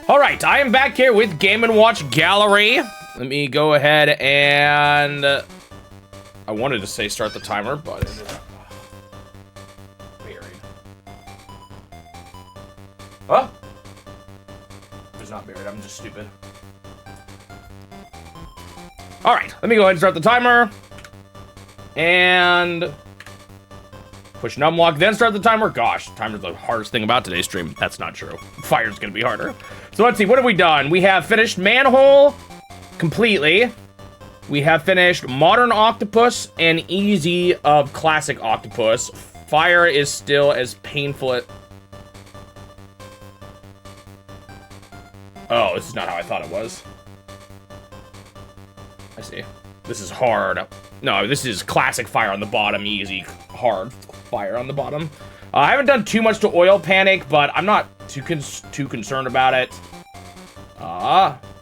All right, I am back here with Game & Watch Gallery. Let me go ahead and... I wanted to say start the timer, but it ended up buried. Huh? It's not buried, I'm just stupid. All right, let me go ahead and start the timer. And... push numlock, then start the timer. Gosh, timer's the hardest thing about today's stream. That's not true. Fire's gonna be harder. So let's see, what have we done? We have finished Manhole completely. We have finished Modern Octopus and Easy of Classic Octopus. Fire is still as painful as... Oh, this is not how I thought it was. I see. This is hard. No, this is Classic Fire on the bottom, Easy, hard Fire on the bottom. I haven't done too much to Oil Panic, but I'm not too concerned about it.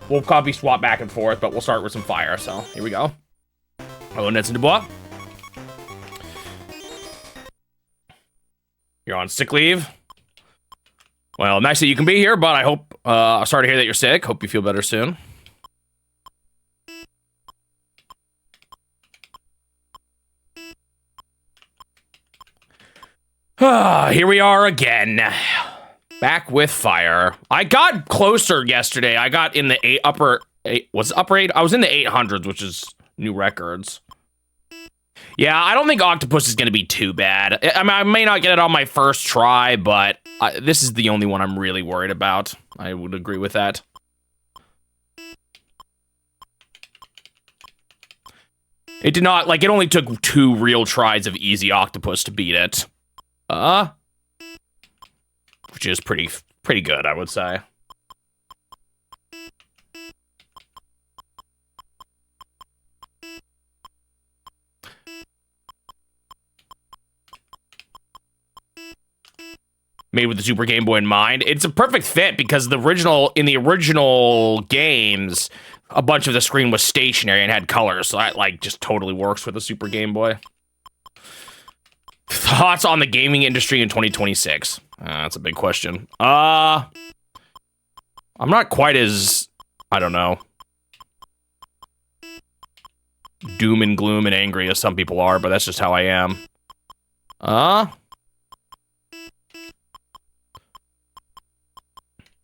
We'll copy swap back and forth, but we'll start with some Fire, so here we go. Hello, Nets and Dubois. You're on sick leave. Well, nice that you can be here, but I hope, sorry to hear that you're sick. Hope you feel better soon. Here we are again. Back with Fire. I got closer yesterday. I got in the upper 8. I was in the 800s, which is new records. Yeah, I don't think Octopus is going to be too bad. I mean, I may not get it on my first try, but this is the only one I'm really worried about. I would agree with that. It did not, like, it only took 2 real tries of Easy Octopus to beat it. Which is pretty good, I would say. Made with the Super Game Boy in mind. It's a perfect fit because in the original games, a bunch of the screen was stationary and had colors, so that, like, just totally works with the Super Game Boy. Thoughts on the gaming industry in 2026? That's a big question. I'm not quite as, I don't know, doom and gloom and angry as some people are, but that's just how I am.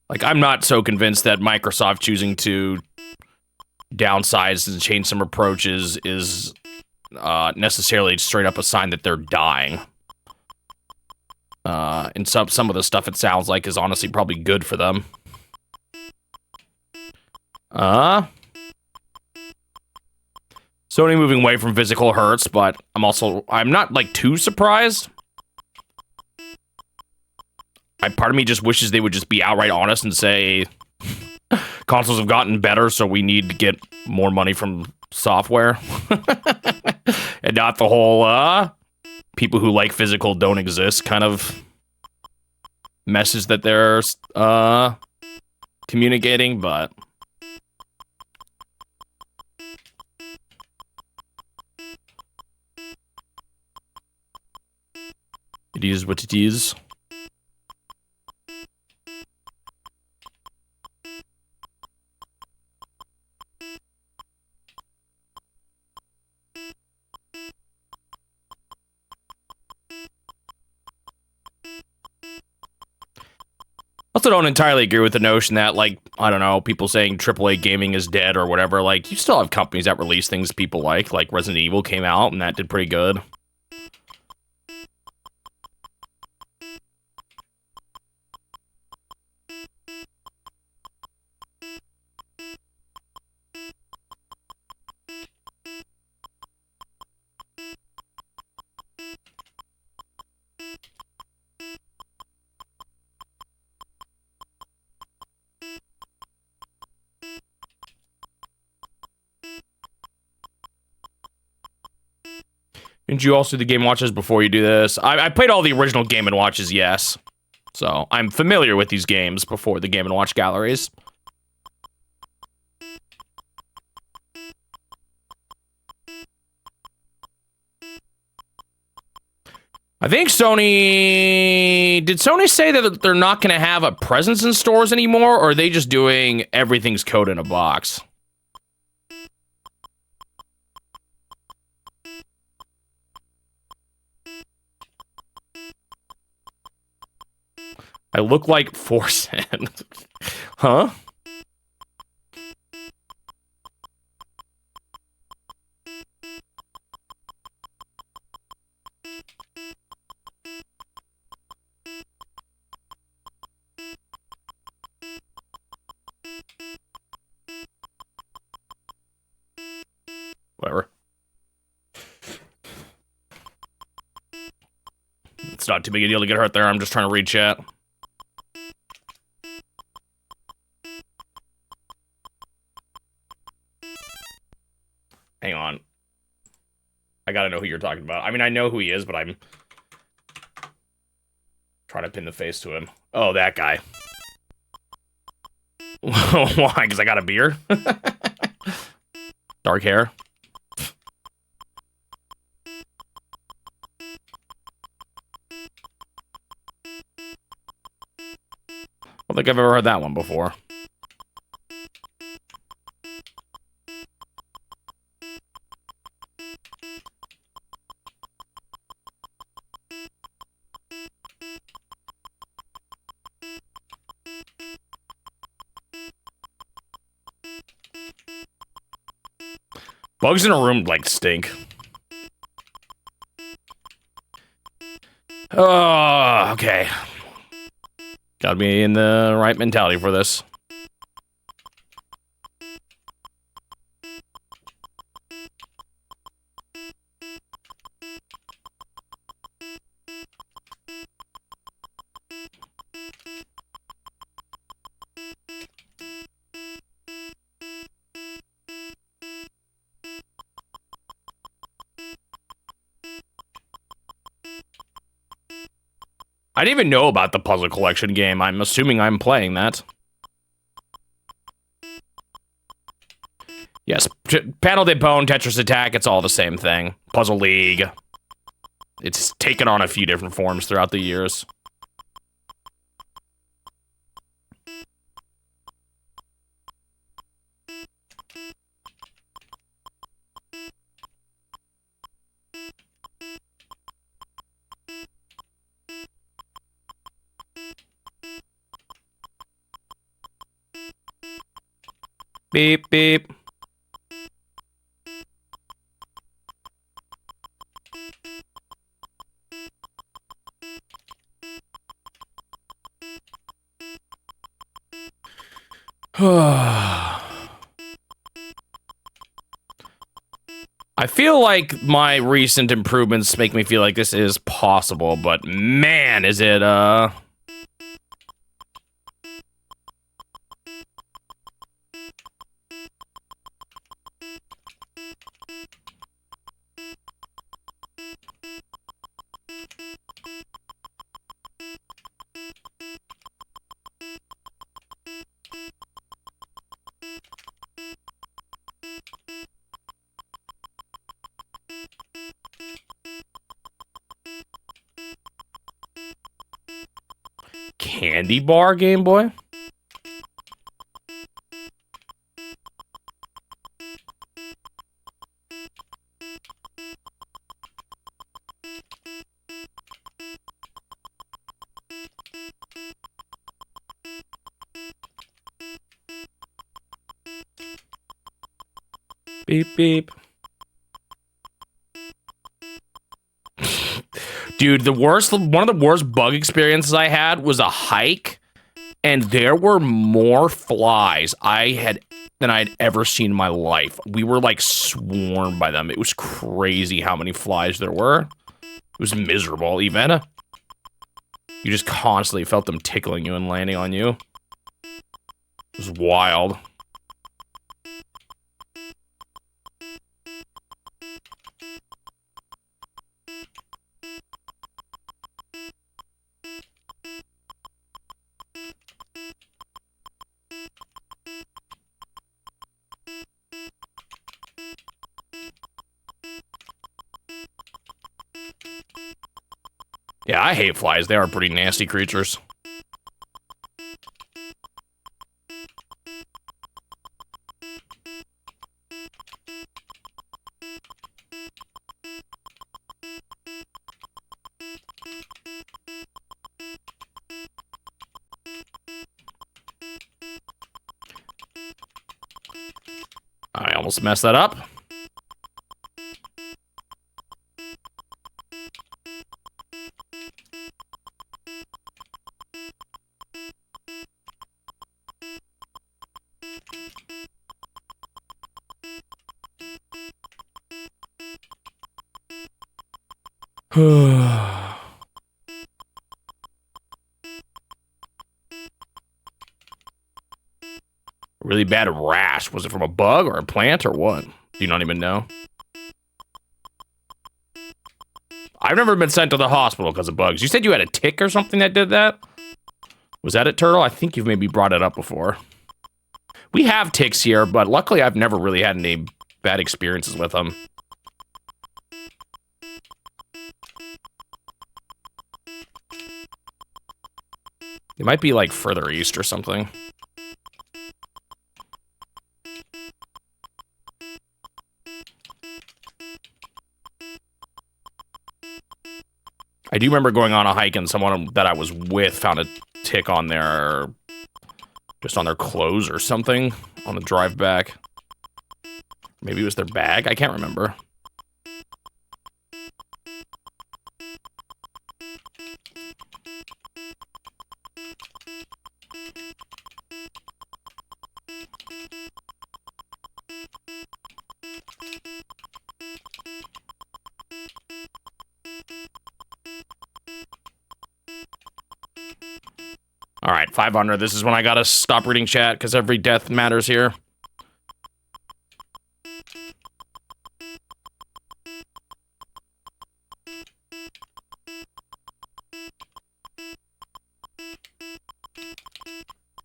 Like, I'm not so convinced that Microsoft choosing to downsize and change some approaches is necessarily straight up a sign that they're dying. And some of the stuff it sounds like is honestly probably good for them. Sony moving away from physical hurts, but I'm not like too surprised. Part of me just wishes they would just be outright honest and say consoles have gotten better, so we need to get more money from software. And not the whole, people who like physical don't exist kind of message that they're, communicating, but... it is what it is. Also don't entirely agree with the notion that, like, I don't know, people saying AAA gaming is dead or whatever. Like, you still have companies that release things people like Resident Evil came out and that did pretty good. Didn't you also do the Game & Watches before you do this? I played all the original Game & Watches, yes. So, I'm familiar with these games before the Game & Watch galleries. I think Sony... Did Sony say that they're not going to have a presence in stores anymore, or are they just doing everything's code in a box? I look like 4 cents. Huh? Whatever. It's not too big a deal to get hurt there. I'm just trying to read chat. Hang on. I gotta know who you're talking about. I mean, I know who he is, but I'm trying to pin the face to him. Oh, that guy. Why? Because I got a beard? Dark hair? I don't think I've ever heard that one before. Bugs in a room, like, stink. Oh, okay. Gotta be in the right mentality for this. I didn't even know about the puzzle collection game. I'm assuming I'm playing that. Yes, Panel de Bone, Tetris Attack, it's all the same thing. Puzzle League. It's taken on a few different forms throughout the years. Beep, beep. I feel like my recent improvements make me feel like this is possible, but man, is it, candy bar Game Boy? Beep, beep. Dude, one of the worst bug experiences I had was a hike, and there were more flies than I'd ever seen in my life. We were like swarmed by them. It was crazy how many flies there were. It was miserable, even. You just constantly felt them tickling you and landing on you. It was wild. Yeah, I hate flies. They are pretty nasty creatures. I almost messed that up. Really bad rash. Was it from a bug or a plant or what? Do you not even know? I've never been sent to the hospital because of bugs. You said you had a tick or something that did that? Was that it, Turtle? I think you've maybe brought it up before. We have ticks here, but luckily I've never really had any bad experiences with them. They might be like further east or something. I do remember going on a hike and someone that I was with found a tick on their, just on their clothes or something on the drive back. Maybe it was their bag. I can't remember. All right, 500. This is when I gotta stop reading chat because every death matters here.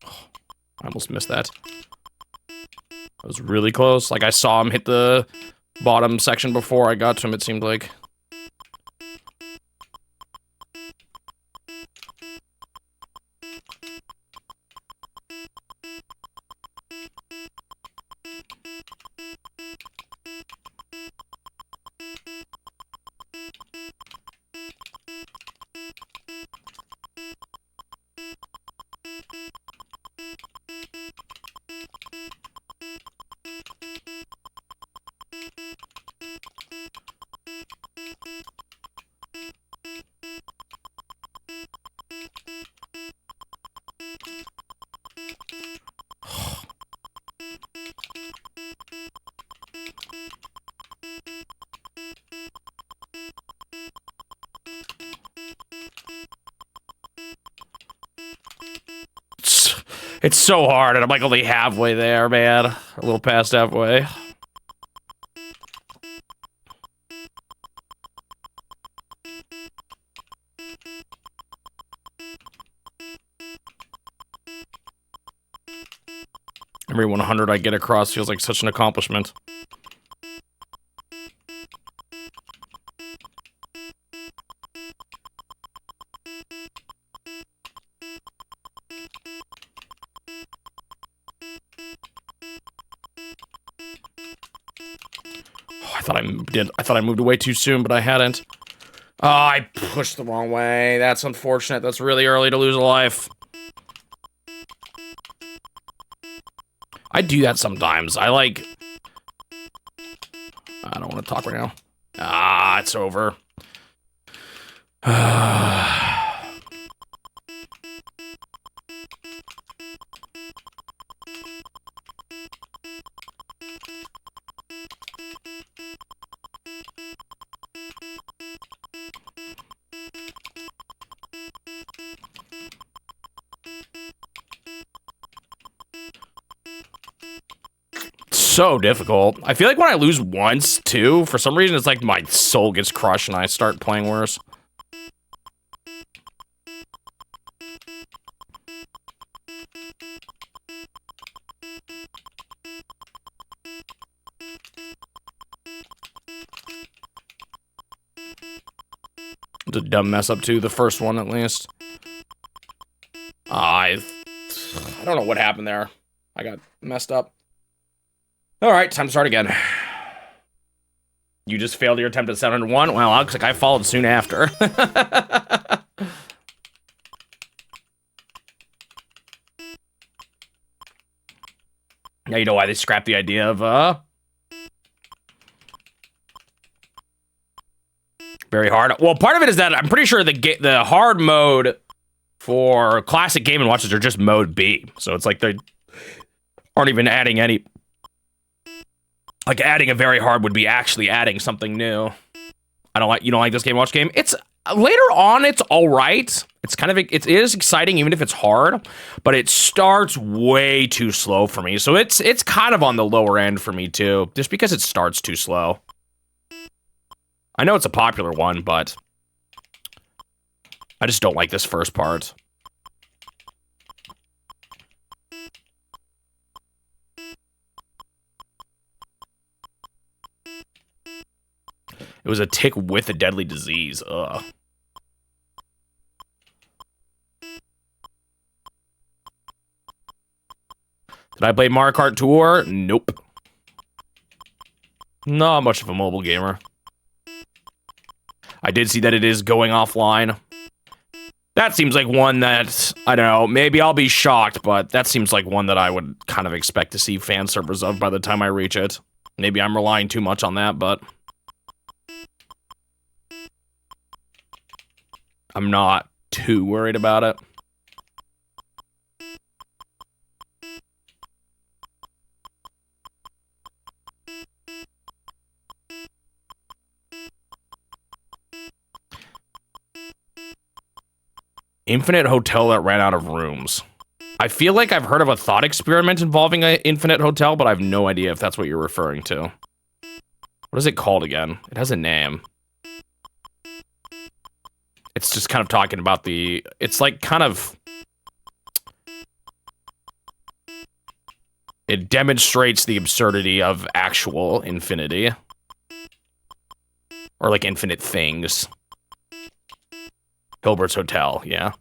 I almost missed that. That was really close. Like I saw him hit the bottom section before I got to him, it seemed like. It's so hard, and I'm like only halfway there, man. A little past halfway. Every 100 I get across feels like such an accomplishment. I thought I moved away too soon, but I hadn't. Oh, I pushed the wrong way. That's unfortunate. That's really early to lose a life. I do that sometimes. I don't want to talk right now. Ah, it's over. So difficult. I feel like when I lose once, too, for some reason, it's like my soul gets crushed and I start playing worse. It's a dumb mess up too, the first one at least. I don't know what happened there. I got messed up. All right, time to start again. You just failed your attempt at 701? Well, looks like I followed soon after. Now you know why they scrapped the idea of, very hard. Well, part of it is that I'm pretty sure the hard mode for classic Game & Watches are just mode B. So it's like they aren't even adding any... Like, adding a very hard would be actually adding something new. You don't like this Game & Watch game? It's... Later on, it's alright. It's kind of... It is exciting, even if it's hard. But it starts way too slow for me. So it's kind of on the lower end for me, too. Just because it starts too slow. I know it's a popular one, but... I just don't like this first part. It was a tick with a deadly disease. Ugh. Did I play Mario Kart Tour? Nope. Not much of a mobile gamer. I did see that it is going offline. That seems like one that, I don't know, maybe I'll be shocked, but that seems like one that I would kind of expect to see fan servers of by the time I reach it. Maybe I'm relying too much on that, but... I'm not too worried about it. Infinite hotel that ran out of rooms. I feel like I've heard of a thought experiment involving an infinite hotel, but I have no idea if that's what you're referring to. What is it called again? It has a name. It's just kind of talking about the... It's like kind of... It demonstrates the absurdity of actual infinity. Or like infinite things. Hilbert's Hotel, yeah.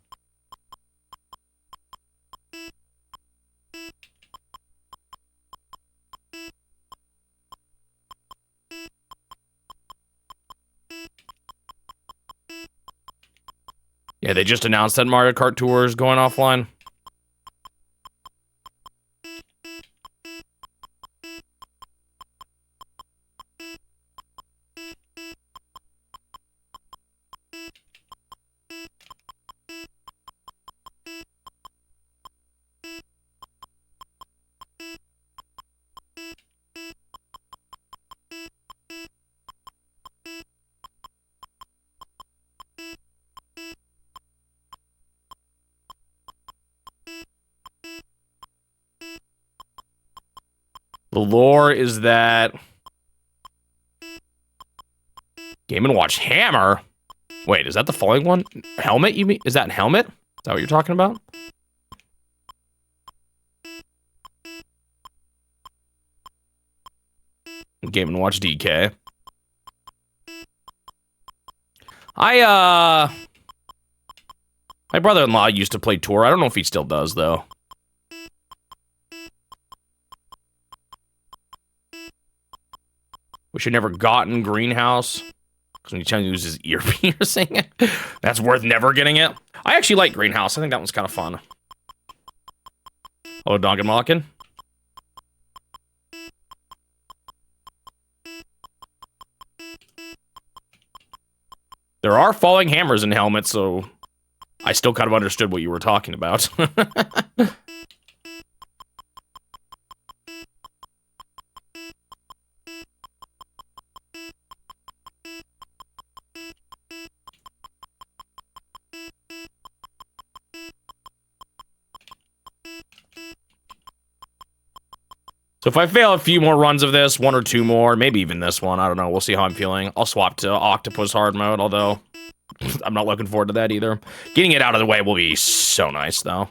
Yeah, they just announced that Mario Kart Tour is going offline. The lore is that... Game & Watch Hammer? Wait, is that the following one? Helmet, you mean? Is that Helmet? Is that what you're talking about? Game & Watch DK. My brother-in-law used to play Tour. I don't know if he still does, though. Wish I'd never gotten Greenhouse. Because when you tell him to use his ear piercing, that's worth never getting it. I actually like Greenhouse. I think that one's kind of fun. Hello, Donkin Malkin. There are falling hammers in helmets, so I still kind of understood what you were talking about. So if I fail a few more runs of this, one or two more, maybe even this one, I don't know, we'll see how I'm feeling. I'll swap to Octopus hard mode, although I'm not looking forward to that either. Getting it out of the way will be so nice, though.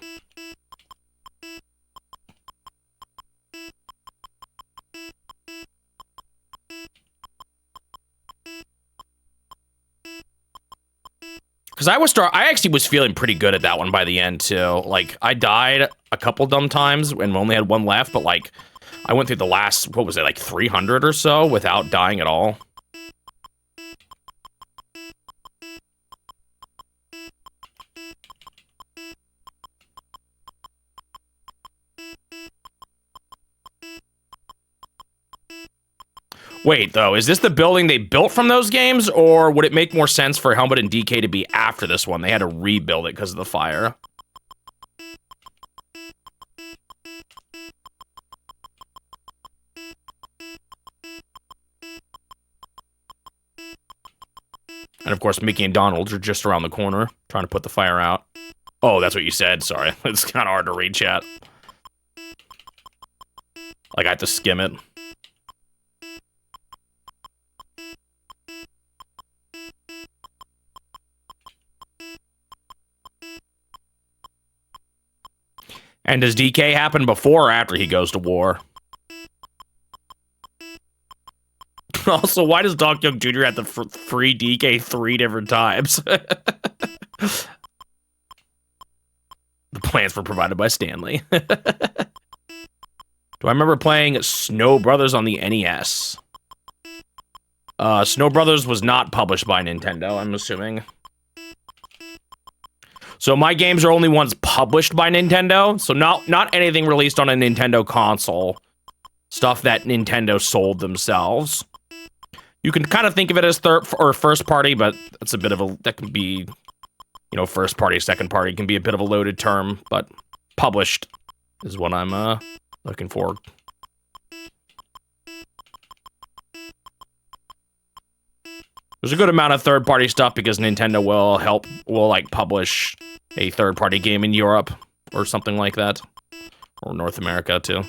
Because I actually was feeling pretty good at that one by the end, too. Like, I died a couple dumb times and only had one left, but, like, I went through the last, what was it, like 300 or so without dying at all. Wait, though, is this the building they built from those games, or would it make more sense for Helmet and DK to be after this one? They had to rebuild it because of the fire. And of course, Mickey and Donald are just around the corner, trying to put the fire out. Oh, that's what you said, sorry. It's kind of hard to read, chat. Like, I have to skim it. And does DK happen before or after he goes to war? Also, why does Doc Young Jr. have to free DK 3 different times? The plans were provided by Stanley. Do I remember playing Snow Brothers on the NES? Snow Brothers was not published by Nintendo, I'm assuming. So my games are only ones published by Nintendo, so not anything released on a Nintendo console. Stuff that Nintendo sold themselves. You can kind of think of it as third or first party, but it's a bit of a, that can be, you know, first party, second party can be a bit of a loaded term, but published is what I'm looking for. There's a good amount of third-party stuff because Nintendo will like publish a third-party game in Europe or something like that, or North America too.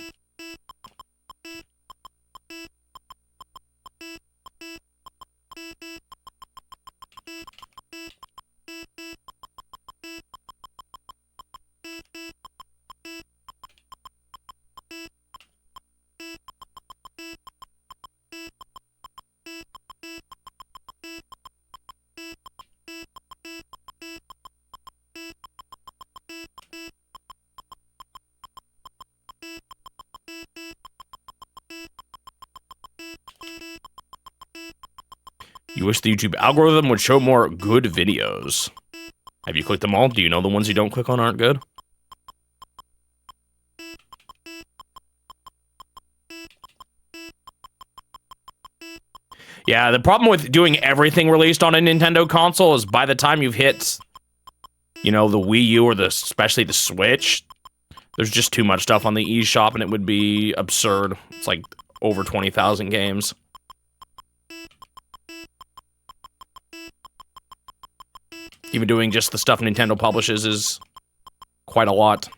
You wish the YouTube algorithm would show more good videos. Have you clicked them all? Do you know the ones you don't click on aren't good? Yeah, the problem with doing everything released on a Nintendo console is by the time you've hit, you know, the Wii U or especially the Switch, there's just too much stuff on the eShop and it would be absurd. It's like over 20,000 games. Even doing just the stuff Nintendo publishes is quite a lot.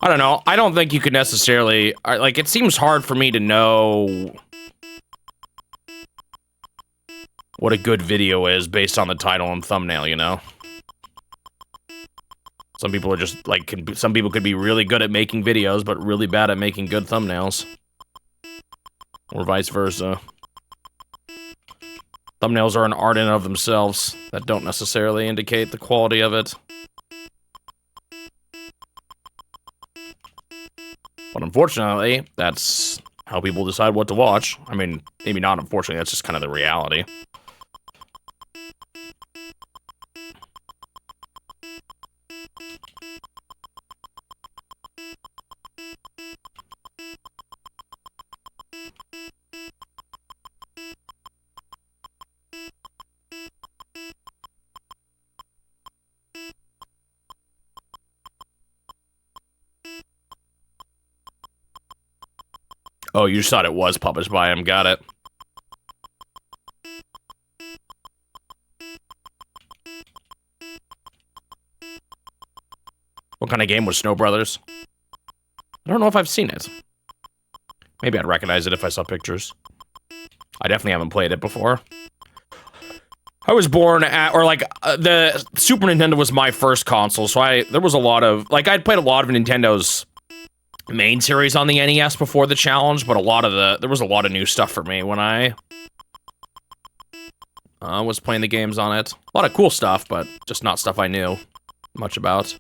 I don't know. I don't think you could necessarily, like, it seems hard for me to know what a good video is based on the title and thumbnail, you know? Some people are just, like, some people could be really good at making videos, but really bad at making good thumbnails. Or vice versa. Thumbnails are an art in and of themselves that don't necessarily indicate the quality of it. But unfortunately, that's how people decide what to watch. I mean, maybe not unfortunately, that's just kind of the reality. Oh, you just thought it was published by him. Got it. What kind of game was Snow Brothers? I don't know if I've seen it. Maybe I'd recognize it if I saw pictures. I definitely haven't played it before. I was born at, or like, the Super Nintendo was my first console, so there was a lot of, like, I'd played a lot of Nintendo's main series on the NES before the challenge, but there was a lot of new stuff for me when I was playing the games on it. A lot of cool stuff, but just not stuff I knew much about.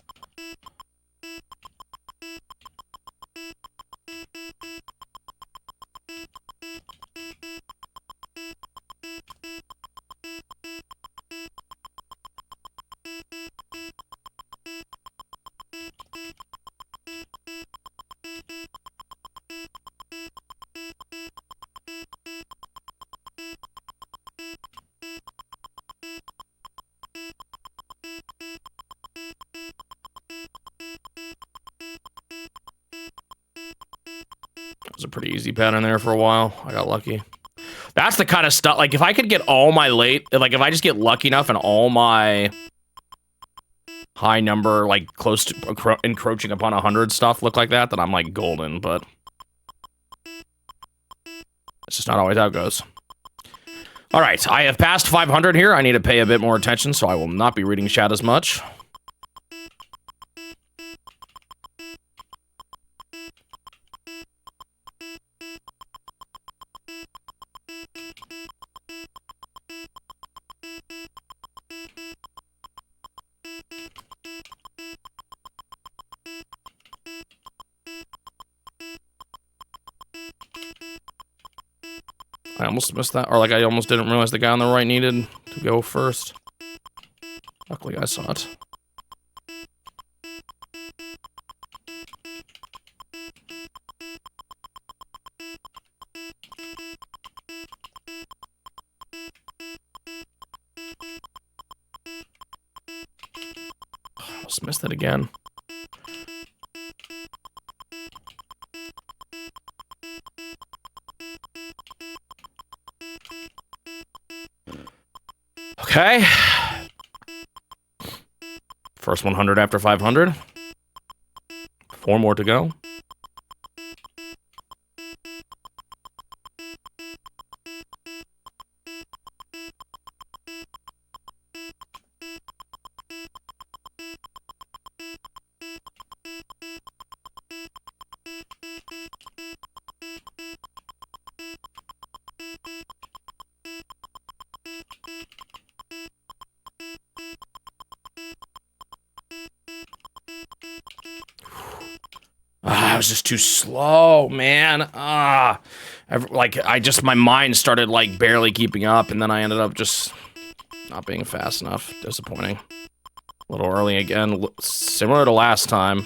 It was a pretty easy pattern there for a while. I got lucky. That's the kind of stuff, like, if I could get all my like, if I just get lucky enough and all my high number, like, close to encroaching upon 100 stuff look like that, then I'm, like, golden, but it's just not always how it goes. All right, I have passed 500 here. I need to pay a bit more attention, so I will not be reading chat as much. I almost missed that, or like I almost didn't realize the guy on the right needed to go first. Luckily I saw it. Almost missed it again. Okay. First 100 after 500. 4 more to go. I was just too slow, man. My mind started, like, barely keeping up, and then I ended up just not being fast enough. Disappointing. A little early again, similar to last time.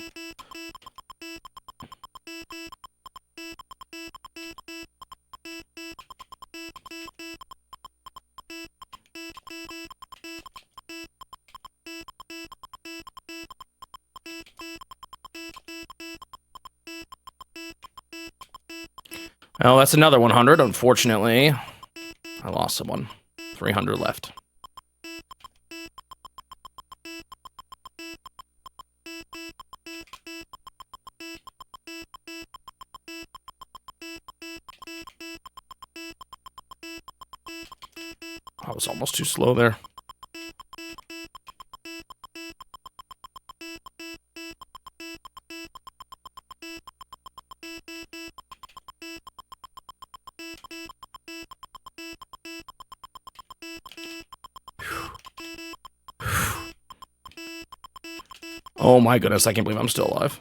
Well, that's another 100, unfortunately. I lost someone. 300 left. I was almost too slow there. Oh my goodness, I can't believe I'm still alive.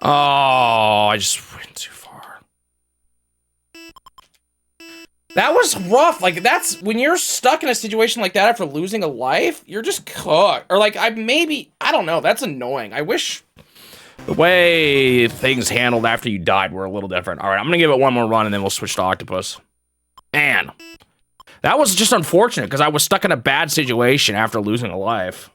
Oh, I just went too far. That was rough. Like, that's when you're stuck in a situation like that after losing a life, you're just cooked. Or like, I don't know, that's annoying. I wish the way things handled after you died were a little different. All right, I'm gonna give it one more run and then we'll switch to Octopus. Man, that was just unfortunate because I was stuck in a bad situation after losing a life.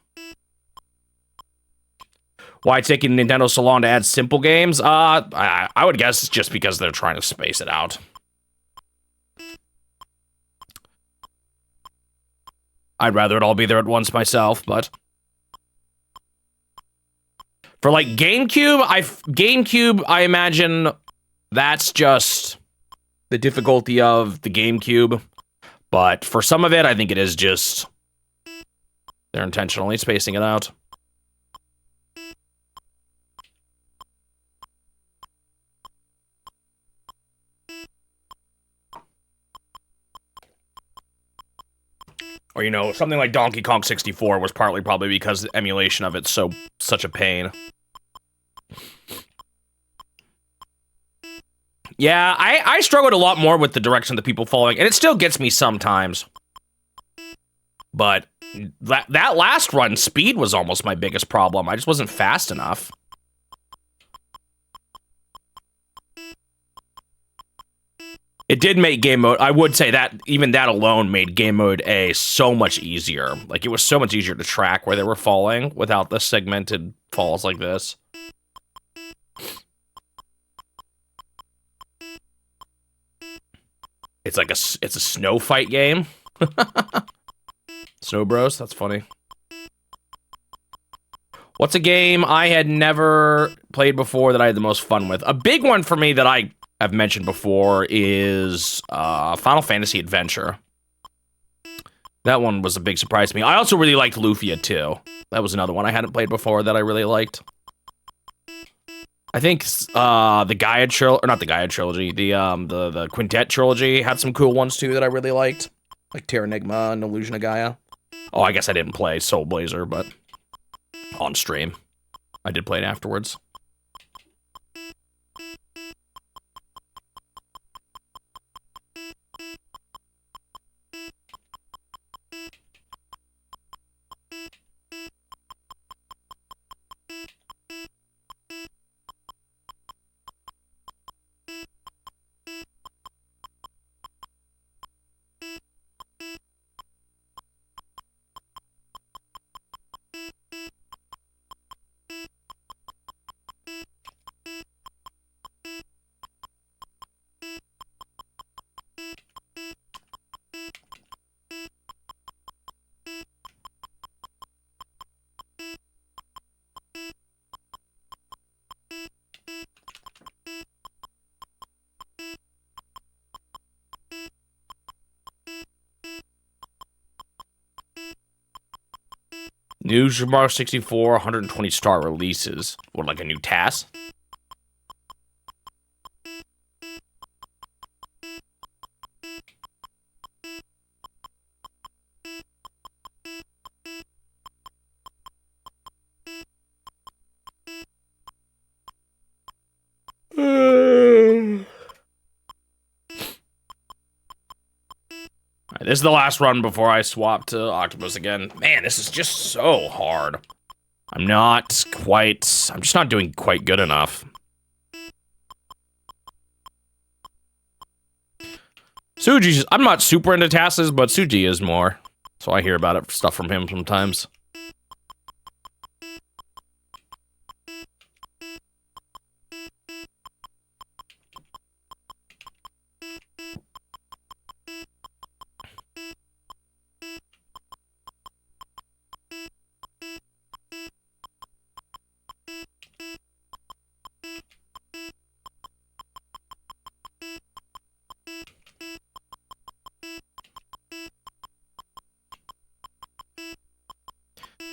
Why taking Nintendo so long to add simple games? I would guess it's just because they're trying to space it out. I'd rather it all be there at once myself, but For like GameCube, I imagine that's just the difficulty of the GameCube. But for some of it, I think it is just they're intentionally spacing it out. Or, you know, something like Donkey Kong 64 was partly probably because the emulation of it's such a pain. Yeah, I struggled a lot more with the direction that people following, and it still gets me sometimes. But that last run, speed was almost my biggest problem. I just wasn't fast enough. It did make game mode, I would say that, even that alone made game mode A so much easier. Like, it was so much easier to track where they were falling without the segmented falls like this. It's like it's a snow fight game. Snow Bros, that's funny. What's a game I had never played before that I had the most fun with? A big one for me that I've mentioned before is Final Fantasy Adventure. That one was a big surprise to me. I also really liked Lufia too. That was another one I hadn't played before that I really liked. I think the Gaia trilogy, or not the Gaia trilogy, the Quintet trilogy had some cool ones too that I really liked, like Terranigma and Illusion of Gaia. Oh, I guess I didn't play Soul Blazer, but on stream, I did play it afterwards. New Super Mario 64, 120 star releases. What, like a new task? This is the last run before I swap to Octopus again. Man, this is just so hard. I'm just not doing quite good enough. Suji's, I'm not super into tasks, but Suji is more. So I hear about stuff from him sometimes.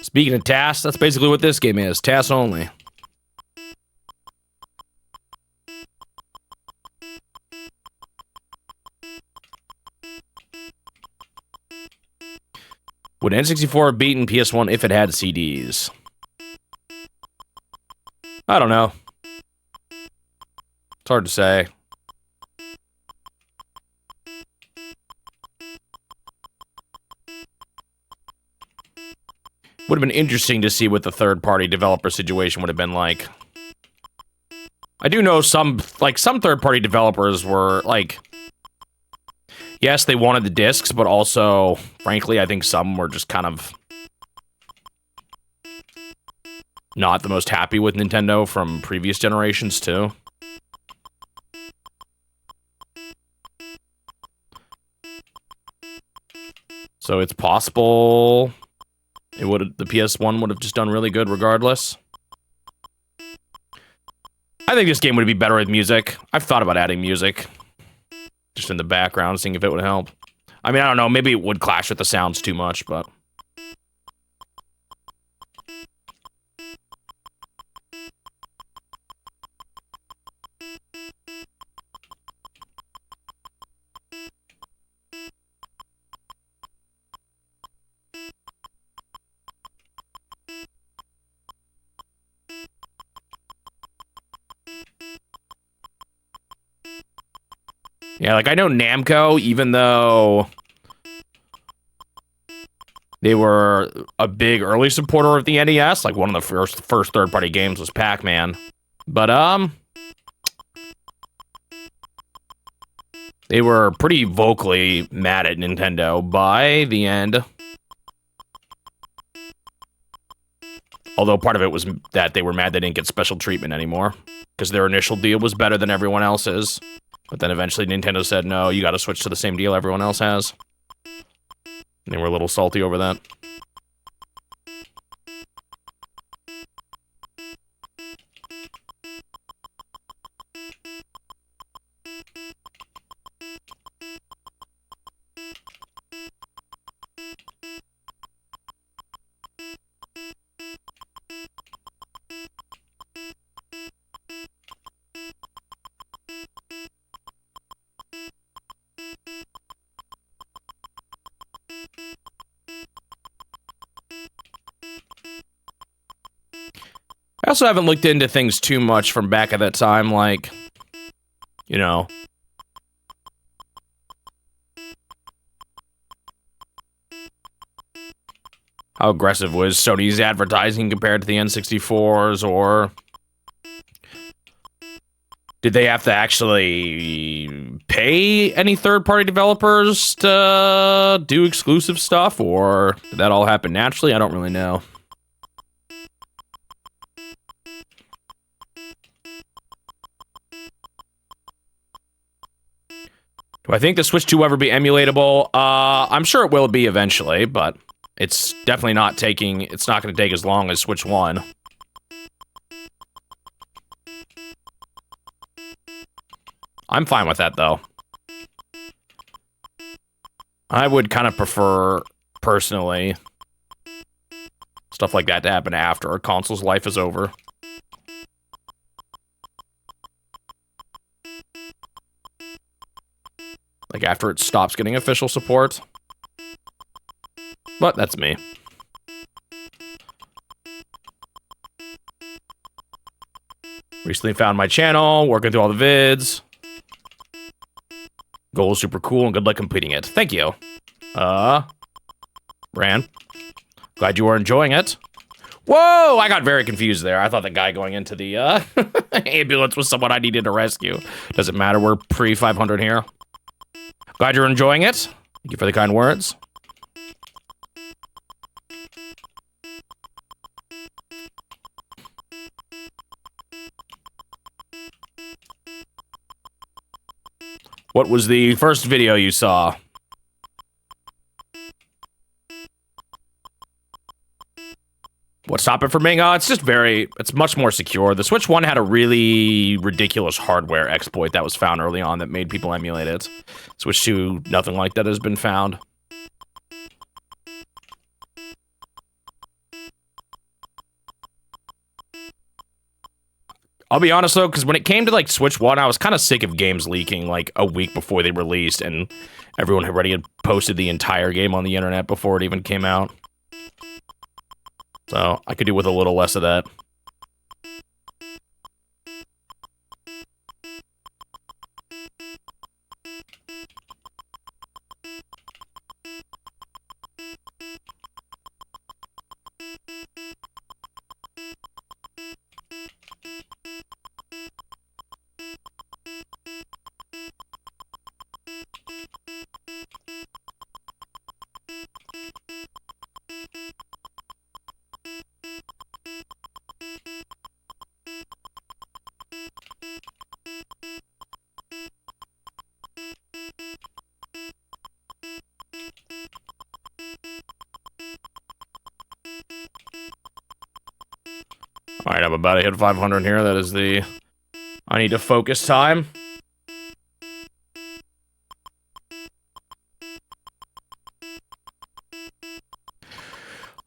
Speaking of tasks, that's basically what this game is. Tasks only. Would N64 have beaten PS1 if it had CDs? I don't know. It's hard to say. Would have been interesting to see what the third-party developer situation would have been like. I do know some third-party developers were, like... Yes, they wanted the discs, but also, frankly, I think some were just kind of... not the most happy with Nintendo from previous generations, too. So it's possible... the PS1 would have just done really good regardless. I think this game would be better with music. I've thought about adding music. Just in the background, seeing if it would help. I mean, I don't know, maybe it would clash with the sounds too much, but... Yeah, like, I know Namco, even though they were a big early supporter of the NES, like, one of the first third-party games was Pac-Man. But, they were pretty vocally mad at Nintendo by the end. Although part of it was that they were mad they didn't get special treatment anymore, because their initial deal was better than everyone else's. But then eventually Nintendo said, no, you gotta switch to the same deal everyone else has. And they were a little salty over that. I also haven't looked into things too much from back at that time, like, you know, how aggressive was Sony's advertising compared to the N64s, or did they have to actually pay any third-party developers to do exclusive stuff, or did that all happen naturally? I don't really know. Do I think the Switch 2 will ever be emulatable? I'm sure it will be eventually, but it's definitely not taking, it's not going to take as long as Switch 1. I'm fine with that, though. I would kind of prefer, personally, stuff like that to happen after a console's life is over. Like, after it stops getting official support. But that's me. Recently found my channel, working through all the vids. Goal is super cool, and good luck completing it. Thank you. Ran. Glad you were enjoying it. Whoa! I got very confused there. I thought the guy going into the, ambulance was someone I needed to rescue. Doesn't matter, we're pre-500 here. Glad you're enjoying it. Thank you for the kind words. What was the first video you saw? What stopped it from being? It's just it's much more secure. The Switch 1 had a really ridiculous hardware exploit that was found early on that made people emulate it. Switch 2, nothing like that has been found. I'll be honest though, because when it came to like Switch 1, I was kind of sick of games leaking like a week before they released, and everyone had already posted the entire game on the internet before it even came out. So I could do with a little less of that. Alright, I'm about to hit 500 here. That is the I need to focus time.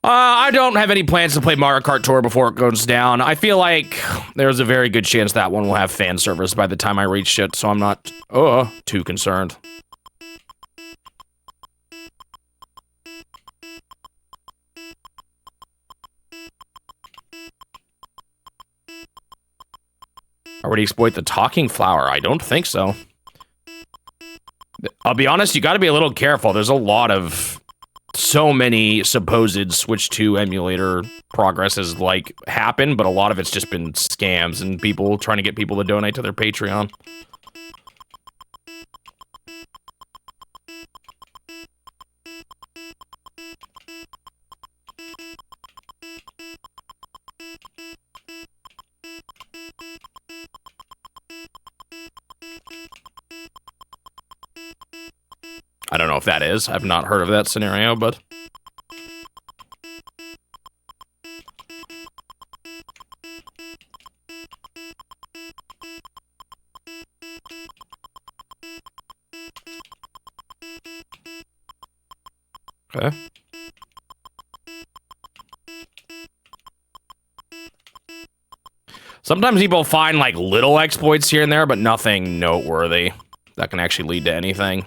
I don't have any plans to play Mario Kart Tour before it goes down. I feel like there's a very good chance that one will have fan service by the time I reach it, so I'm not too concerned. Already exploit the talking flower? I don't think so. I'll be honest, you gotta be a little careful. There's a lot of... so many supposed Switch 2 emulator progresses, like, happen, but a lot of it's just been scams and people trying to get people to donate to their Patreon. I don't know if that is. I've not heard of that scenario, but... okay. Sometimes people find, like, little exploits here and there, but nothing noteworthy that can actually lead to anything.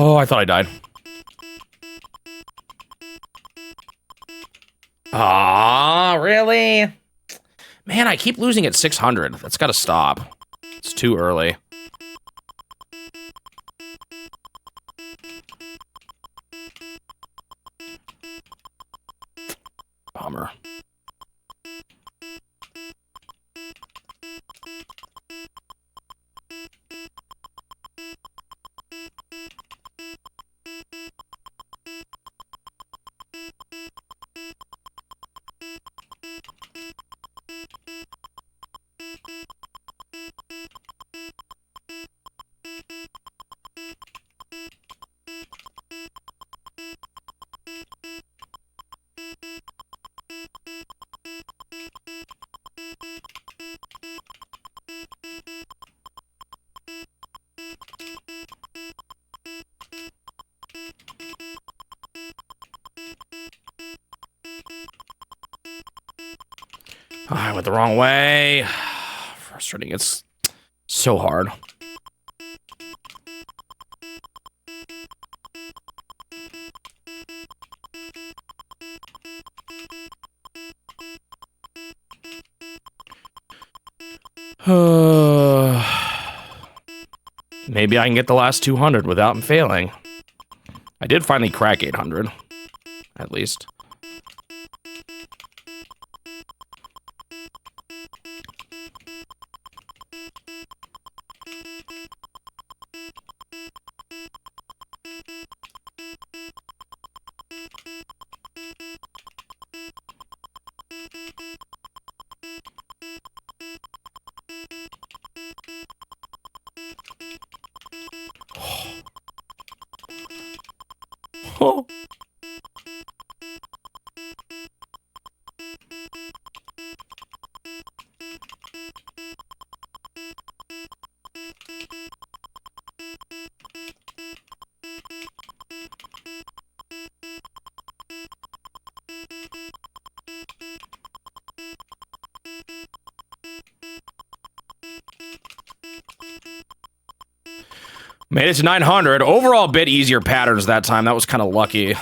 Oh, I thought I died. Ah, really? Man, I keep losing at 600. That's gotta stop. It's too early. Bummer. I went the wrong way. Frustrating. It's so hard. Maybe I can get the last 200 without failing. I did finally crack 800, at least. Oh. Made it to 900. Overall, a bit easier patterns that time. That was kind of lucky.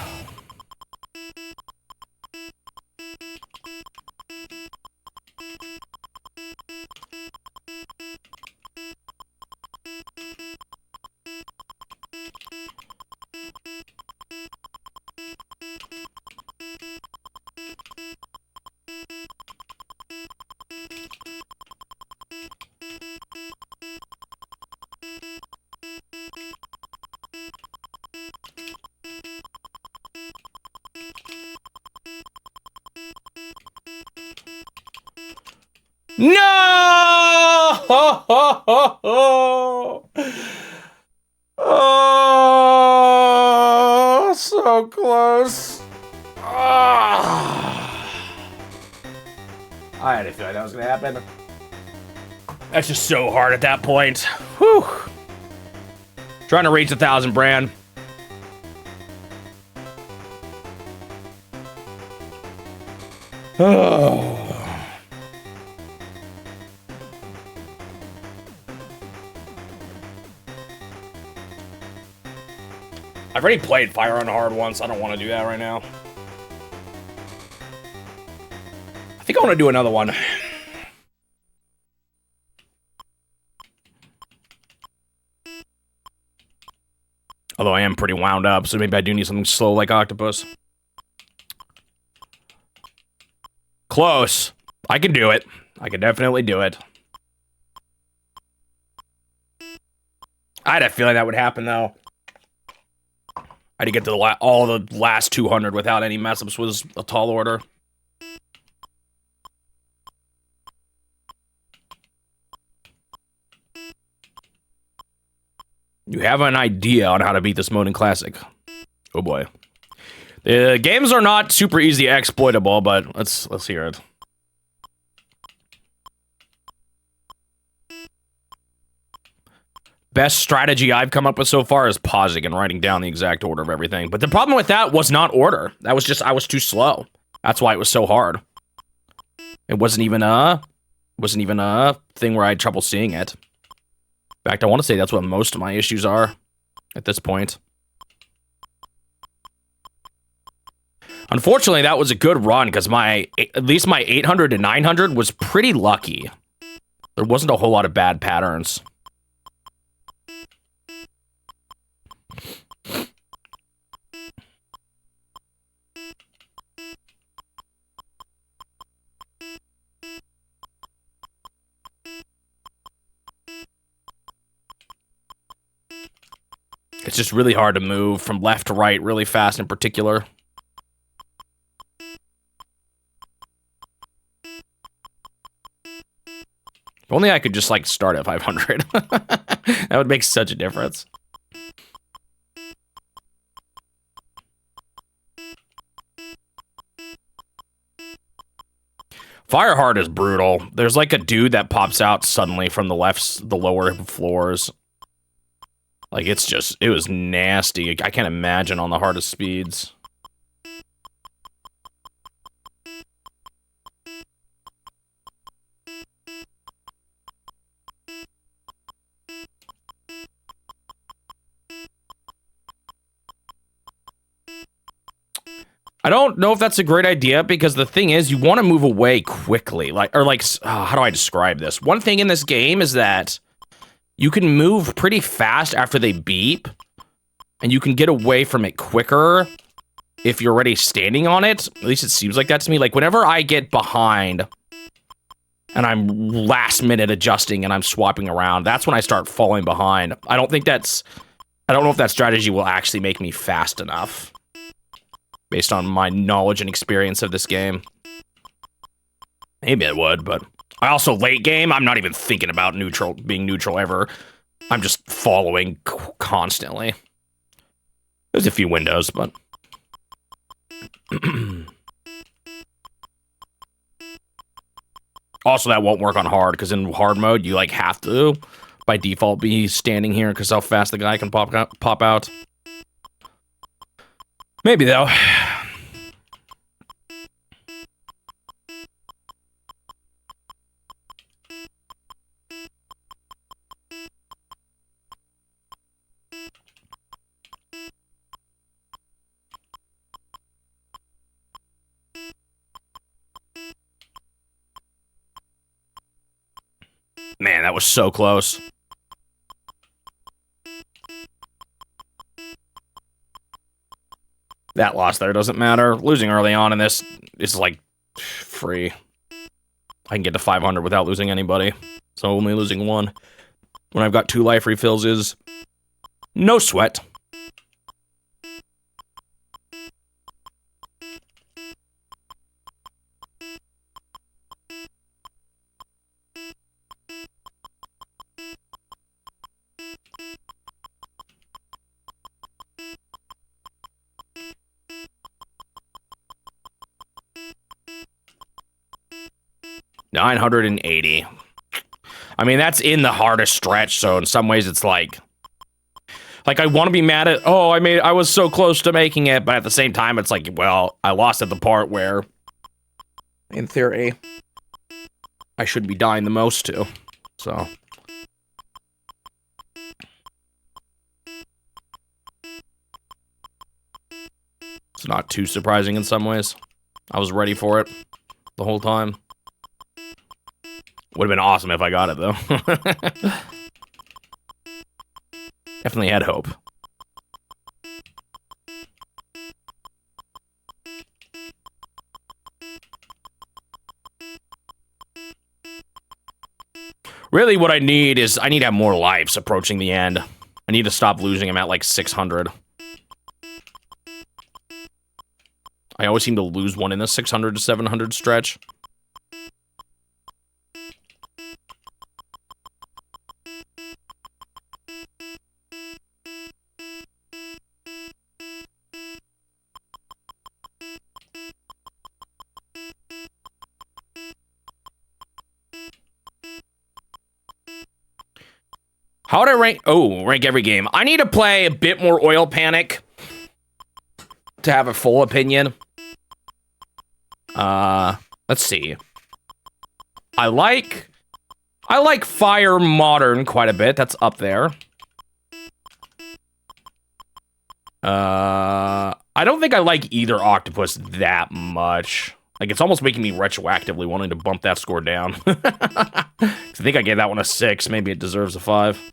No! Oh, so close. Ah. I had a feeling that was gonna happen. That's just so hard at that point. Whew. Trying to reach 1,000 brand. Oh. I've already played Fire on Hard once. I don't want to do that right now. I think I want to do another one. Although I am pretty wound up, so maybe I do need something slow like Octopus. Close. I can do it. I can definitely do it. I had a feeling that would happen, though. I had to get to all the last 200 without any mess-ups was a tall order. You have an idea on how to beat this mode in Classic. Oh boy. The games are not super easy exploitable, but let's hear it. Best strategy I've come up with so far is pausing and writing down the exact order of everything. But the problem with that was not order. That was just I was too slow. That's why it was so hard. It wasn't even a thing where I had trouble seeing it. In fact, I want to say that's what most of my issues are at this point. Unfortunately, that was a good run because at least my 800 to 900 was pretty lucky. There wasn't a whole lot of bad patterns. It's just really hard to move from left to right really fast in particular. If only I could just, like, start at 500. That would make such a difference. Fire Hard is brutal. There's, like, a dude that pops out suddenly from the lower floors. Like, it was nasty. I can't imagine on the hardest speeds. I don't know if that's a great idea because the thing is, you want to move away quickly. How do I describe this? One thing in this game is that you can move pretty fast after they beep, and you can get away from it quicker if you're already standing on it. At least it seems like that to me. Like, whenever I get behind and I'm last minute adjusting and I'm swapping around, that's when I start falling behind. I don't know if that strategy will actually make me fast enough, based on my knowledge and experience of this game. Maybe it would, but I also, late game, I'm not even thinking about being neutral ever. I'm just following constantly. There's a few windows, but... Also, that won't work on hard, because in hard mode, you, like, have to, by default, be standing here, because how fast the guy can pop out. Maybe, though. Man, that was so close. That loss there doesn't matter. Losing early on in this is, like, free. I can get to 500 without losing anybody. So only losing one when I've got 2 life refills is no sweat. 980. I mean, that's in the hardest stretch, so in some ways it's like I want to be mad at, oh, I was so close to making it, but at the same time, it's like, well, I lost at the part where, in theory, I should be dying the most to, so. It's not too surprising in some ways. I was ready for it the whole time. Would have been awesome if I got it, though. Definitely had hope. Really, what I need is, I need to have more lives approaching the end. I need to stop losing them at, like, 600. I always seem to lose one in the 600 to 700 stretch. How would I rank? Oh, rank every game. I need to play a bit more Oil Panic to have a full opinion. Let's see. I like Fire Modern quite a bit. That's up there. I don't think I like either Octopus that much. Like, it's almost making me retroactively wanting to bump that score down. I think I gave that one a 6. Maybe it deserves a 5.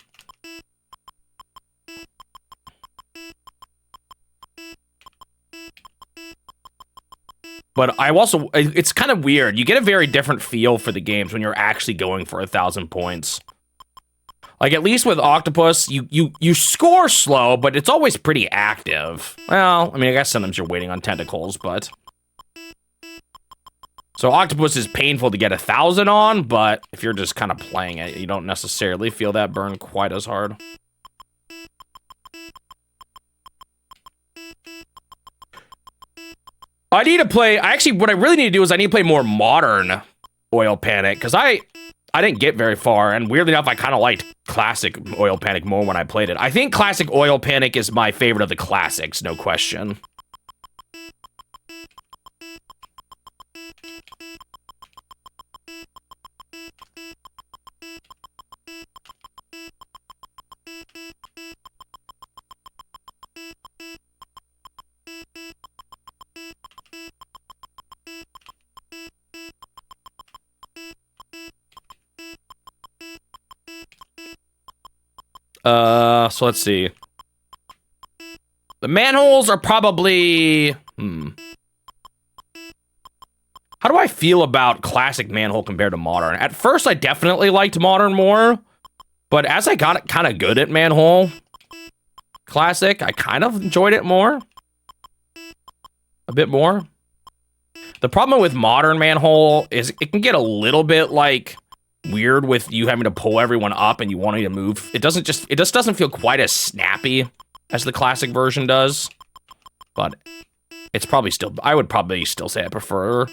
But I also, it's kind of weird. You get a very different feel for the games when you're actually going for 1,000 points. Like, at least with Octopus, you score slow, but it's always pretty active. Well, I mean, I guess sometimes you're waiting on tentacles, but... So Octopus is painful to get 1,000 on, but if you're just kind of playing it, you don't necessarily feel that burn quite as hard. I need to play, what I really need to do is I need to play more modern Oil Panic, because I didn't get very far, and weirdly enough, I kind of liked classic Oil Panic more when I played it. I think classic Oil Panic is my favorite of the classics, no question. So let's see. The manholes are probably... How do I feel about classic manhole compared to modern? At first, I definitely liked modern more, but as I got kind of good at manhole classic, I kind of enjoyed it more. A bit more. The problem with modern manhole is it can get a little bit, like, weird with you having to pull everyone up and you wanting to move. It just doesn't feel quite as snappy as the classic version does. But it's probably still, I would probably still say I prefer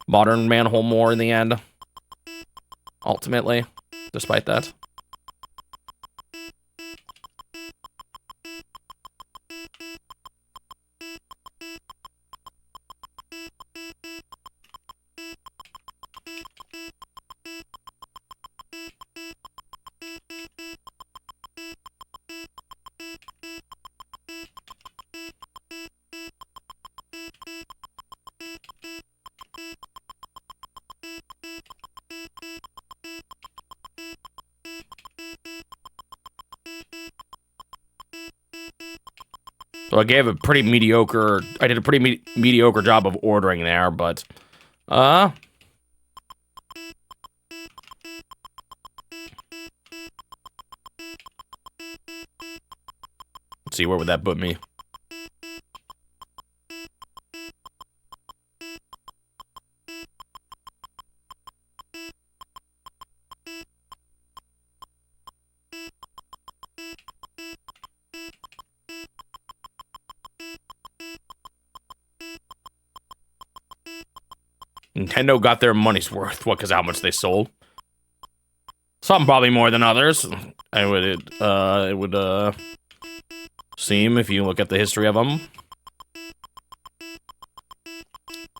modern manhole more in the end. Ultimately, despite that. So I did a pretty mediocre job of ordering there, but, let's see, where would that put me? Nintendo got their money's worth. What, because how much they sold? Some probably more than others. It would seem if you look at the history of them.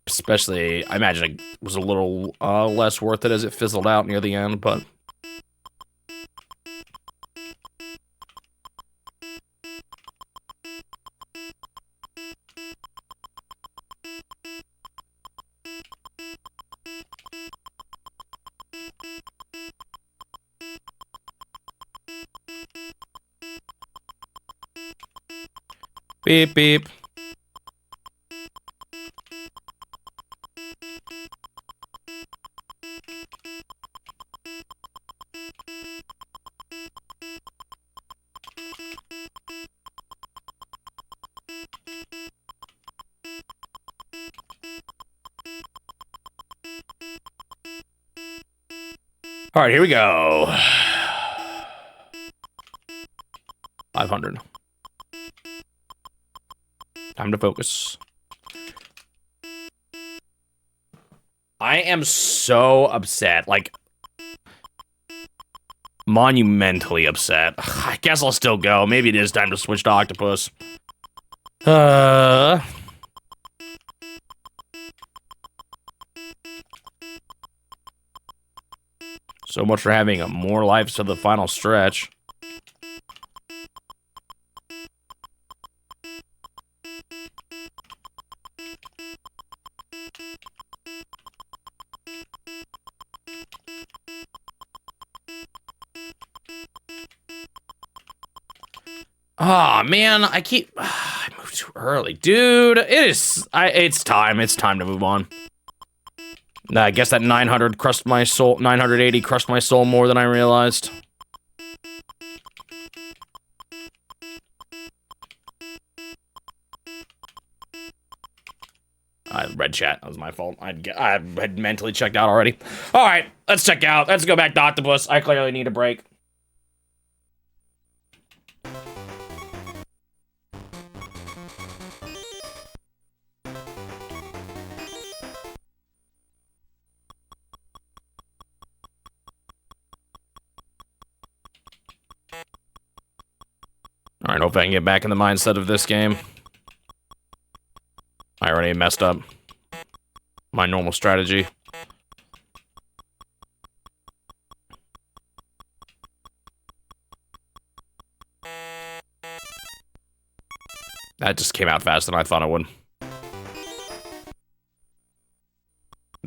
Especially, I imagine it was a little less worth it as it fizzled out near the end, but... Beep, beep. All right, here we go. 500. Time to focus. I am so upset, like, monumentally upset. I guess I'll still go. Maybe it is time to switch to Octopus. So much for having more lives to the final stretch. Oh man, I moved too early, dude. It's time. It's time to move on. I guess that 900 crushed my soul. 980 crushed my soul more than I realized. Red chat. That was my fault. I had mentally checked out already. All right, let's check out. Let's go back to Octopus. I clearly need a break. All right, hope I can get back in the mindset of this game. I already messed up my normal strategy. That just came out faster than I thought it would.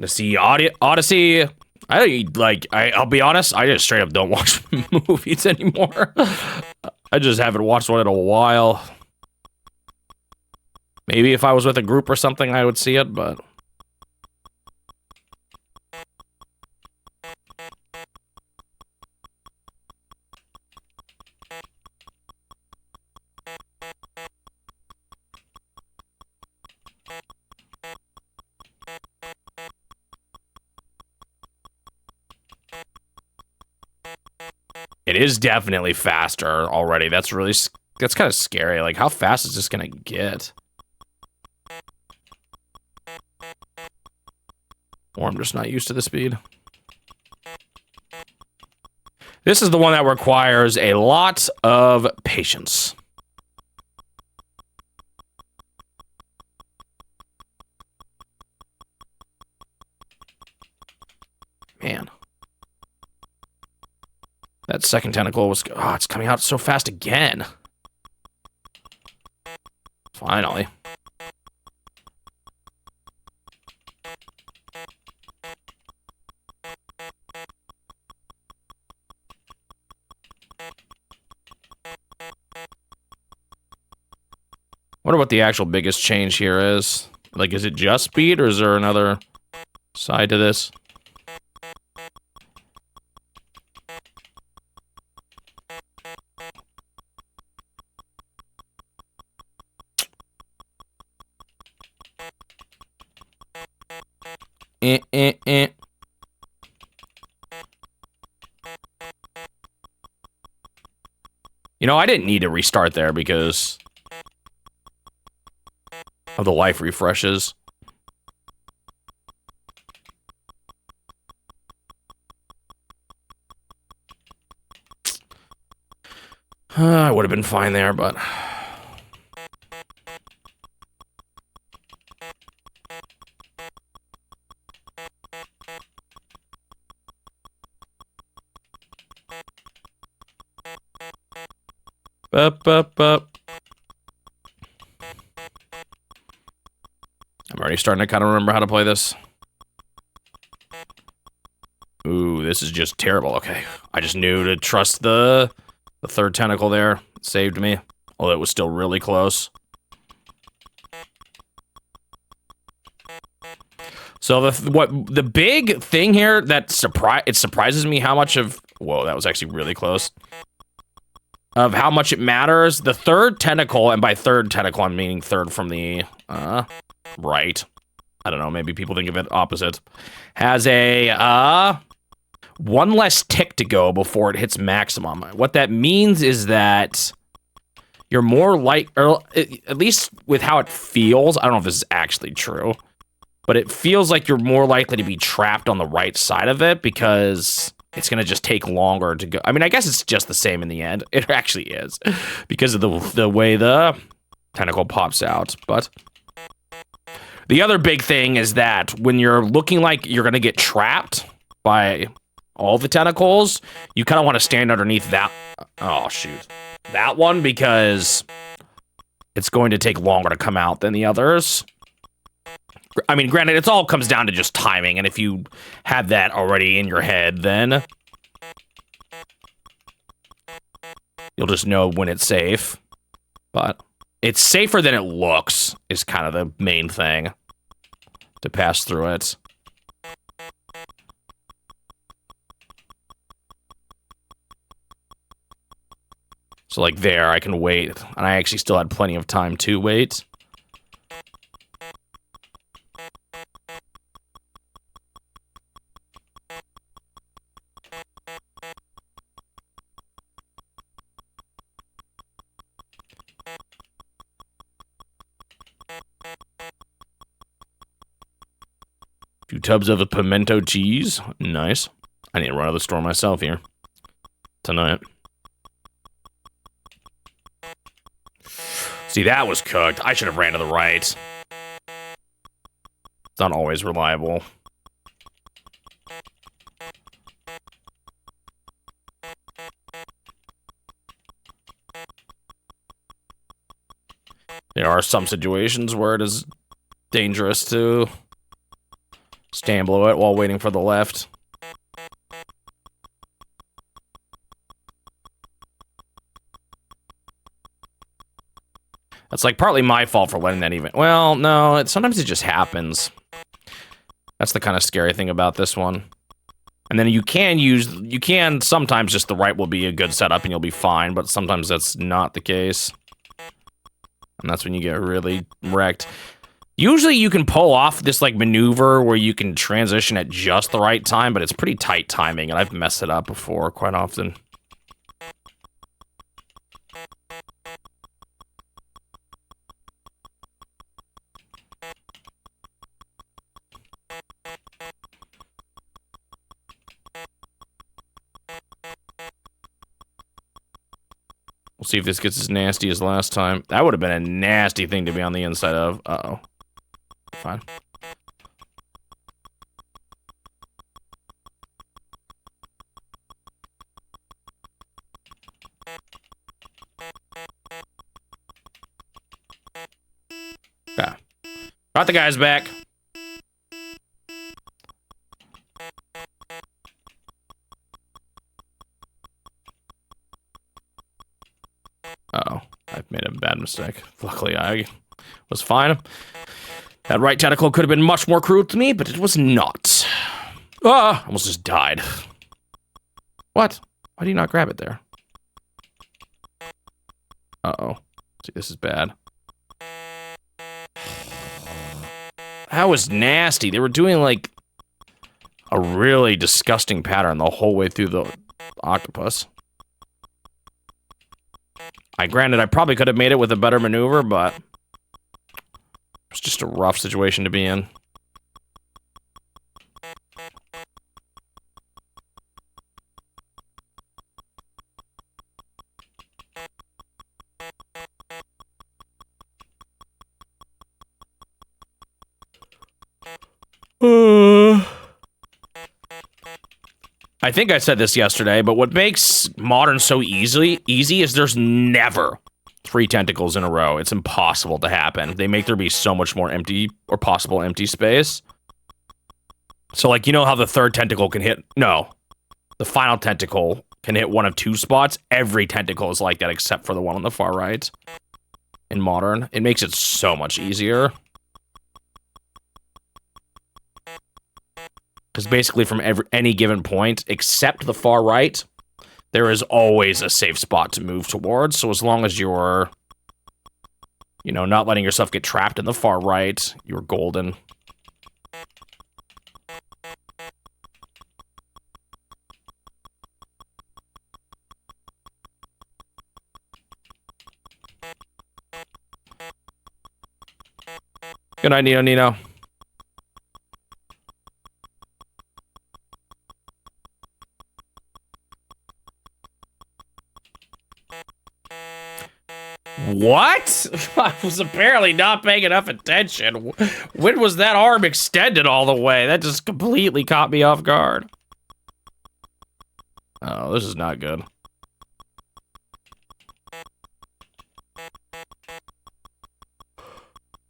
To see Odyssey, I'll be honest, I just straight up don't watch movies anymore. I just haven't watched one in a while. Maybe if I was with a group or something, I would see it, but... It is definitely faster already. That's kind of scary. Like, how fast is this gonna get? Or I'm just not used to the speed. This is the one that requires a lot of patience. Man. That second tentacle was... Oh, it's coming out so fast again. Finally. Wonder what the actual biggest change here is. Like, is it just speed, or is there another side to this? You know, I didn't need to restart there because of the life refreshes. I would have been fine there, but... Up. I'm already starting to kind of remember how to play this. Ooh, this is just terrible. Okay, I just knew to trust the third tentacle there. It saved me, although it was still really close. So the big thing here that surprises me how much of... Whoa, that was actually really close. Of how much it matters. The third tentacle, and by third tentacle, I'm meaning third from the, right. I don't know, maybe people think of it opposite. Has a, one less tick to go before it hits maximum. What that means is that you're more or at least with how it feels, I don't know if this is actually true, but it feels like you're more likely to be trapped on the right side of it because... It's gonna just take longer to go. I mean, I guess it's just the same in the end. It actually is, because of the way the tentacle pops out. But the other big thing is that when you're looking like you're gonna get trapped by all the tentacles, you kind of want to stand underneath that. Oh shoot, that one, because it's going to take longer to come out than the others. I mean, granted, it all comes down to just timing, and if you have that already in your head, then you'll just know when it's safe. But it's safer than it looks, is kind of the main thing to pass through it. So, like, there, I can wait, and I actually still had plenty of time to wait. Few tubs of a pimento cheese. Nice. I need to run to the store myself here. Tonight. See, that was cooked. I should have ran to the right. It's not always reliable. There are some situations where it is dangerous to stand below it while waiting for the left. That's like partly my fault for letting that even... Well, no, sometimes it just happens. That's the kind of scary thing about this one. And then you can sometimes just the right will be a good setup and you'll be fine, but sometimes that's not the case. And that's when you get really wrecked. Usually you can pull off this like maneuver where you can transition at just the right time, but it's pretty tight timing, and I've messed it up before quite often. We'll see if this gets as nasty as last time. That would have been a nasty thing to be on the inside of. Uh-oh. Fine. Yeah. Got the guys back. Uh-oh. I've made a bad mistake. Luckily, I was fine. That right tentacle could have been much more cruel to me, but it was not. Ah! Almost just died. What? Why do you not grab it there? Uh-oh. See, this is bad. That was nasty. They were doing, like, a really disgusting pattern the whole way through the octopus. Granted, I probably could have made it with a better maneuver, but it's just a rough situation to be in. I think I said this yesterday, but what makes Modern so easy is there's never 3 tentacles in a row. It's impossible to happen. They make there be so much more empty or possible empty space. So, like, you know how the third tentacle can hit... No. The final tentacle can hit one of 2 spots. Every tentacle is like that except for the one on the far right. In Modern. It makes it so much easier. Because basically from any given point, except the far right, there is always a safe spot to move towards. So as long as you're, you know, not letting yourself get trapped in the far right, you're golden. Good night, Nino. What? I was apparently not paying enough attention. When was that arm extended all the way? That just completely caught me off guard. Oh, this is not good.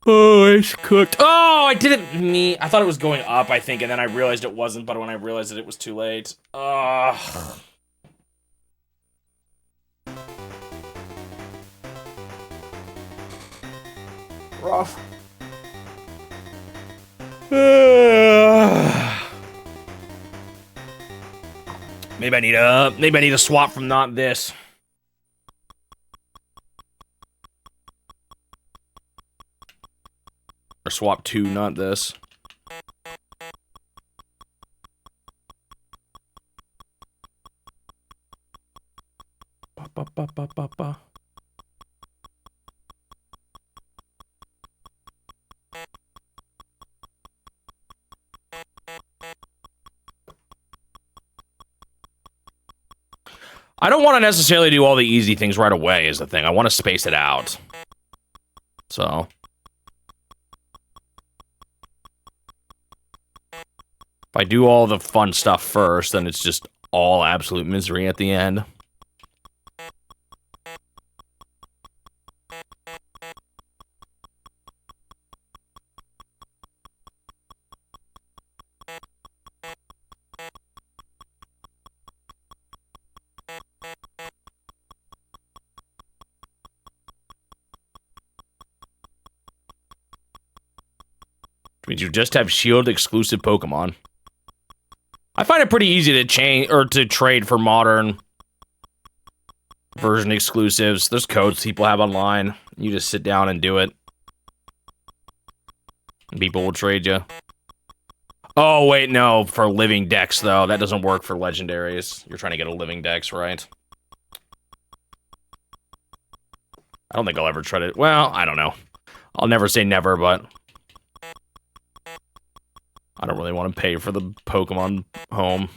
Oh, it's cooked. Oh, I didn't I thought it was going up, I think, and then I realized it wasn't, but when I realized it was too late. Ugh. Rough. Maybe I need a swap from not this. Or swap to not this. Ba. I don't want to necessarily do all the easy things right away, is the thing. I want to space it out. So. If I do all the fun stuff first, then it's just all absolute misery at the end. Means you just have Shield exclusive Pokemon. I find it pretty easy to change or to trade for Modern version exclusives. There's codes people have online. You just sit down and do it. And people will trade you. Oh, wait, no. For living decks, though. That doesn't work for legendaries. You're trying to get a living dex, right? I don't think I'll ever try to... Well, I don't know. I'll never say never, but... I don't really want to pay for the Pokemon home.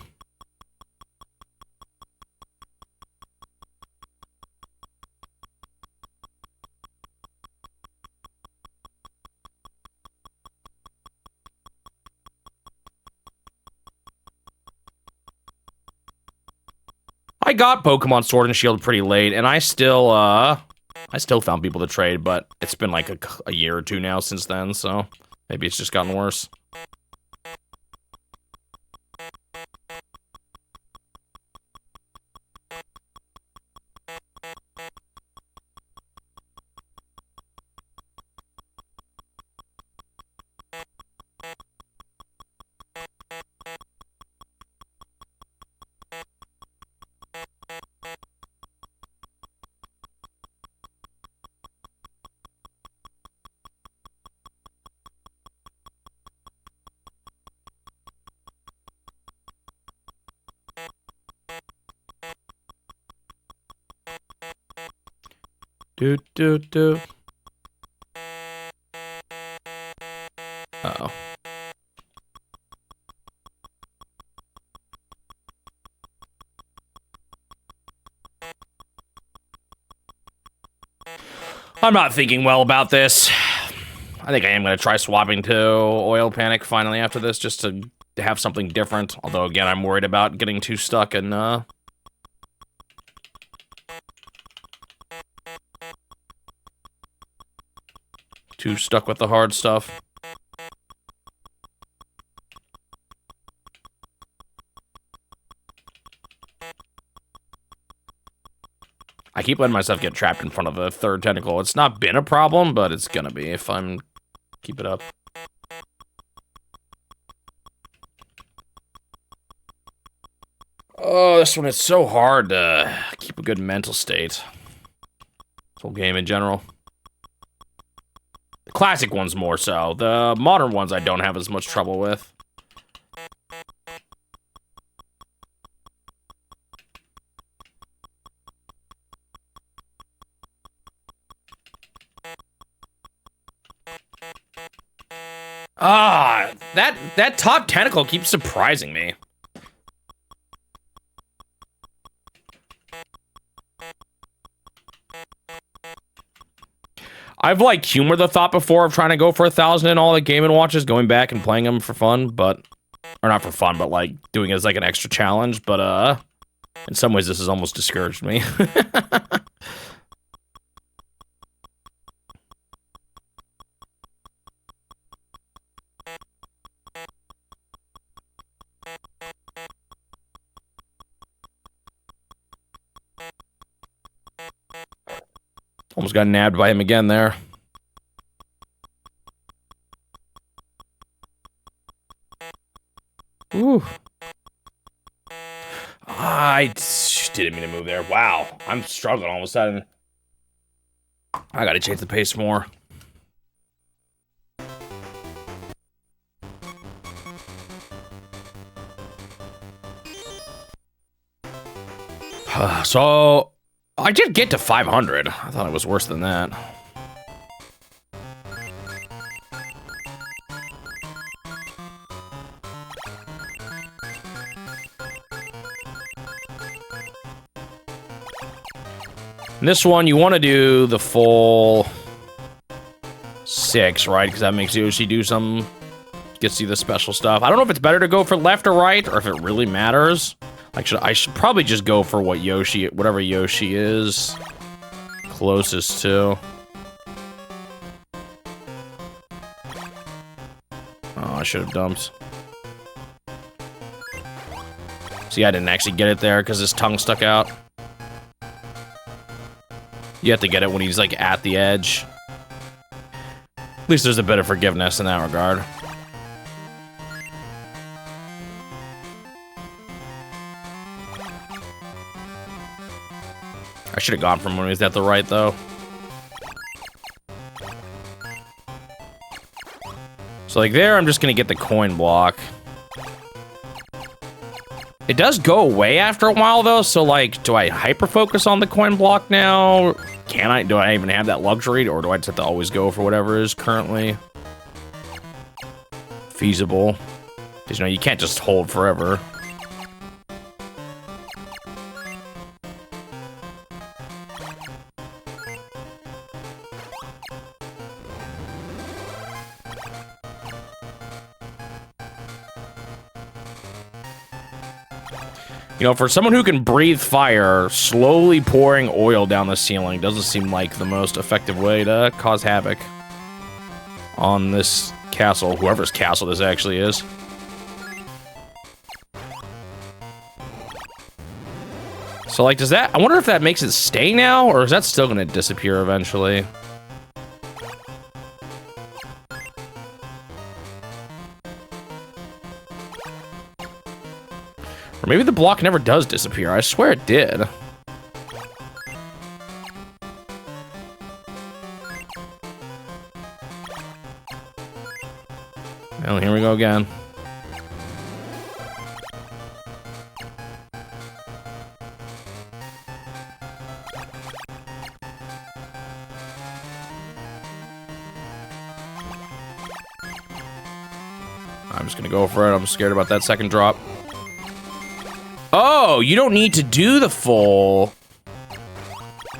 I got Pokemon Sword and Shield pretty late, and I still found people to trade, but it's been like a year or two now since then, so maybe it's just gotten worse. Do. Uh-oh. I'm not thinking well about this. I think I am going to try swapping to Oil Panic finally after this, just to to have something different. Although, again, I'm worried about getting too stuck and, too stuck with the hard stuff. I keep letting myself get trapped in front of a third tentacle. It's not been a problem, but it's gonna be if I'm keep it up. Oh, this one is so hard to keep a good mental state. This whole game in general. The classic ones more so. The modern ones I don't have as much trouble with. Ah, that top tentacle keeps surprising me. I've like humored the thought before of trying to go for 1,000 in all the Game & Watches, going back and playing them for fun, but or not for fun, but like doing it as like an extra challenge. But in some ways, this has almost discouraged me. Almost got nabbed by him again there. Ooh. I didn't mean to move there. Wow. I'm struggling all of a sudden. I gotta change the pace more. So, I did get to 500. I thought it was worse than that. In this one, you want to do the full 6, right? Because that makes Yoshi do some... gets you the special stuff. I don't know if it's better to go for left or right, or if it really matters. Like, I should probably just go for what Yoshi, whatever Yoshi is closest to. Oh, I should have dumped. See, I didn't actually get it there because his tongue stuck out. You have to get it when he's, like, at the edge. At least there's a bit of forgiveness in that regard. I should have gone from when he was at the right, though. So, like, there, I'm just gonna get the coin block. It does go away after a while, though, so, like, do I hyper-focus on the coin block now? Do I even have that luxury, or do I just have to always go for whatever is currently feasible? Because, you know, you can't just hold forever. You know, for someone who can breathe fire, slowly pouring oil down the ceiling doesn't seem like the most effective way to cause havoc on this castle, whoever's castle this actually is. So, like, does that... I wonder if that makes it stay now, or is that still going to disappear eventually? Or maybe the block never does disappear. I swear it did. Well, here we go again. I'm just gonna go for it. I'm scared about that second drop. Oh, you don't need to do the full...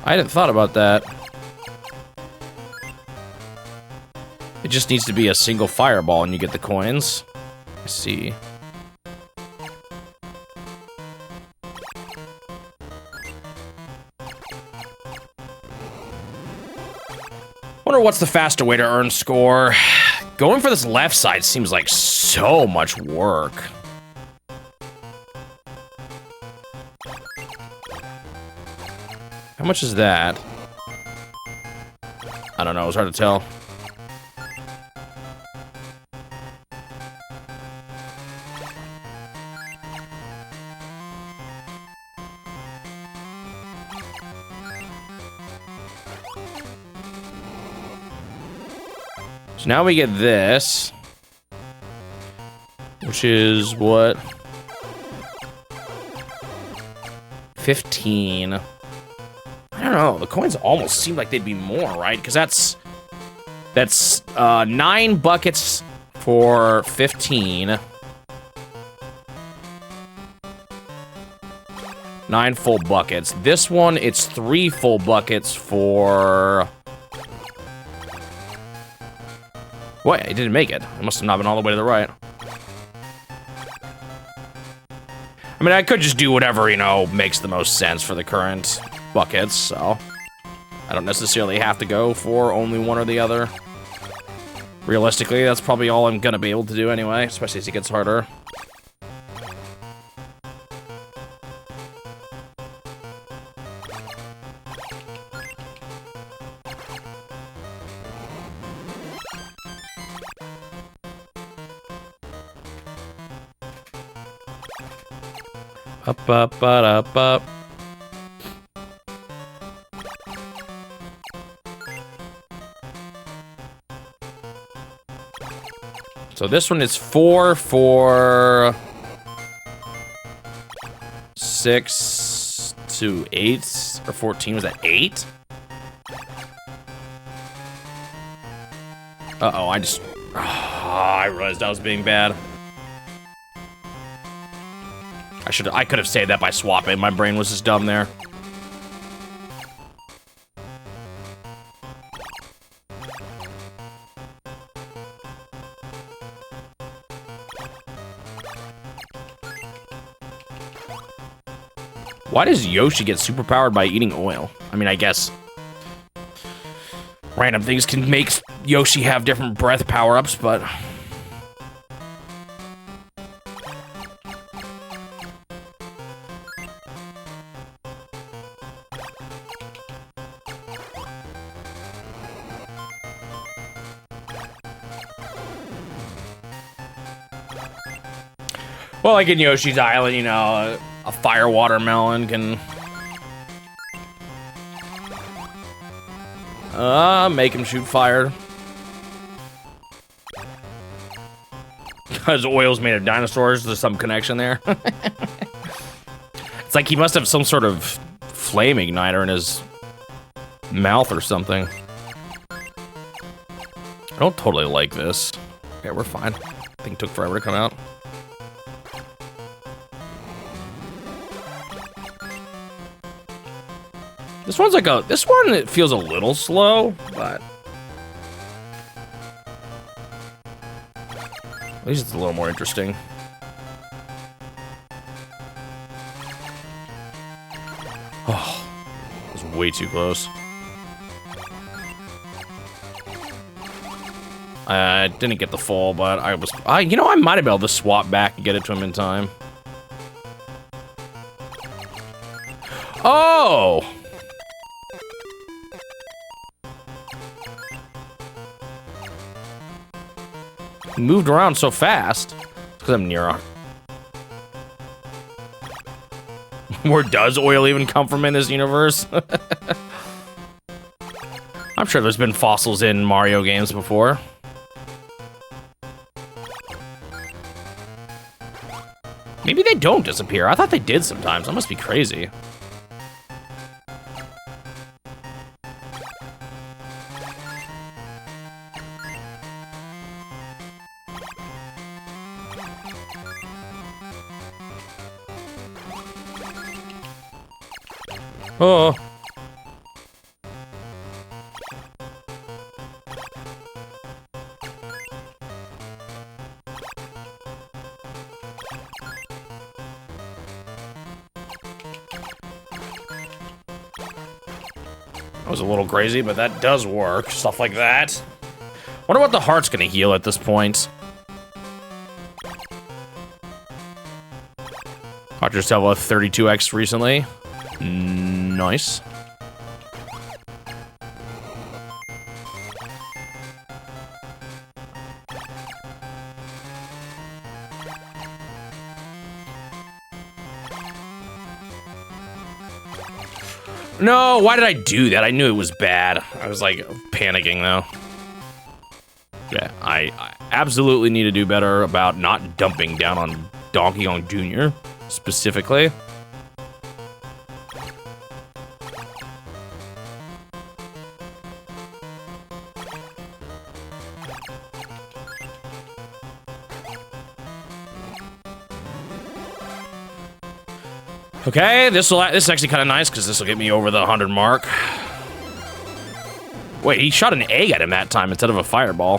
I hadn't thought about that. It just needs to be a single fireball and you get the coins. I see. wonder what's the faster way to earn score. Going for this left side seems like so much work. How much is that? I don't know, it's hard to tell. So now we get this, which is what? 15. I don't know. The coins almost seem like they'd be more, right? Because that's 9 buckets for 15. 9 full buckets. This one, it's 3 full buckets for... Wait, it didn't make it. It must have not been all the way to the right. I mean, I could just do whatever, you know, makes the most sense for the current buckets, so... I don't necessarily have to go for only one or the other. Realistically, that's probably all I'm gonna be able to do anyway, especially as it gets harder. Up, up, up, up. So this one is 4 for 6 to 8 or 14. Was that 8? Uh-oh, I realized I was being bad. I could have saved that by swapping. My brain was just dumb there. Why does Yoshi get superpowered by eating oil? I mean, I guess random things can make Yoshi have different breath power-ups, but... Well, like in Yoshi's Island, you know, a fire watermelon can... make him shoot fire. Because oil's made of dinosaurs, there's some connection there. It's like he must have some sort of flame igniter in his mouth or something. I don't totally like this. Okay, we're fine. I think it took forever to come out. This one's like this one, it feels a little slow, but at least it's a little more interesting. Oh, it was way too close. I didn't get the fall, but I was, you know, I might have been able to swap back and get it to him in time. Oh! He moved around so fast. Because I'm near. Where does oil even come from in this universe? I'm sure there's been fossils in Mario games before. Maybe they don't disappear. I thought they did sometimes. That must be crazy. Oh. That was a little crazy, but that does work. Stuff like that. Wonder what the heart's gonna heal at this point. Caught yourself a 32x recently. Nice. No, why did I do that? I knew it was bad. I was like panicking though. Yeah, I absolutely need to do better about not dumping down on Donkey Kong Jr. specifically. Okay, this is actually kind of nice because this will get me over the 100 mark. Wait, he shot an egg at him that time instead of a fireball.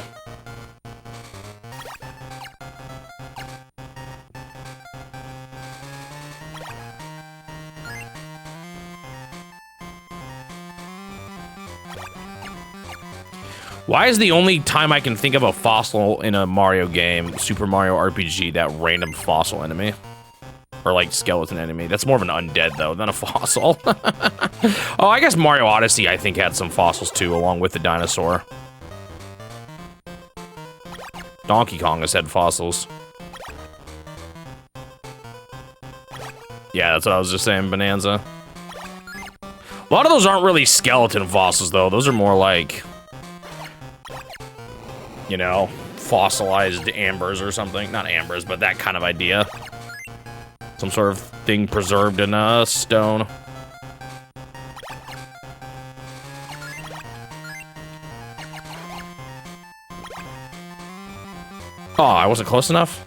Why is the only time I can think of a fossil in a Mario game, Super Mario RPG, that random fossil enemy? Or like skeleton enemy. That's more of an undead though than a fossil. Oh, I guess Mario Odyssey I think had some fossils too, along with the dinosaur. Donkey Kong has had fossils. Yeah, that's what I was just saying, Bonanza. A lot of those aren't really skeleton fossils though. Those are more like, you know, fossilized ambers or something. Not ambers, but that kind of idea. Some sort of thing preserved in a stone. Oh, I wasn't close enough?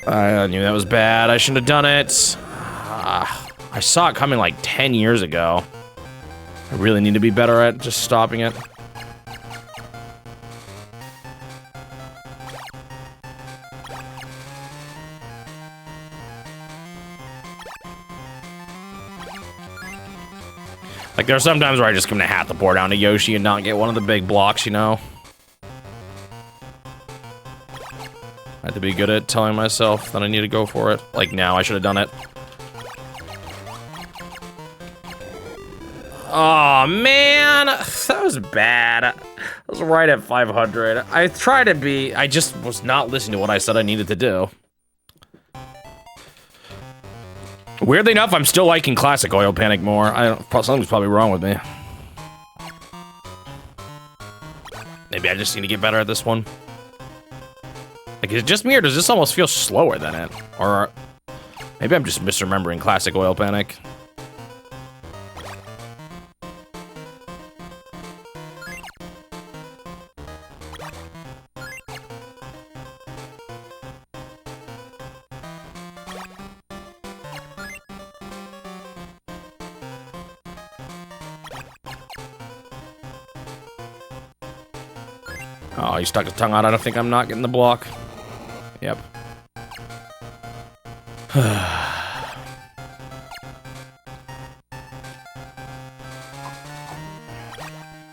I knew that was bad. I shouldn't have done it. I saw it coming like 10 years ago. I really need to be better at just stopping it. Like, there are some times where I just come to hat the board down to Yoshi and not get one of the big blocks, you know? I have to be good at telling myself that I need to go for it. Like now, I should have done it. Oh man, that was bad. I was right at 500. I tried to be, I just was not listening to what I said I needed to do. Weirdly enough, I'm still liking classic Oil Panic more. Something's probably wrong with me. Maybe I just need to get better at this one. Like, is it just me, or does this almost feel slower than it? Or maybe I'm just misremembering classic Oil Panic. Oh, he stuck his tongue out. I don't think I'm not getting the block. Yep. That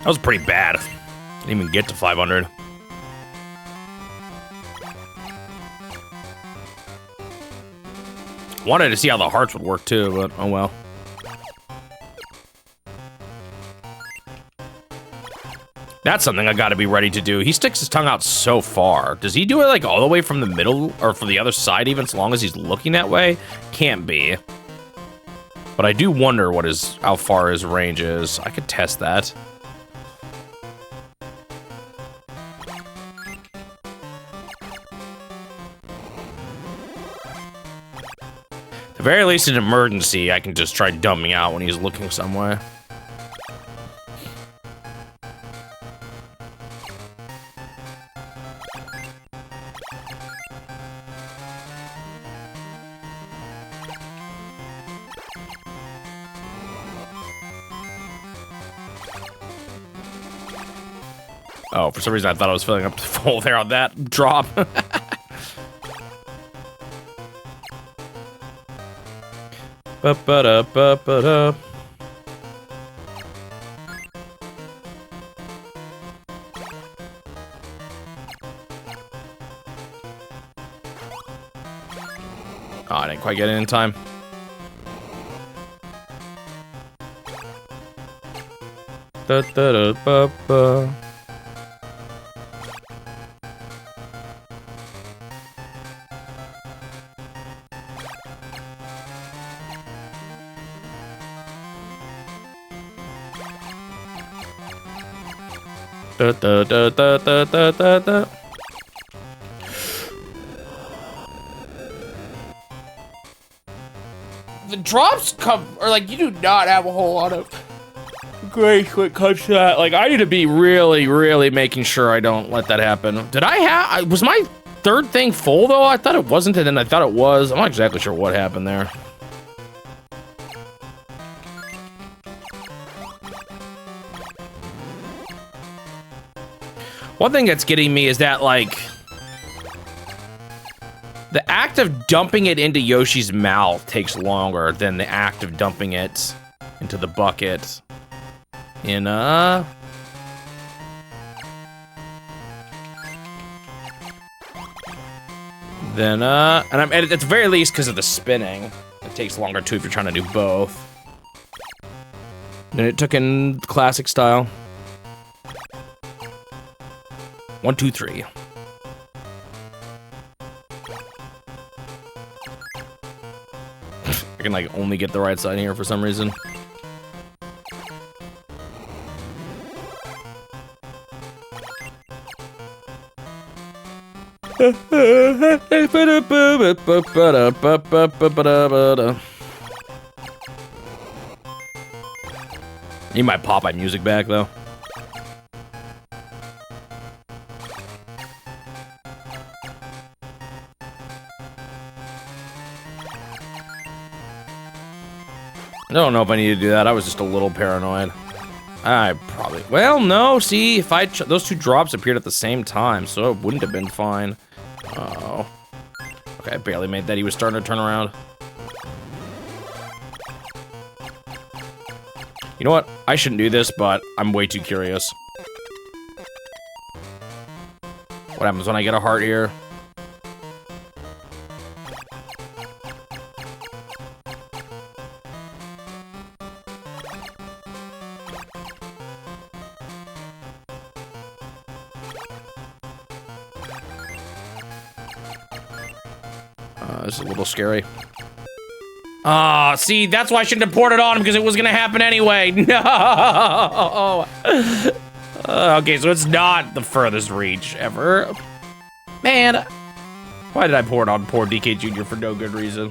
was pretty bad. Didn't even get to 500. Wanted to see how the hearts would work too, but oh well. That's something I gotta be ready to do. He sticks his tongue out so far. Does he do it like all the way from the middle or from the other side even, so long as he's looking that way? Can't be. But I do wonder what how far his range is. I could test that. At the very least, in an emergency, I can just try dumbing out when he's looking somewhere. Oh, for some reason I thought I was filling up full there on that drop. Ba-ba-da-ba-ba-da. Oh, I didn't quite get it in time. Da-da-da-ba-ba. Da-da-da-da-da-da-da. The drops come, or like, you do not have a whole lot of grace when it comes to that. Like, I need to be really, really making sure I don't let that happen. Did I have, was my third thing full though? I thought it wasn't, and then I thought it was. I'm not exactly sure what happened there. One thing that's getting me is that, like, the act of dumping it into Yoshi's mouth takes longer than the act of dumping it into the bucket in, then, and at the very least, because of the spinning, it takes longer, too, if you're trying to do both. And it took in classic style. 1, 2, 3. I can, like, only get the right side here for some reason. You might pop my music back, though. I don't know if I need to do that. I was just a little paranoid. I probably... Well, no, see, if I... Those two drops appeared at the same time, so it wouldn't have been fine. Oh. Okay, I barely made that. He was starting to turn around. You know what? I shouldn't do this, but I'm way too curious. What happens when I get a heart here? This is a little scary. Ah, see, that's why I shouldn't have poured it on him, because it was gonna happen anyway. No! Okay, so it's not the furthest reach ever. Man, why did I pour it on poor DK Jr. for no good reason?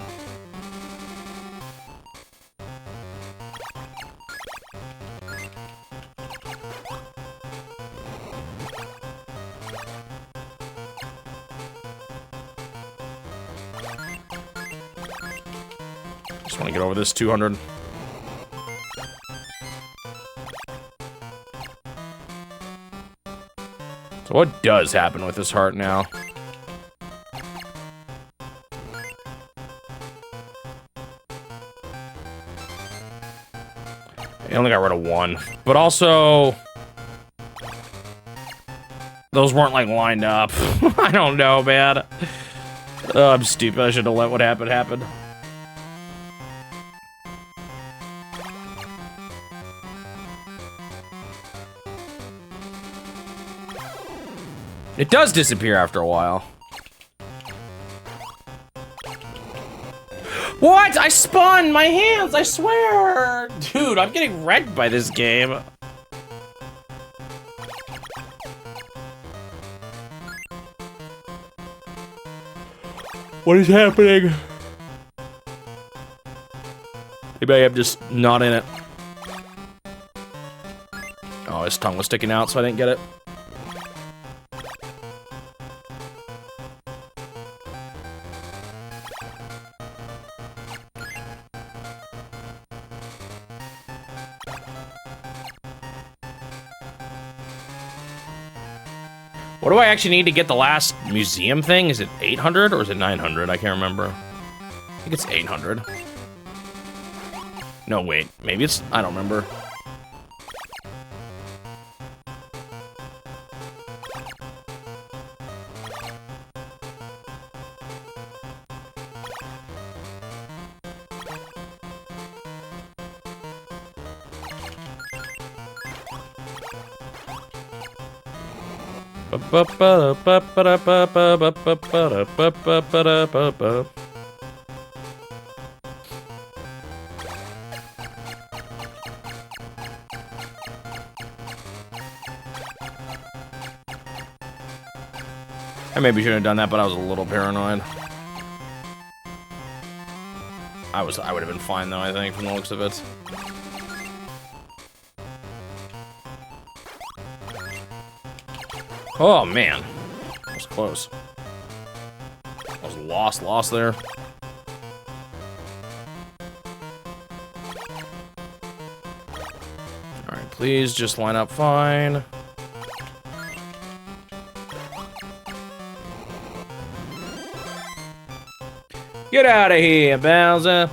Just want to get over this 200. So what does happen with this heart now? I only got rid of one, but also those weren't like lined up. I don't know, man. Oh, I'm stupid. I should have let what happened happen. It does disappear after a while. What? I spun my hands, I swear! Dude, I'm getting wrecked by this game. What is happening? Maybe I'm just not in it. Oh, his tongue was sticking out, so I didn't get it. What do I actually need to get the last museum thing? Is it 800 or is it 900? I can't remember. I think it's 800. No, wait. Maybe it's... I don't remember. I maybe shouldn't have done that, but I was a little paranoid. I would have been fine though, I think, from the looks of it. Oh man, that was close. I was lost there. All right, please just line up fine. Get out of here, Bowser.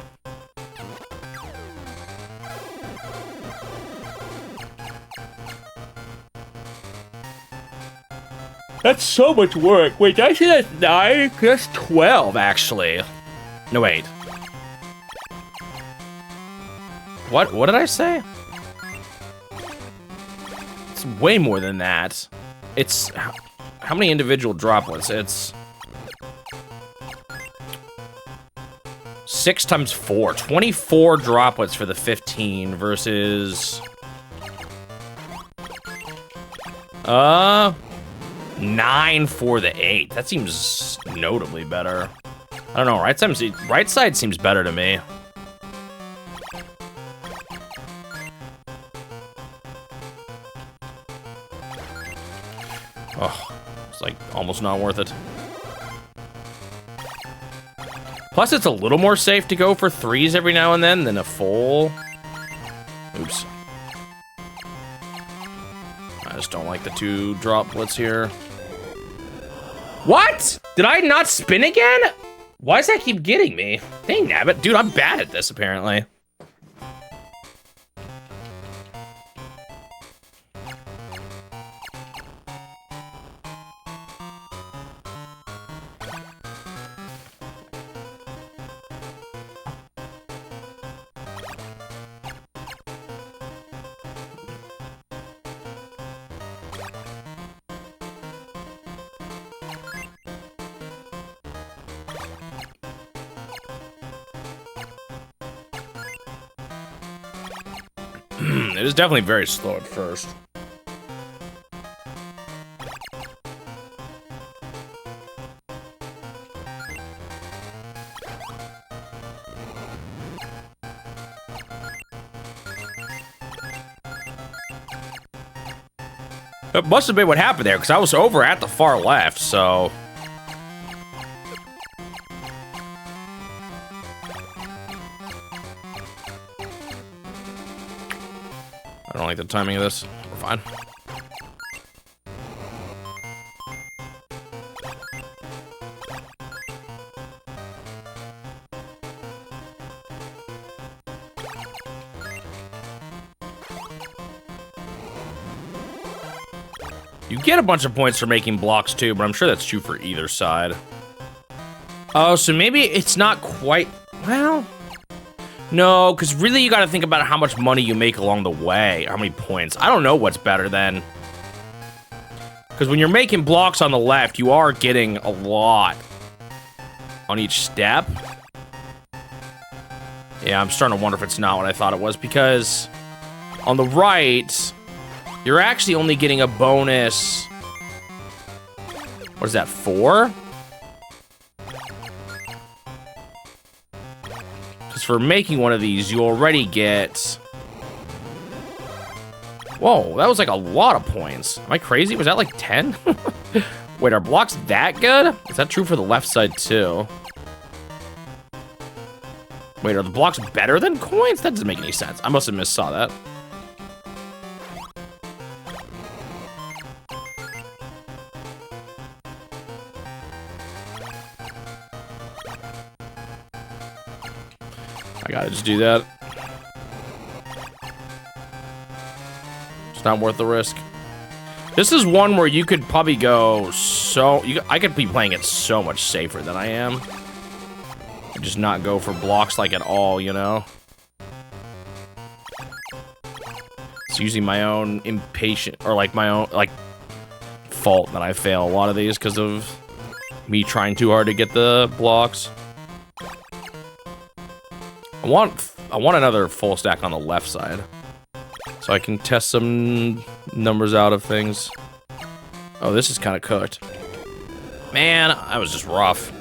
That's so much work. Wait, did I say that's 9? That's 12, actually. No, wait. What did I say? It's way more than that. It's... How many individual droplets? It's... 6 times 4. 24 droplets for the 15 versus... 9 for the 8. That seems notably better. I don't know, right side seems better to me. Oh, it's like almost not worth it. Plus, it's a little more safe to go for 3s every now and then than a full. Oops. I just don't like the 2 droplets here. What? Did I not spin again? Why does that keep getting me? Dang nabbit. Dude, I'm bad at this, apparently. It is definitely very slow at first. That must have been what happened there, because I was over at the far left, so... I don't like the timing of this. We're fine. You get a bunch of points for making blocks too, but I'm sure that's true for either side. Oh, so maybe it's not quite... Well... No, because really you gotta think about how much money you make along the way, or how many points. I don't know what's better then. Because when you're making blocks on the left, you are getting a lot on each step. Yeah, I'm starting to wonder if it's not what I thought it was, because on the right, you're actually only getting a bonus. What is that, 4? For making one of these, you already get... Whoa, that was like a lot of points. Am I crazy? Was that like 10? Wait, are blocks that good? Is that true for the left side too? Wait, are the blocks better than coins? That doesn't make any sense. I must have missaw that. I gotta just do that. It's not worth the risk. This is one where you could probably go I could be playing it so much safer than I am. Just not go for blocks like at all, you know? It's usually my own impatient, or like my own, like, fault that I fail a lot of these because of me trying too hard to get the blocks. I want another full stack on the left side. So I can test some numbers out of things. Oh, this is kind of cooked. Man, that was just rough.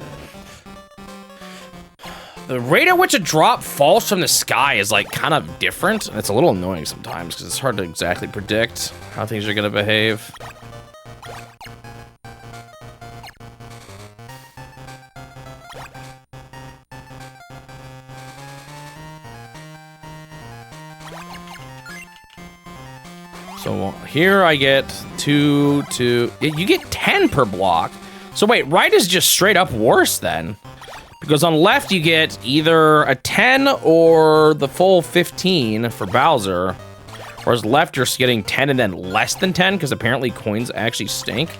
The rate at which a drop falls from the sky is like kind of different. It's a little annoying sometimes because it's hard to exactly predict how things are gonna behave. So here I get 2, 2. You get 10 per block. So wait, right is just straight up worse then. Because on left you get either a 10 or the full 15 for Bowser. Whereas left you're getting 10 and then less than 10 because apparently coins actually stink.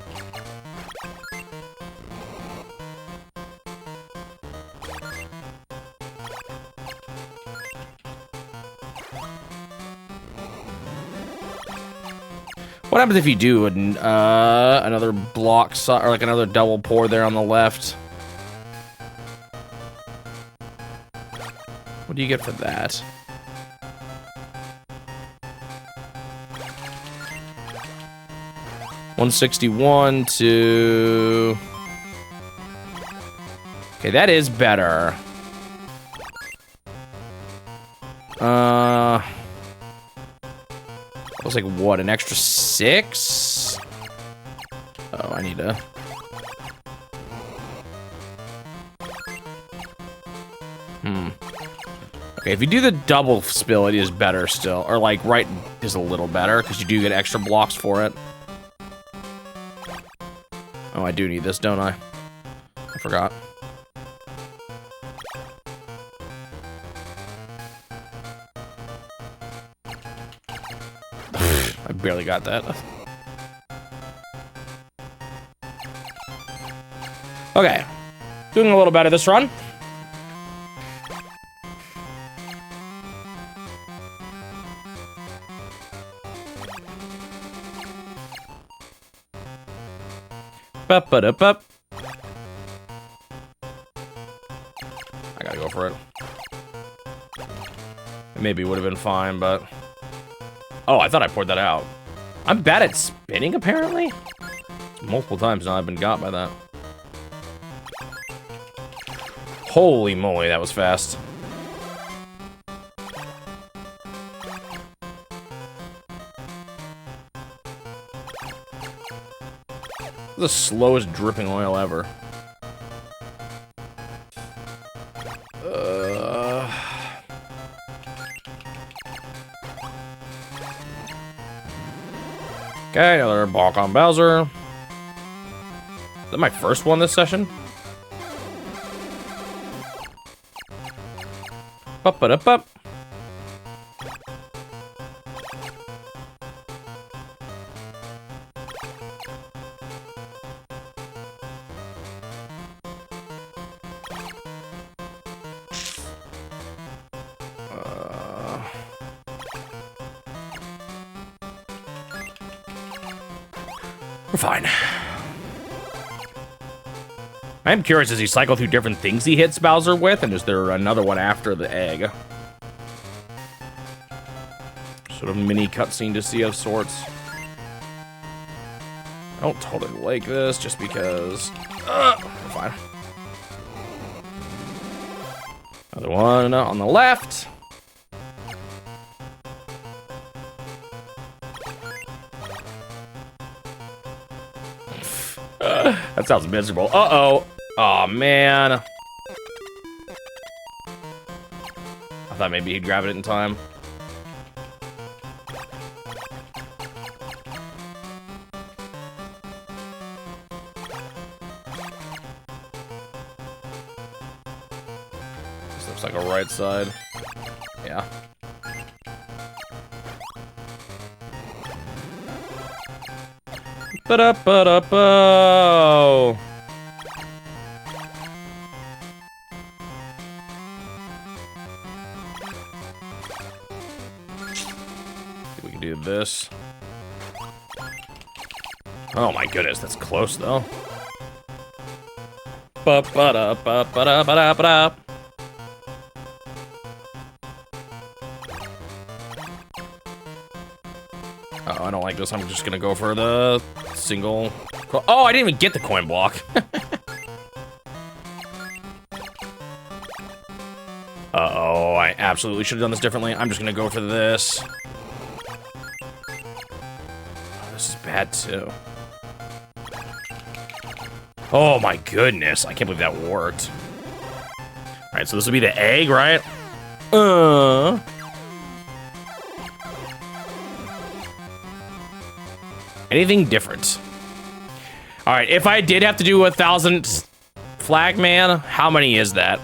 What happens if you do another block, or like another double pour there on the left? What do you get for that? $161 to... Okay, that is better. It was like, what, an extra 6? Oh, I need to... Okay, if you do the double spill, it is better still. Or, like, right is a little better, because you do get extra blocks for it. Oh, I do need this, don't I? I forgot. I barely got that. Okay. Doing a little better this run. Bup-ba-da-bup. I gotta go for it. It maybe would have been fine, but... Oh, I thought I poured that out. I'm bad at spinning, apparently? Multiple times now I've been got by that. Holy moly, that was fast. The slowest dripping oil ever. Okay, another balk on Bowser. Is that my first one this session? Bup-ba-da-bup. We're fine. I am curious, does he cycle through different things he hits Bowser with, and is there another one after the egg? Sort of mini cutscene to see of sorts. I don't totally like this, just because... we're fine. Another one on the left. That sounds miserable. Uh-oh. Aw, man. I thought maybe he'd grab it in time. This looks like a right side. Yeah. Ba-da-ba-da-bo. We can do this. Oh my goodness, that's close though. Ba-ba-da-ba-ba-da-ba-da-ba-da. Oh, I don't like this. I'm just gonna go for the single. Oh, I didn't even get the coin block. Uh-oh, I absolutely should have done this differently. I'm just gonna go for this. Oh, this is bad too. Oh my goodness, I can't believe that worked. All right, so this will be the egg, right? Anything different? All right, if I did have to do 1,000 flag man, how many is that?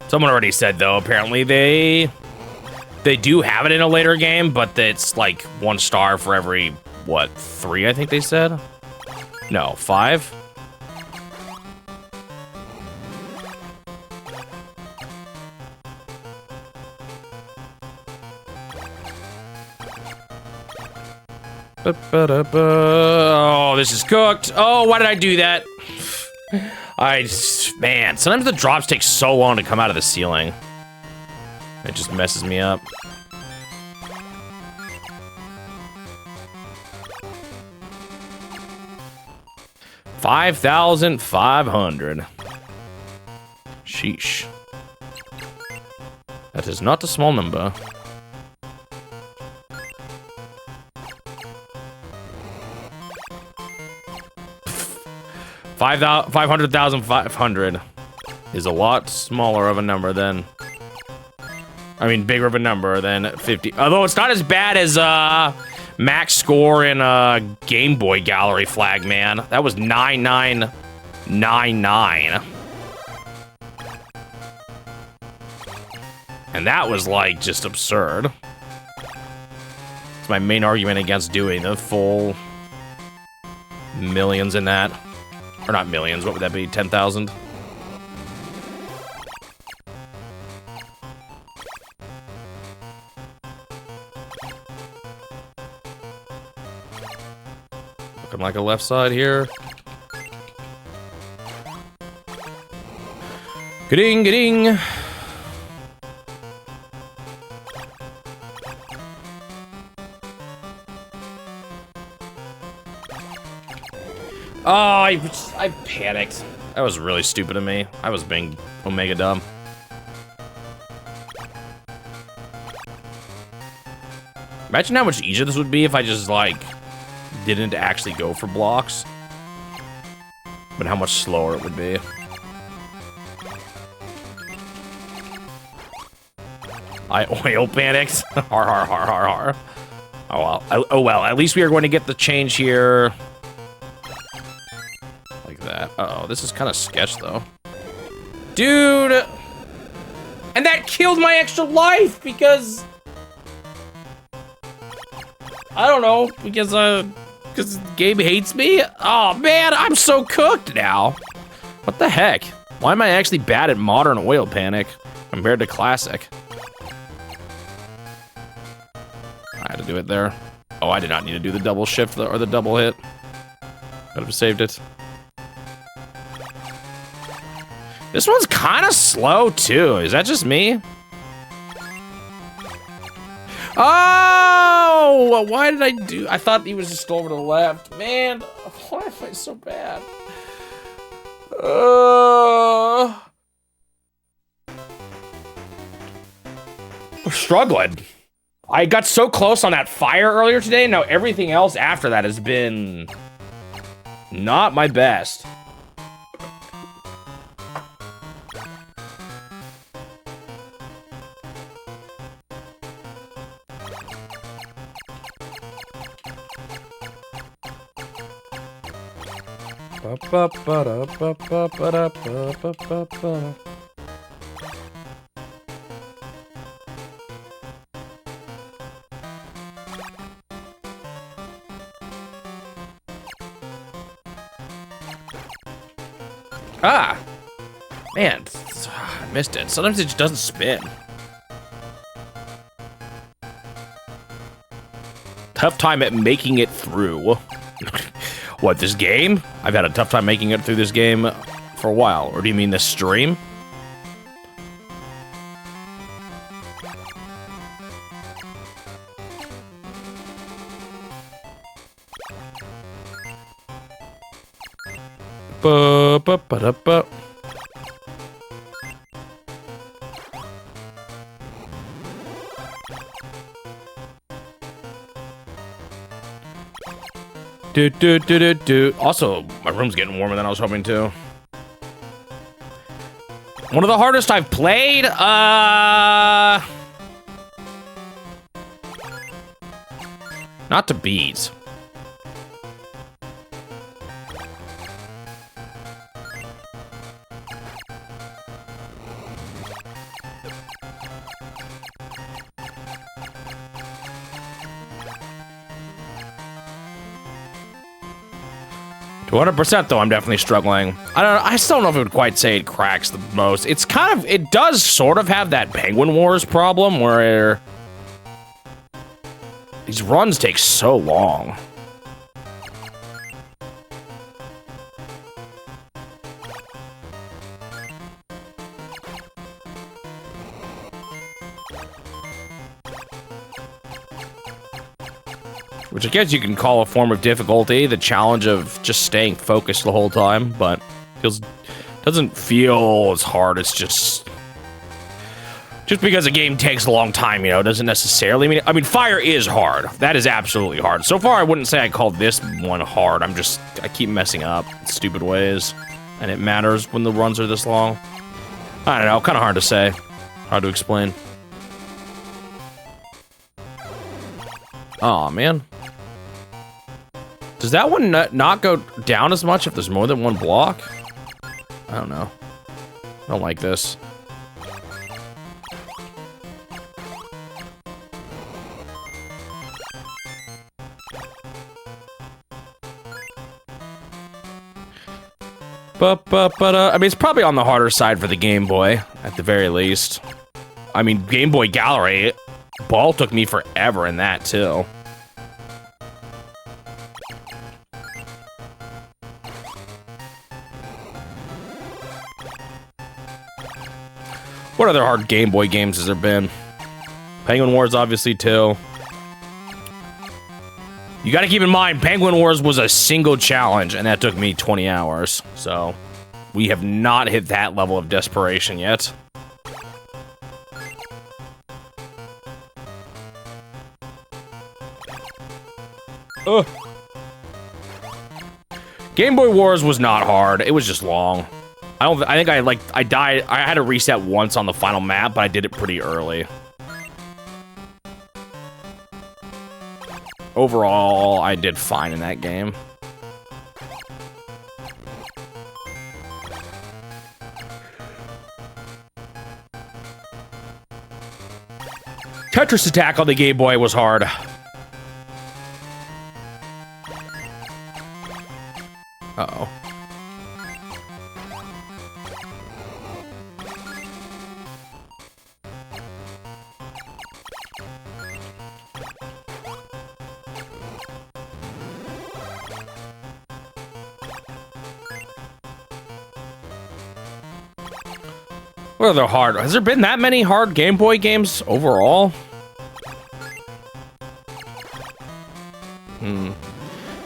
Someone already said though, apparently they do have it in a later game, but it's like 1 star for every, what, 3 I think they said? No, 5? Oh, this is cooked. Oh, why did I do that? Man, sometimes the drops take so long to come out of the ceiling. It just messes me up. $5,500. Sheesh. That is not a small number. $500,500 is a lot smaller of a number than, I mean, bigger of a number than 50. Although it's not as bad as max score in Game Boy Gallery flag, man. That was 9999. And that was like just absurd. It's my main argument against doing the full millions in that. Or not millions, what would that be? 10,000? Looking like a left side here. Ga-ding, ga-ding. Oh, I panicked. That was really stupid of me. I was being omega dumb. Imagine how much easier this would be if I just, like, didn't actually go for blocks. But how much slower it would be. I oil panicked. Har, har, har, har, har. Oh, well. Oh, well. At least we are going to get the change here. That. Uh-oh, this is kind of sketch, though. Dude! And that killed my extra life, because... I don't know, because Gabe hates me? Oh, man, I'm so cooked now. What the heck? Why am I actually bad at modern oil panic compared to classic? I had to do it there. Oh, I did not need to do the double shift or the double hit. Could have saved it. This one's kind of slow, too. Is that just me? Oh! Why did I do... I thought he was just over to the left. Man, why am I so bad? We're struggling. I got so close on that fire earlier today. Now everything else after that has been... not my best. Ah! Man, I missed it. Sometimes it just doesn't spin. Tough time at making it through. What, this game? I've had a tough time making it through this game for a while. Or do you mean this stream? Ba-ba-ba-da-ba. Do. Also, my room's getting warmer than I was hoping to. One of the hardest I've played? Not to beat. To 100% though, I'm definitely struggling. I still don't know if it would quite say it cracks the most. It's kind of, it does sort of have that Penguin Wars problem where these runs take so long. Which I guess you can call a form of difficulty, the challenge of just staying focused the whole time, but doesn't feel as hard. It's just because a game takes a long time, you know, doesn't necessarily mean. I mean, Fire is hard. That is absolutely hard. So far, I wouldn't say I called this one hard. I keep messing up in stupid ways, and it matters when the runs are this long. I don't know, kind of hard to say, hard to explain. Aw, man. Does that one not go down as much if there's more than one block? I don't know. I don't like this. I mean, it's probably on the harder side for the Game Boy, at the very least. I mean, Game Boy Gallery, ball took me forever in that, too. What other hard Game Boy games has there been? Penguin Wars, obviously, too. You gotta keep in mind, Penguin Wars was a single challenge, and that took me 20 hours. So, we have not hit that level of desperation yet. Ugh. Game Boy Wars was not hard. It was just long. I think I died. I had to reset once on the final map, but I did it pretty early. Overall, I did fine in that game. Tetris Attack on the Game Boy was hard. Uh-oh. What are the hard? Has there been that many hard Game Boy games overall?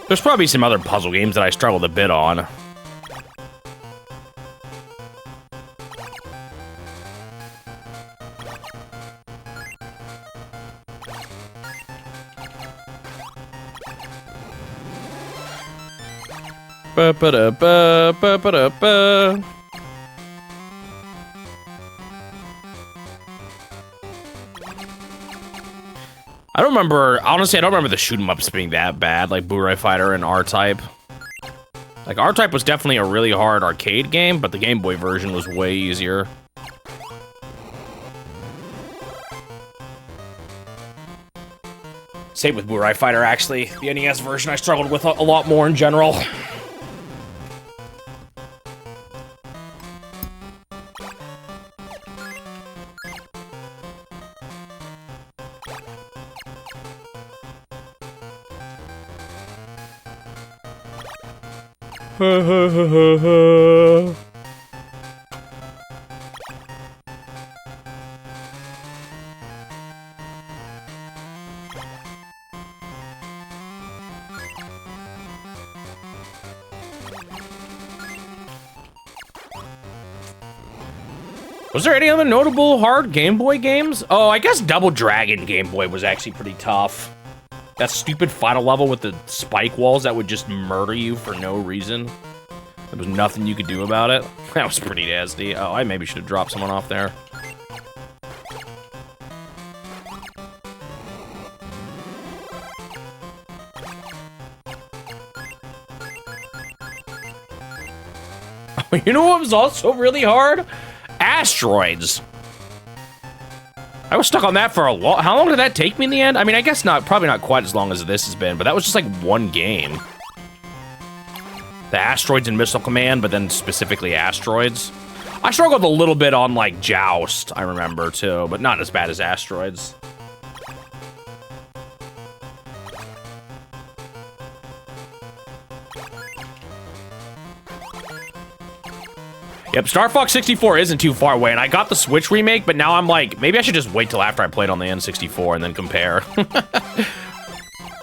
There's probably some other puzzle games that I struggled a bit on. Ba-ba-da-ba, ba-ba-da-ba. I don't remember, honestly, I don't remember the shoot 'em ups being that bad, like Blu-ray Fighter and R-Type. Like, R-Type was definitely a really hard arcade game, but the Game Boy version was way easier. Same with Blu-ray Fighter, actually. The NES version I struggled with a lot more in general. Was there any other notable hard Game Boy games? Oh, I guess Double Dragon Game Boy was actually pretty tough. That stupid final level with the spike walls that would just murder you for no reason. There was nothing you could do about it. That was pretty nasty. Oh, I maybe should have dropped someone off there. You know what was also really hard? Asteroids. I was stuck on that for a long. How long did that take me in the end? I mean, I guess not. Probably not quite as long as this has been, but that was just like one game. The Asteroids and Missile Command, but then specifically Asteroids. I struggled a little bit on like Joust, I remember too, but not as bad as Asteroids. Yep, Star Fox 64 isn't too far away, and I got the Switch remake, but now I'm like, maybe I should just wait till after I played on the N64 and then compare.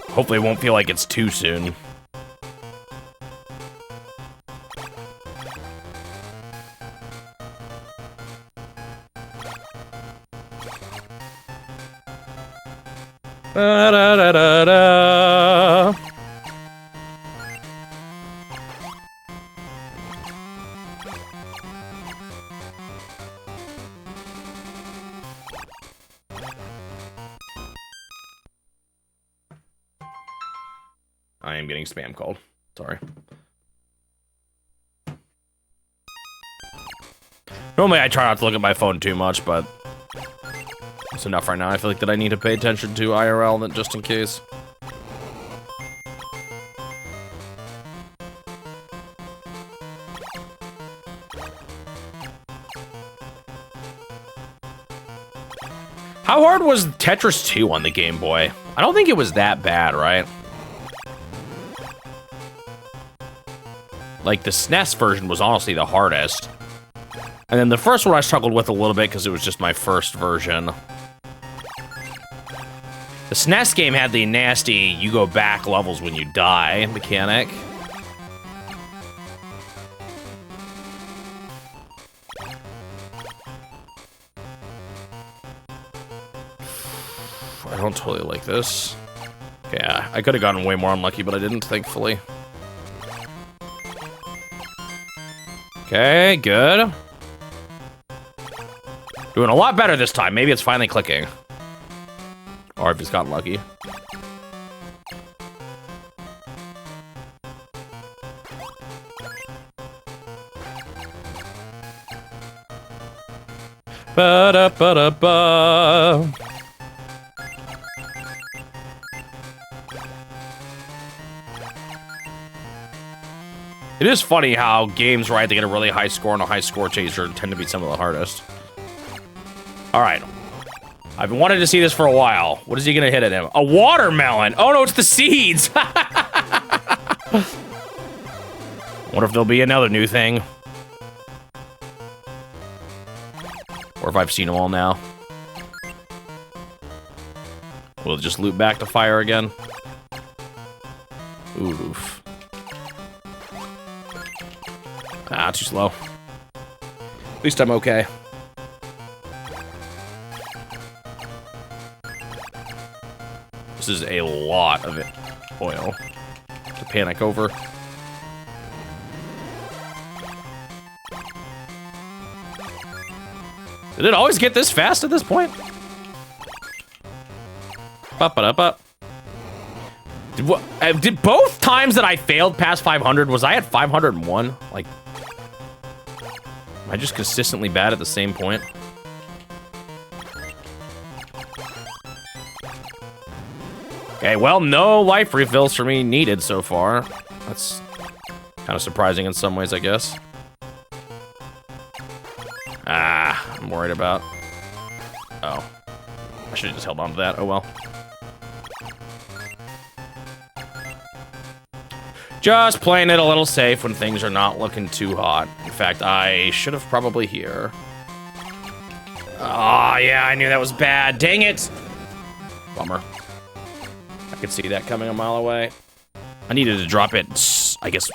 Hopefully it won't feel like it's too soon. Da-da-da-da-da. I am getting spam called. Sorry. Normally I try not to look at my phone too much, but it's enough right now. I feel like that I need to pay attention to IRL than just in case. How hard was Tetris 2 on the Game Boy? I don't think it was that bad, right? Like, the SNES version was honestly the hardest. And then the first one I struggled with a little bit because it was just my first version. The SNES game had the nasty, you go back levels when you die mechanic. I don't totally like this. Yeah, I could have gotten way more unlucky, but I didn't, thankfully. Okay, good. Doing a lot better this time. Maybe it's finally clicking. Or if it's gotten lucky. Ba-da-ba-da-ba. It is funny how games where I have to get a really high score on a high score chaser tend to be some of the hardest. All right. I've been wanting to see this for a while. What is he gonna hit at him? A watermelon! Oh no, it's the seeds! Wonder if there'll be another new thing. Or if I've seen them all now. Will it just loop back to fire again? Oof. Ah, too slow. At least I'm okay. This is a lot of oil to panic over. Did it always get this fast at this point? Ba-ba-da-ba. Did both times that I failed past 500, was I at 501? Like, am I just consistently bad at the same point? Okay, well, no life refills for me needed so far. That's kind of surprising in some ways, I guess. Ah, I'm worried about. Oh. I should have just held on to that. Oh, well. Just playing it a little safe when things are not looking too hot. In fact, I should have probably here. Oh, yeah, I knew that was bad. Dang it. Bummer. I could see that coming a mile away. I needed to drop it, I guess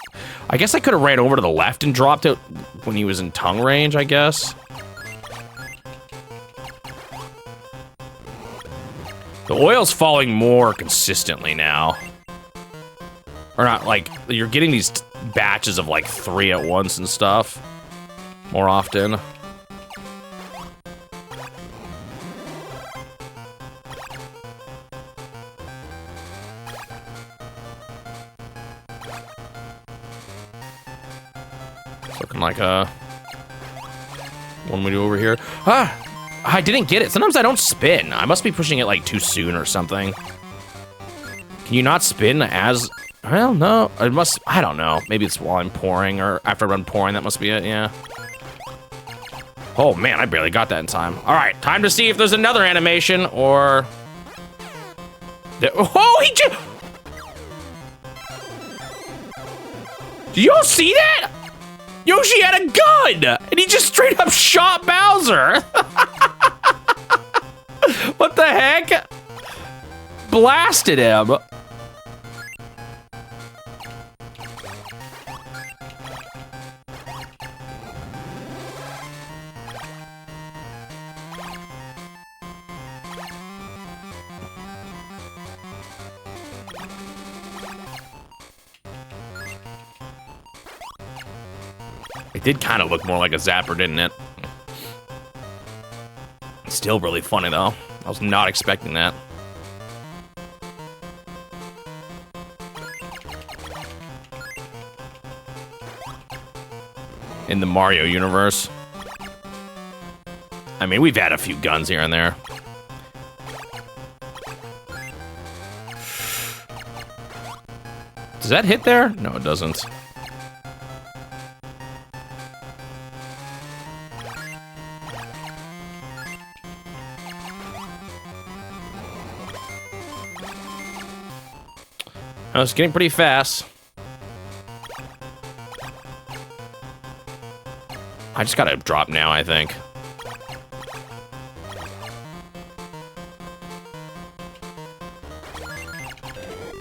I could have ran over to the left and dropped it when he was in tongue range, I guess. The oil's falling more consistently now. Or not, like, you're getting these batches of, like, 3 at once and stuff. More often. It's looking like a... one we do over here. Ah! I didn't get it. Sometimes I don't spin. I must be pushing it, like, too soon or something. Can you not spin as... Well, no, it must, I don't know. Maybe it's while I'm pouring, or after I'm pouring, that must be it, yeah. Oh, man, I barely got that in time. All right, time to see if there's another animation, or... Oh, he just... Do y'all see that? Yoshi had a gun, and he just straight up shot Bowser. What the heck? Blasted him. It did kind of look more like a zapper, didn't it? Still really funny, though. I was not expecting that. In the Mario universe. I mean, we've had a few guns here and there. Does that hit there? No, it doesn't. Oh, it's getting pretty fast. I just gotta drop now, I think.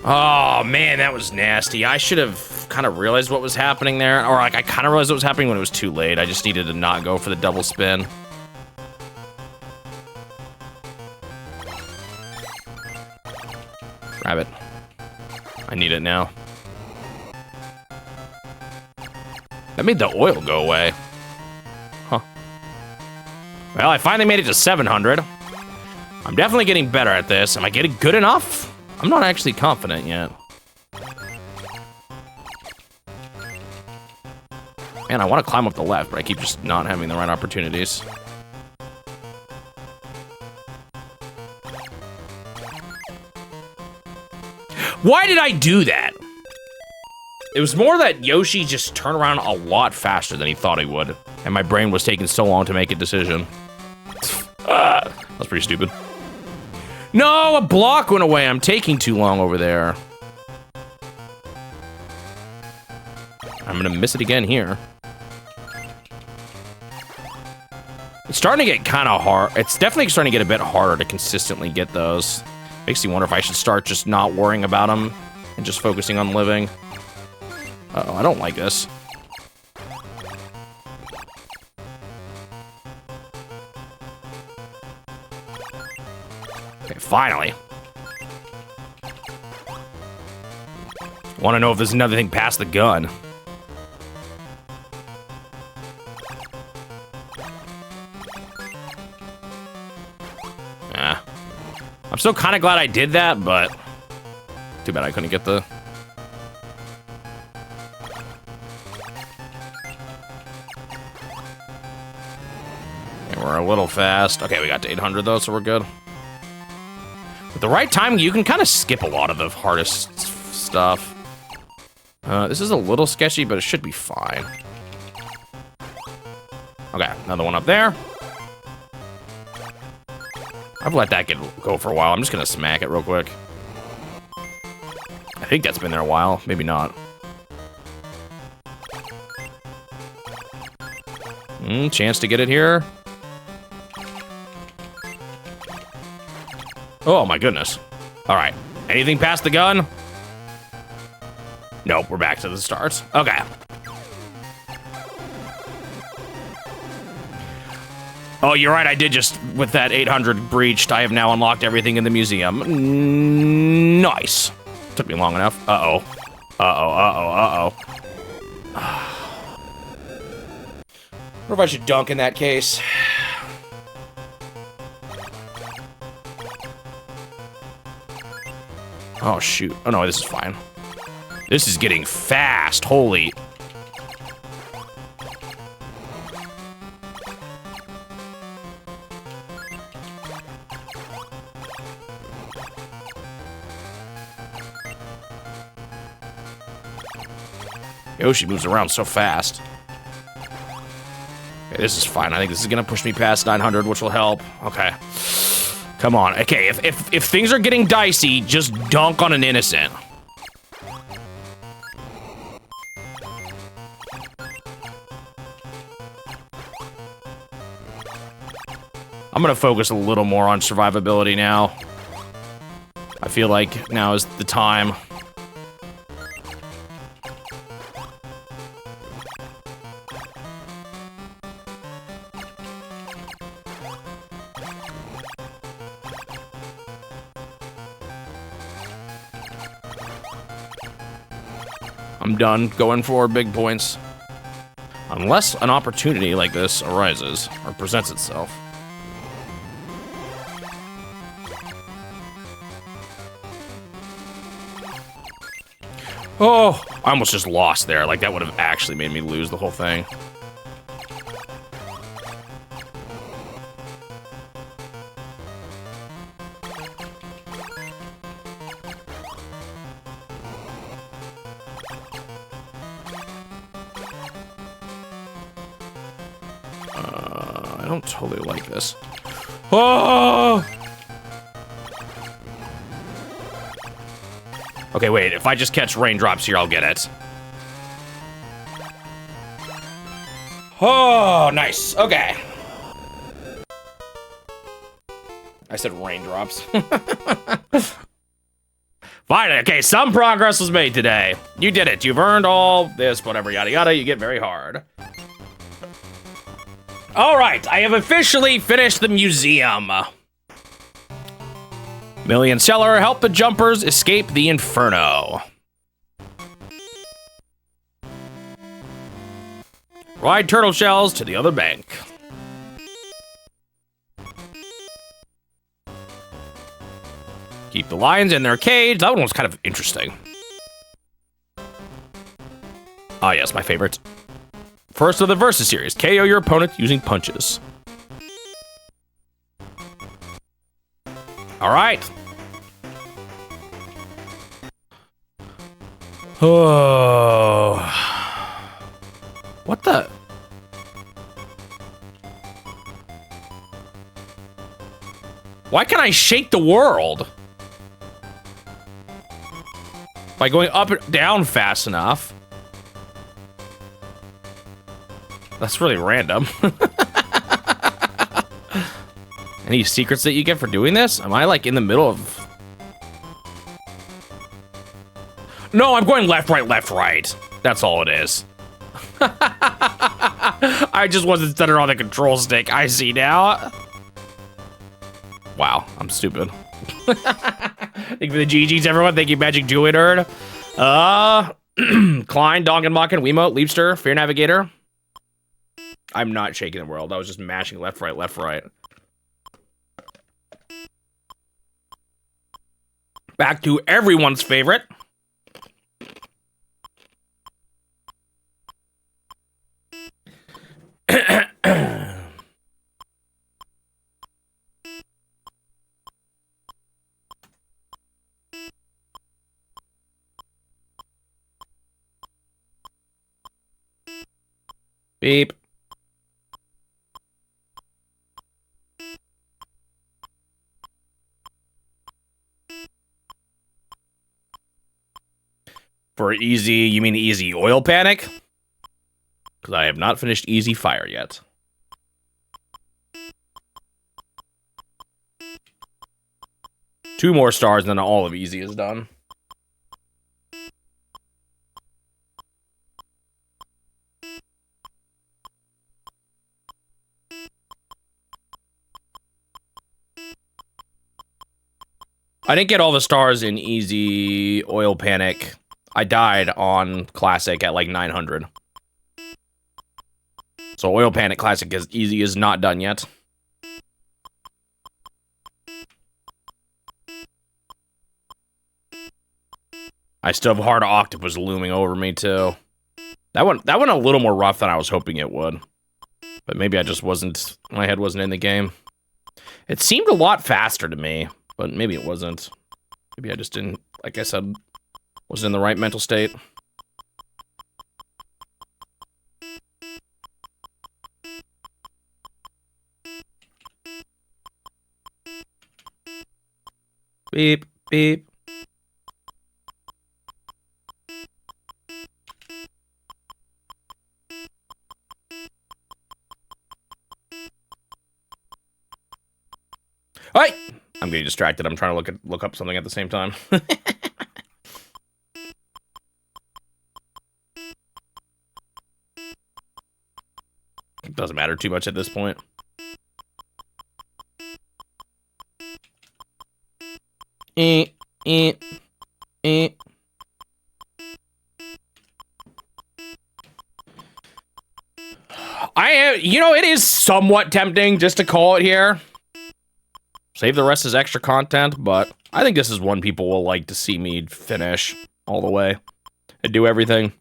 Oh, man, that was nasty. I should have kind of realized what was happening there. Or, like, I kind of realized what was happening when it was too late. I just needed to not go for the double spin. Grab it. I need it now. That made the oil go away. Huh. Well, I finally made it to 700. I'm definitely getting better at this. Am I getting good enough? I'm not actually confident yet. Man, I want to climb up the left, but I keep just not having the right opportunities. Why did I do that? It was more that Yoshi just turned around a lot faster than he thought he would. And my brain was taking so long to make a decision. That's pretty stupid. No, a block went away. I'm taking too long over there. I'm gonna miss it again here. It's starting to get kind of hard. It's definitely starting to get a bit harder to consistently get those. Makes me wonder if I should start just not worrying about them and just focusing on living. Uh-oh, I don't like this. Okay, finally. Want to know if there's another thing past the gun. I'm still kind of glad I did that, but too bad I couldn't get the... Okay, we're a little fast. Okay, we got to 800 though, so we're good. With the right timing, you can kind of skip a lot of the hardest stuff. This is a little sketchy, but it should be fine. Okay, another one up there. I've let that go for a while. I'm just gonna smack it real quick. I think that's been there a while. Maybe not. Chance to get it here. Oh my goodness. All right. Anything past the gun? Nope, we're back to the start. Okay. Oh, you're right. I did just, with that 800 breached, I have now unlocked everything in the museum. Nice. Took me long enough. Uh-oh. Uh-oh, uh-oh, uh-oh. What if I should dunk in that case? Oh, shoot. Oh, no, this is fine. This is getting fast. Holy. Yoshi moves around so fast. Okay, this is fine. I think this is gonna push me past 900, which will help. Okay. Come on. Okay, if things are getting dicey, just dunk on an innocent. I'm gonna focus a little more on survivability now. I feel like now is the time. I'm done going for big points. Unless an opportunity like this arises or presents itself. Oh, I almost just lost there. Like, that would have actually made me lose the whole thing. I don't totally like this. Oh! Okay, wait, if I just catch raindrops here, I'll get it. Oh, nice. Okay. I said raindrops. Fine, okay, some progress was made today. You did it. You've earned all this, whatever, yada yada. You get very hard. All right, I have officially finished the museum. Million Seller, help the jumpers escape the inferno. Ride turtle shells to the other bank. Keep the lions in their cage. That one was kind of interesting. Ah, yes, my favorite. First of the Versus series, KO your opponent using punches. All right. Oh. What the? Why can't I shake the world? By going up and down fast enough. That's really random. Any secrets that you get for doing this? Am I like in the middle of... No, I'm going left, right. That's all it is. I just wasn't centered on the control stick. I see now. Wow, I'm stupid. Thank you for the GGs, everyone. Thank you, Magic Jewelry Nerd. Klein, Dongenmachen, Wiimote, Leapster, Fear Navigator. I'm not shaking the world. I was just mashing left, right, left, right. Back to everyone's favorite. Beep. For easy, you mean easy oil panic? Because I have not finished easy fire yet. 2 more stars, and then all of easy is done. I didn't get all the stars in easy oil panic. I died on classic at like 900. So oil panic classic is easy is not done yet. I still have hard octopus looming over me too. That went a little more rough than I was hoping it would. But maybe I just wasn't, my head wasn't in the game. It seemed a lot faster to me, but maybe it wasn't. Maybe I just didn't, like I said, was in the right mental state. Beep, beep. All right. I'm getting distracted. I'm trying to look up something at the same time. It doesn't matter too much at this point. You know, it is somewhat tempting just to call it here. Save the rest as extra content, but I think this is one people will like to see me finish all the way and do everything.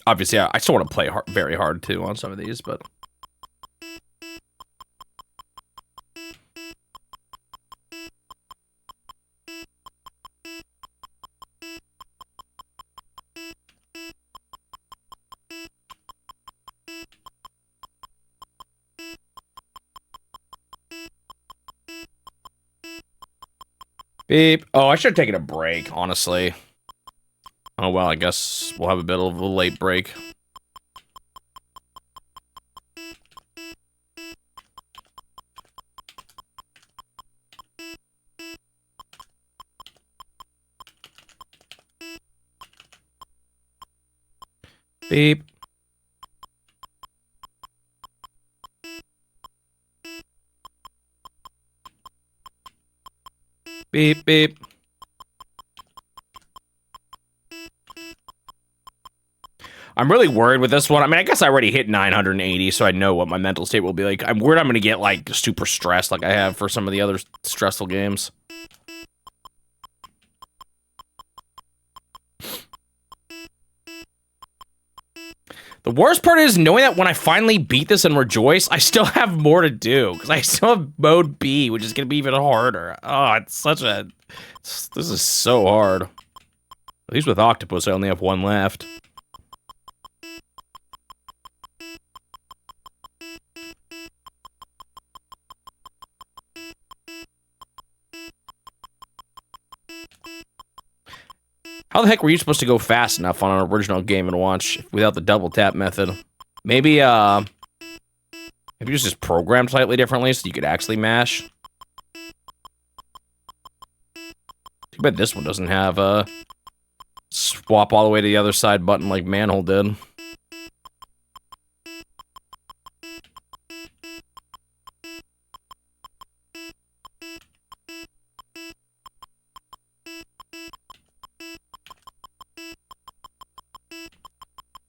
Obviously, I still want to play very hard too on some of these, but... Beep. Oh, I should have taken a break, honestly. Oh, well, I guess we'll have a bit of a late break. Beep. Beep, beep. I'm really worried with this one. I mean, I guess I already hit 980, so I know what my mental state will be like. I'm worried I'm going to get, like, super stressed like I have for some of the other stressful games. The worst part is knowing that when I finally beat this and rejoice, I still have more to do. Because I still have mode B, which is going to be even harder. Oh, it's such a... This is so hard. At least with Octopus, I only have 1 left. How the heck were you supposed to go fast enough on an original Game & Watch without the double tap method? Maybe, maybe it was just programmed slightly differently so you could actually mash. Too bad this one doesn't have a swap all the way to the other side button like Manhole did.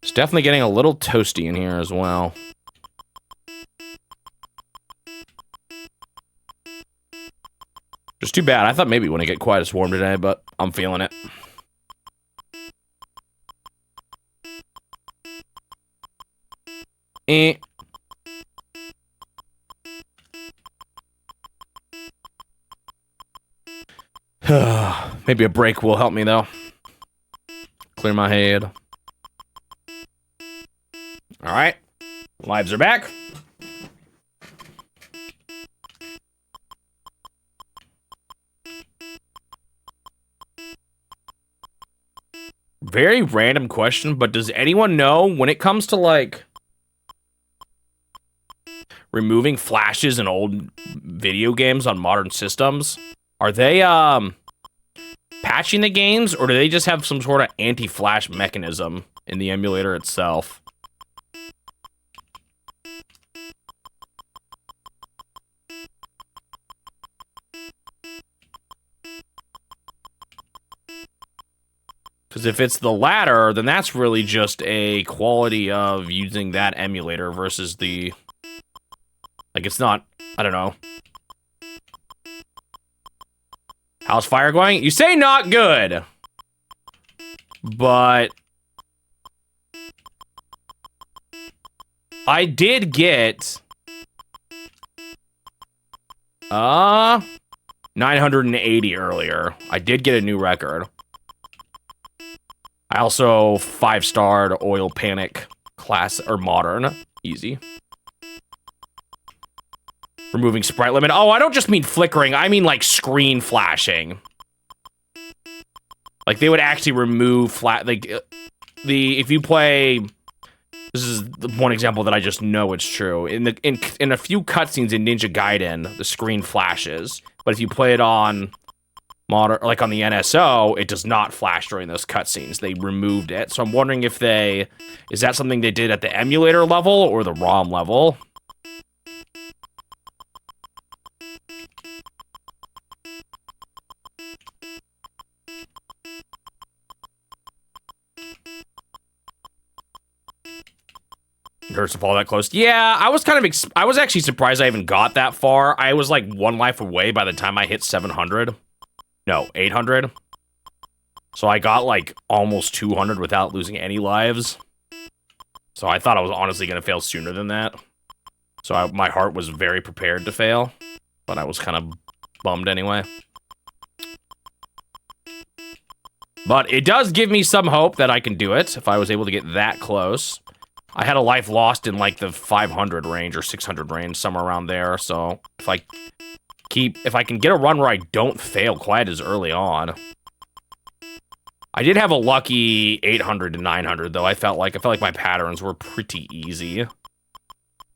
It's definitely getting a little toasty in here as well. Just too bad. I thought maybe it wouldn't get quite as warm today, but I'm feeling it. Maybe a break will help me, though. Clear my head. Alright. Lives are back. Very random question, but does anyone know when it comes to, like, removing flashes in old video games on modern systems? Are they patching the games, or do they just have some sort of anti-flash mechanism in the emulator itself? Because if it's the latter, then that's really just a quality of using that emulator versus the... Like, it's not... I don't know. How's Fire going? You say not good. But... I did get... 980 earlier. I did get a new record. I also 5-starred Oil Panic class or modern. Easy. Removing sprite limit. Oh, I don't just mean flickering. I mean like screen flashing. Like they would actually remove flat. Like if you play. This is the one example that I just know it's true. In a few cutscenes in Ninja Gaiden, the screen flashes. But if you play it on modern, like on the NSO, it does not flash during those cutscenes. They removed it. So I'm wondering if is that something they did at the emulator level or the ROM level? It hurts to fall that close. Yeah, I was I was actually surprised I even got that far. I was like 1 life away by the time I hit 700. No, 800. So I got like almost 200 without losing any lives. So I thought I was honestly going to fail sooner than that. So my heart was very prepared to fail. But I was kind of bummed anyway. But it does give me some hope that I can do it if I was able to get that close. I had a life lost in like the 500 range or 600 range, somewhere around there. So if I can get a run where I don't fail quite as early on. I did have a lucky 800 to 900 though. I felt like my patterns were pretty easy.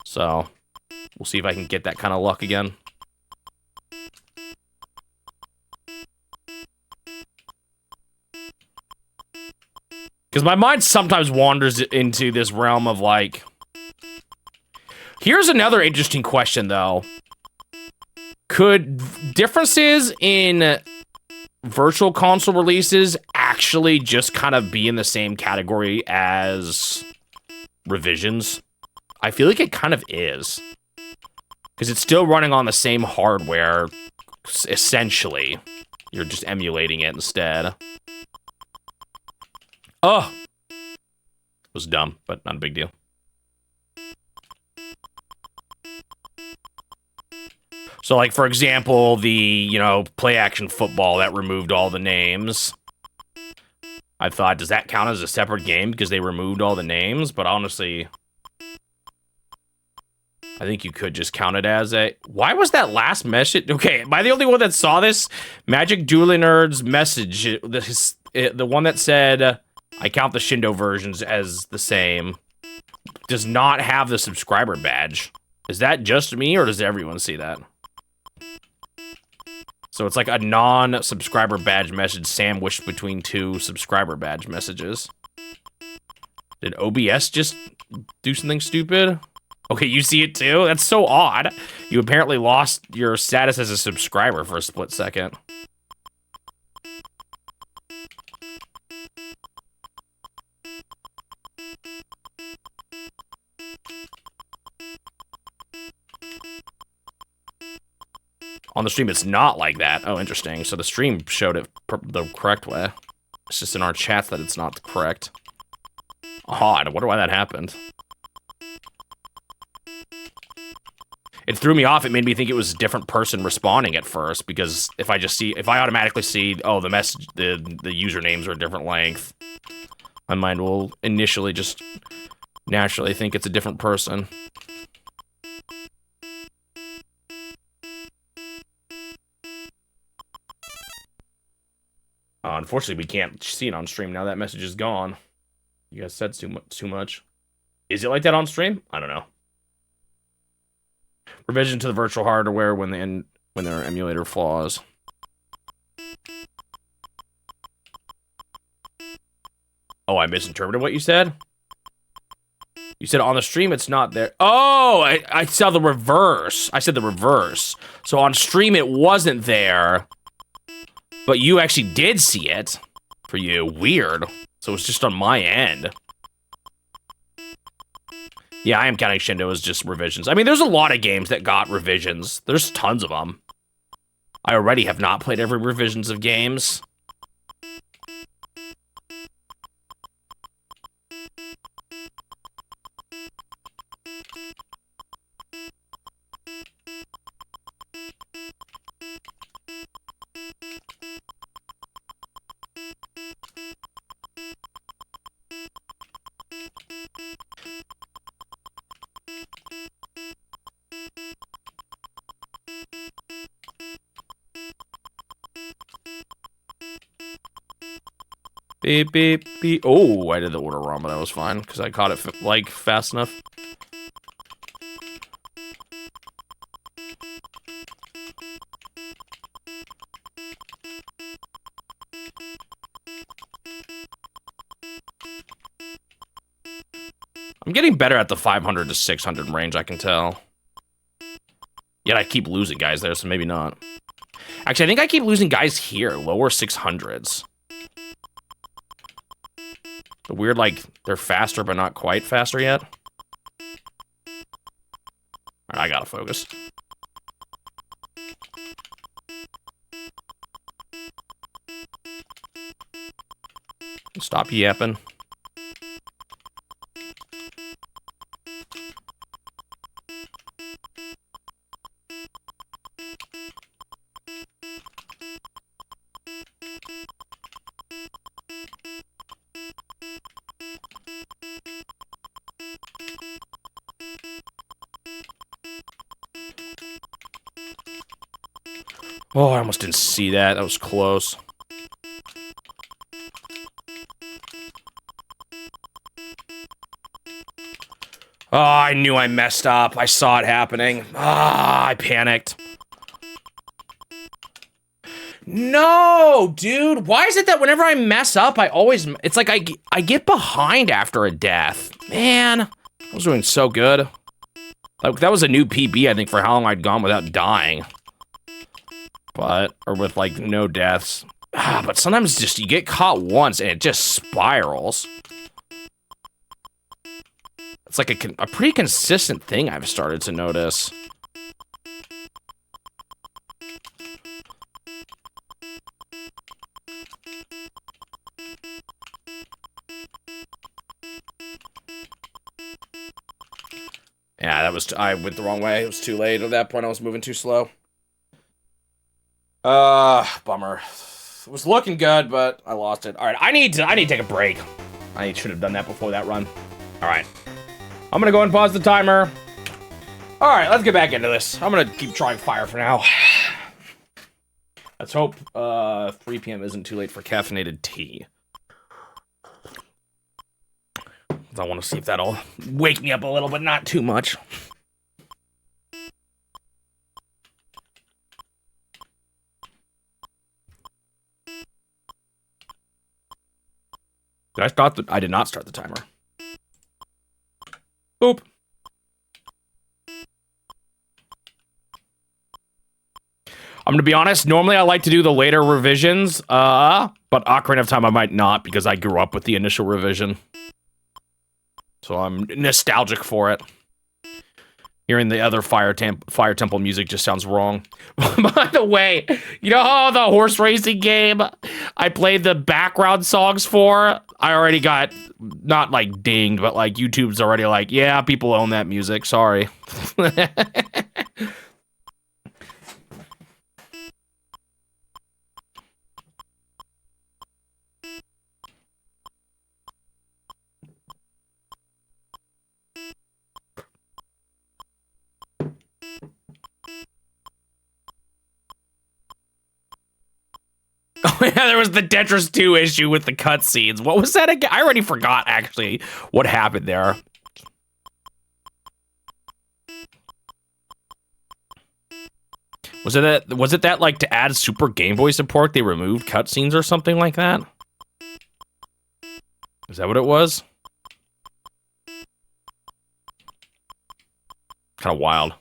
So we'll see if I can get that kind of luck again. Because my mind sometimes wanders into this realm of like... Here's another interesting question, though. Could differences in virtual console releases actually just kind of be in the same category as revisions? I feel like it kind of is. Because it's still running on the same hardware, essentially. You're just emulating it instead. Oh! It was dumb, but not a big deal. So, like, for example, the, play action football that removed all the names. I thought, does that count as a separate game because they removed all the names? But honestly, I think you could just count it as a... Why was that last message? Okay, am I the only one that saw this? Magic Dueling Nerd's message, the one that said... I count the Shindo versions as the same. Does not have the subscriber badge. Is that just me, or does everyone see that? So it's like a non-subscriber badge message sandwiched between 2 subscriber badge messages. Did OBS just do something stupid? Okay, you see it too? That's so odd. You apparently lost your status as a subscriber for a split second. On the stream, it's not like that. Oh, interesting. So the stream showed it the correct way. It's just in our chats that it's not correct. Odd. I wonder why that happened. It threw me off. It made me think it was a different person responding at first, because if I automatically see, oh, the message, the usernames are a different length, my mind will initially just naturally think it's a different person. Unfortunately, we can't see it on stream now. That message is gone. You guys said too much. Is it like that on stream? I don't know. Revision to the virtual hardware when there are emulator flaws. Oh, I misinterpreted what you said? You said on the stream it's not there. Oh, I saw the reverse. I said the reverse. So on stream it wasn't there, but you actually did see it for you. Weird. So it's just on my end. Yeah, I am counting Shindo as just revisions. I mean, there's a lot of games that got revisions. There's tons of them. I already have not played every revisions of games. Beep, beep, beep. Oh, I did the order wrong, but that was fine, because I caught it, like, fast enough. I'm getting better at the 500 to 600 range, I can tell. Yet I keep losing guys there, so maybe not. Actually, I think I keep losing guys here, lower 600s. The weird, like, they're faster, but not quite faster yet. Alright, I gotta focus. Stop yapping. Oh, I almost didn't see that. That was close. Oh, I knew I messed up. I saw it happening. Ah, I panicked. No, dude. Why is it that whenever I mess up, it's like I get behind after a death. Man, I was doing so good. Like, that was a new PB, I think, for how long I'd gone without dying. Or with, like, no deaths. But sometimes just, you get caught once and it just spirals. It's like a pretty consistent thing I've started to notice. Yeah, I went the wrong way. It was too late. At that point, I was moving too slow. Bummer. It was looking good, but I lost it. All right, I need to take a break. I should have done that before that run. All right. I'm gonna go and pause the timer. All right, let's get back into this. I'm gonna keep trying fire for now. Let's hope 3 p.m. isn't too late for caffeinated tea. I want to see if that'll wake me up a little, but not too much. I did not start the timer. Boop. I'm gonna be honest, normally I like to do the later revisions, but Ocarina of Time I might not because I grew up with the initial revision. So I'm nostalgic for it. Hearing the other Fire Temple music just sounds wrong. By the way, you know how the horse racing game I played the background songs for? I already got, not like dinged, but like YouTube's already like, yeah, people own that music, sorry. Oh yeah, there was the Tetris 2 issue with the cutscenes. What was that again? I already forgot, actually, what happened there. Was it that like to add Super Game Boy support they removed cutscenes or something like that? Is that what it was? Kind of wild.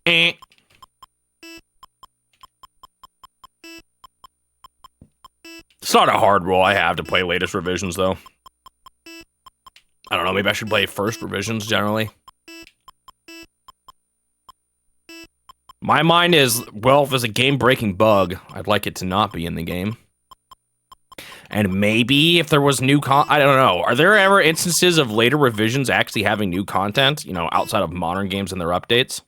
Eh. It's not a hard rule I have to play latest revisions, though. I don't know, maybe I should play first revisions, generally. My mind is, well, if there's a game-breaking bug, I'd like it to not be in the game. And maybe if there was new I don't know. Are there ever instances of later revisions actually having new content, you know, outside of modern games and their updates?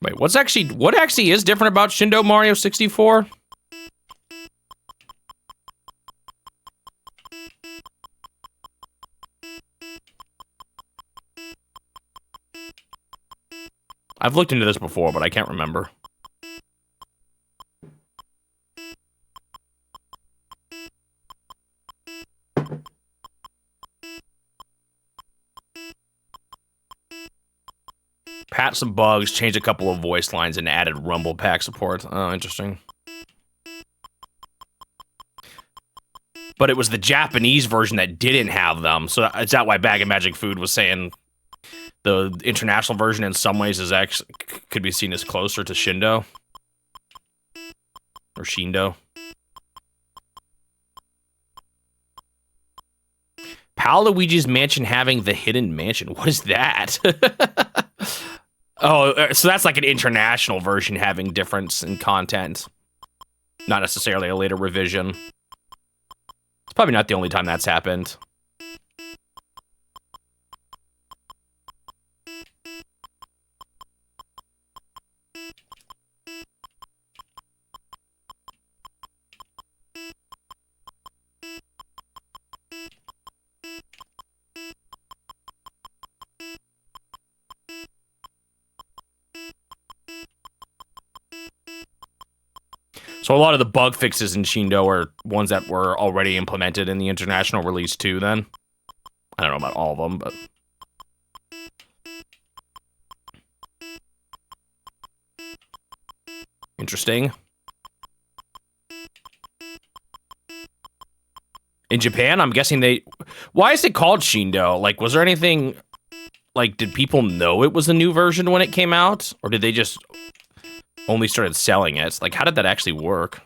Wait, what actually is different about Shindo Mario 64? I've looked into this before, but I can't remember. Patched some bugs, changed a couple of voice lines, and added Rumble Pack support. Oh, interesting. But it was the Japanese version that didn't have them, so is that why Bag of Magic Food was saying the international version in some ways is actually could be seen as closer to Shindo? Or Shindo? Pal Luigi's Mansion having the hidden mansion. What is that? Oh, so that's like an international version having difference in content. Not necessarily a later revision. It's probably not the only time that's happened. So a lot of the bug fixes in Shindo are ones that were already implemented in the international release too, then? I don't know about all of them, but... Interesting. In Japan, I'm guessing they... Why is it called Shindo? Like, was there anything... Like, did people know it was a new version when it came out? Or did they just only started selling it? Like, how did that actually work?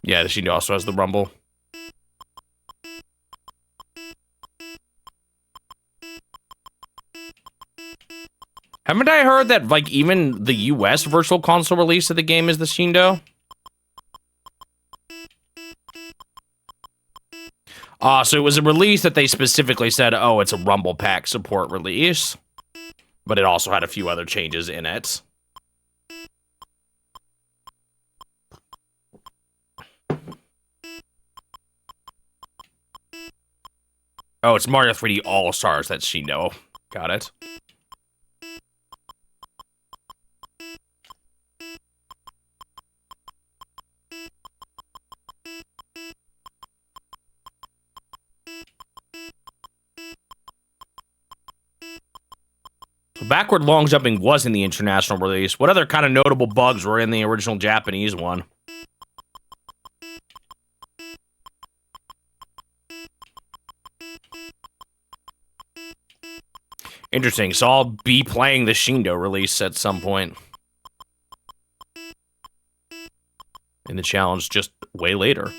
Yeah, the Shindo also has the rumble. Haven't I heard that, like, even the US Virtual Console release of the game is the Shindo? So it was a release that they specifically said, oh, it's a Rumble Pack support release. But it also had a few other changes in it. Oh, it's Mario 3D All-Stars, that's Shindo. Got it. So backward long jumping was in the international release. What other kind of notable bugs were in the original Japanese one? Interesting, so I'll be playing the Shindo release at some point. in the challenge just way later.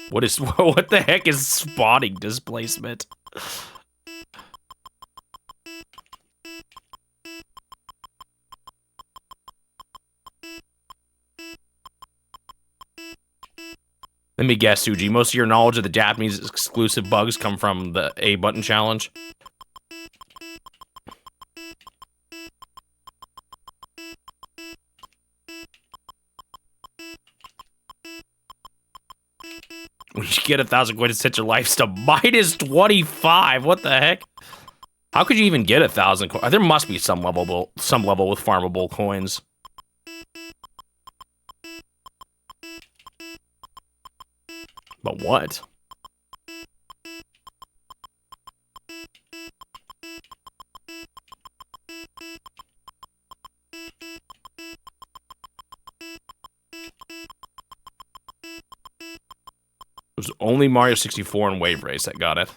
What the heck is spawning displacement? Let me guess, Suji. Most of your knowledge of the Japanese exclusive bugs come from the A button challenge. When you get 1,000 coins to set your life to -25. What the heck? How could you even get 1,000 coins? There must be some level with farmable coins. But what? It was only Mario 64 and Wave Race that got it.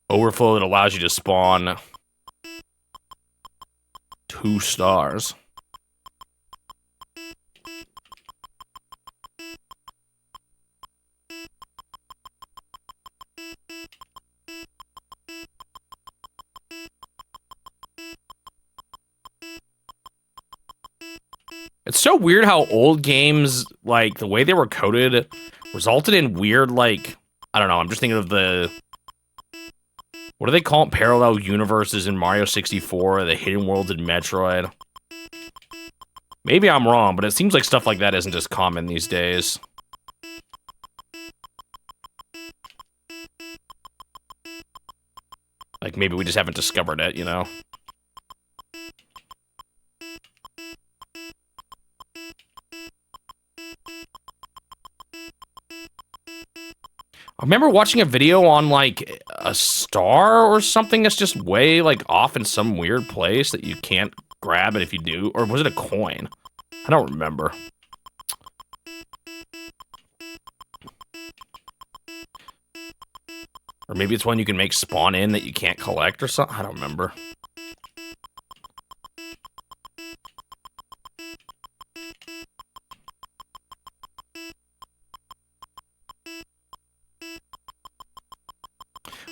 Overflow that allows you to spawn 2 stars. It's so weird how old games, like, the way they were coded, resulted in weird, like, I don't know, I'm just thinking of the, what do they call it, parallel universes in Mario 64, the hidden worlds in Metroid. Maybe I'm wrong, but it seems like stuff like that isn't just common these days. Like, maybe we just haven't discovered it, you know? I remember watching a video on, like, a star or something that's just way, like, off in some weird place that you can't grab it if you do. Or was it a coin? I don't remember. Or maybe it's one you can make spawn in that you can't collect or something. I don't remember.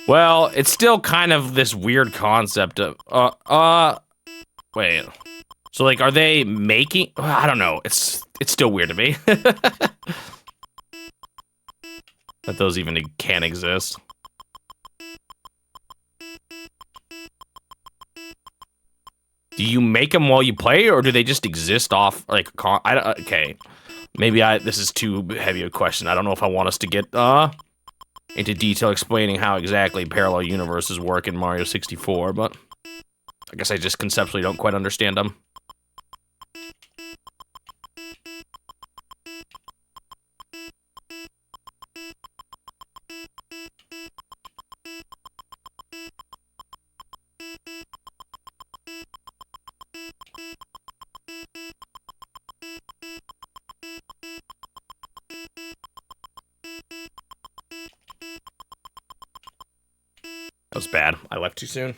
Well, it's still kind of this weird concept of, wait. So, like, are they making, I don't know, it's still weird to me. That those even can exist. Do you make them while you play, or do they just exist off, like, okay. Maybe this is too heavy a question. I don't know if I want us to get, into detail explaining how exactly parallel universes work in Mario 64, but I guess I just conceptually don't quite understand them. That was bad. I left too soon.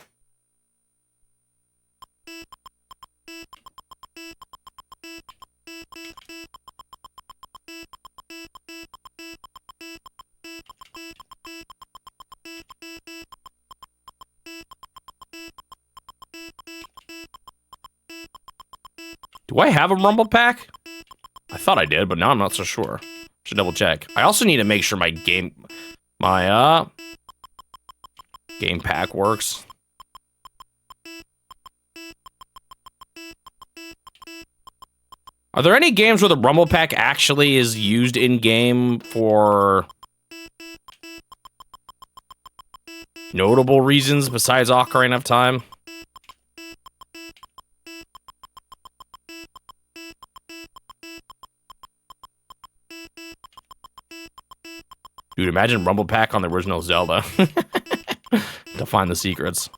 Do I have a Rumble Pack? I thought I did, but now I'm not so sure. Should double check. I also need to make sure my game pack works. Are there any games where the Rumble Pack actually is used in-game for notable reasons besides Ocarina of Time? Dude, imagine Rumble Pack on the original Zelda to find the secrets.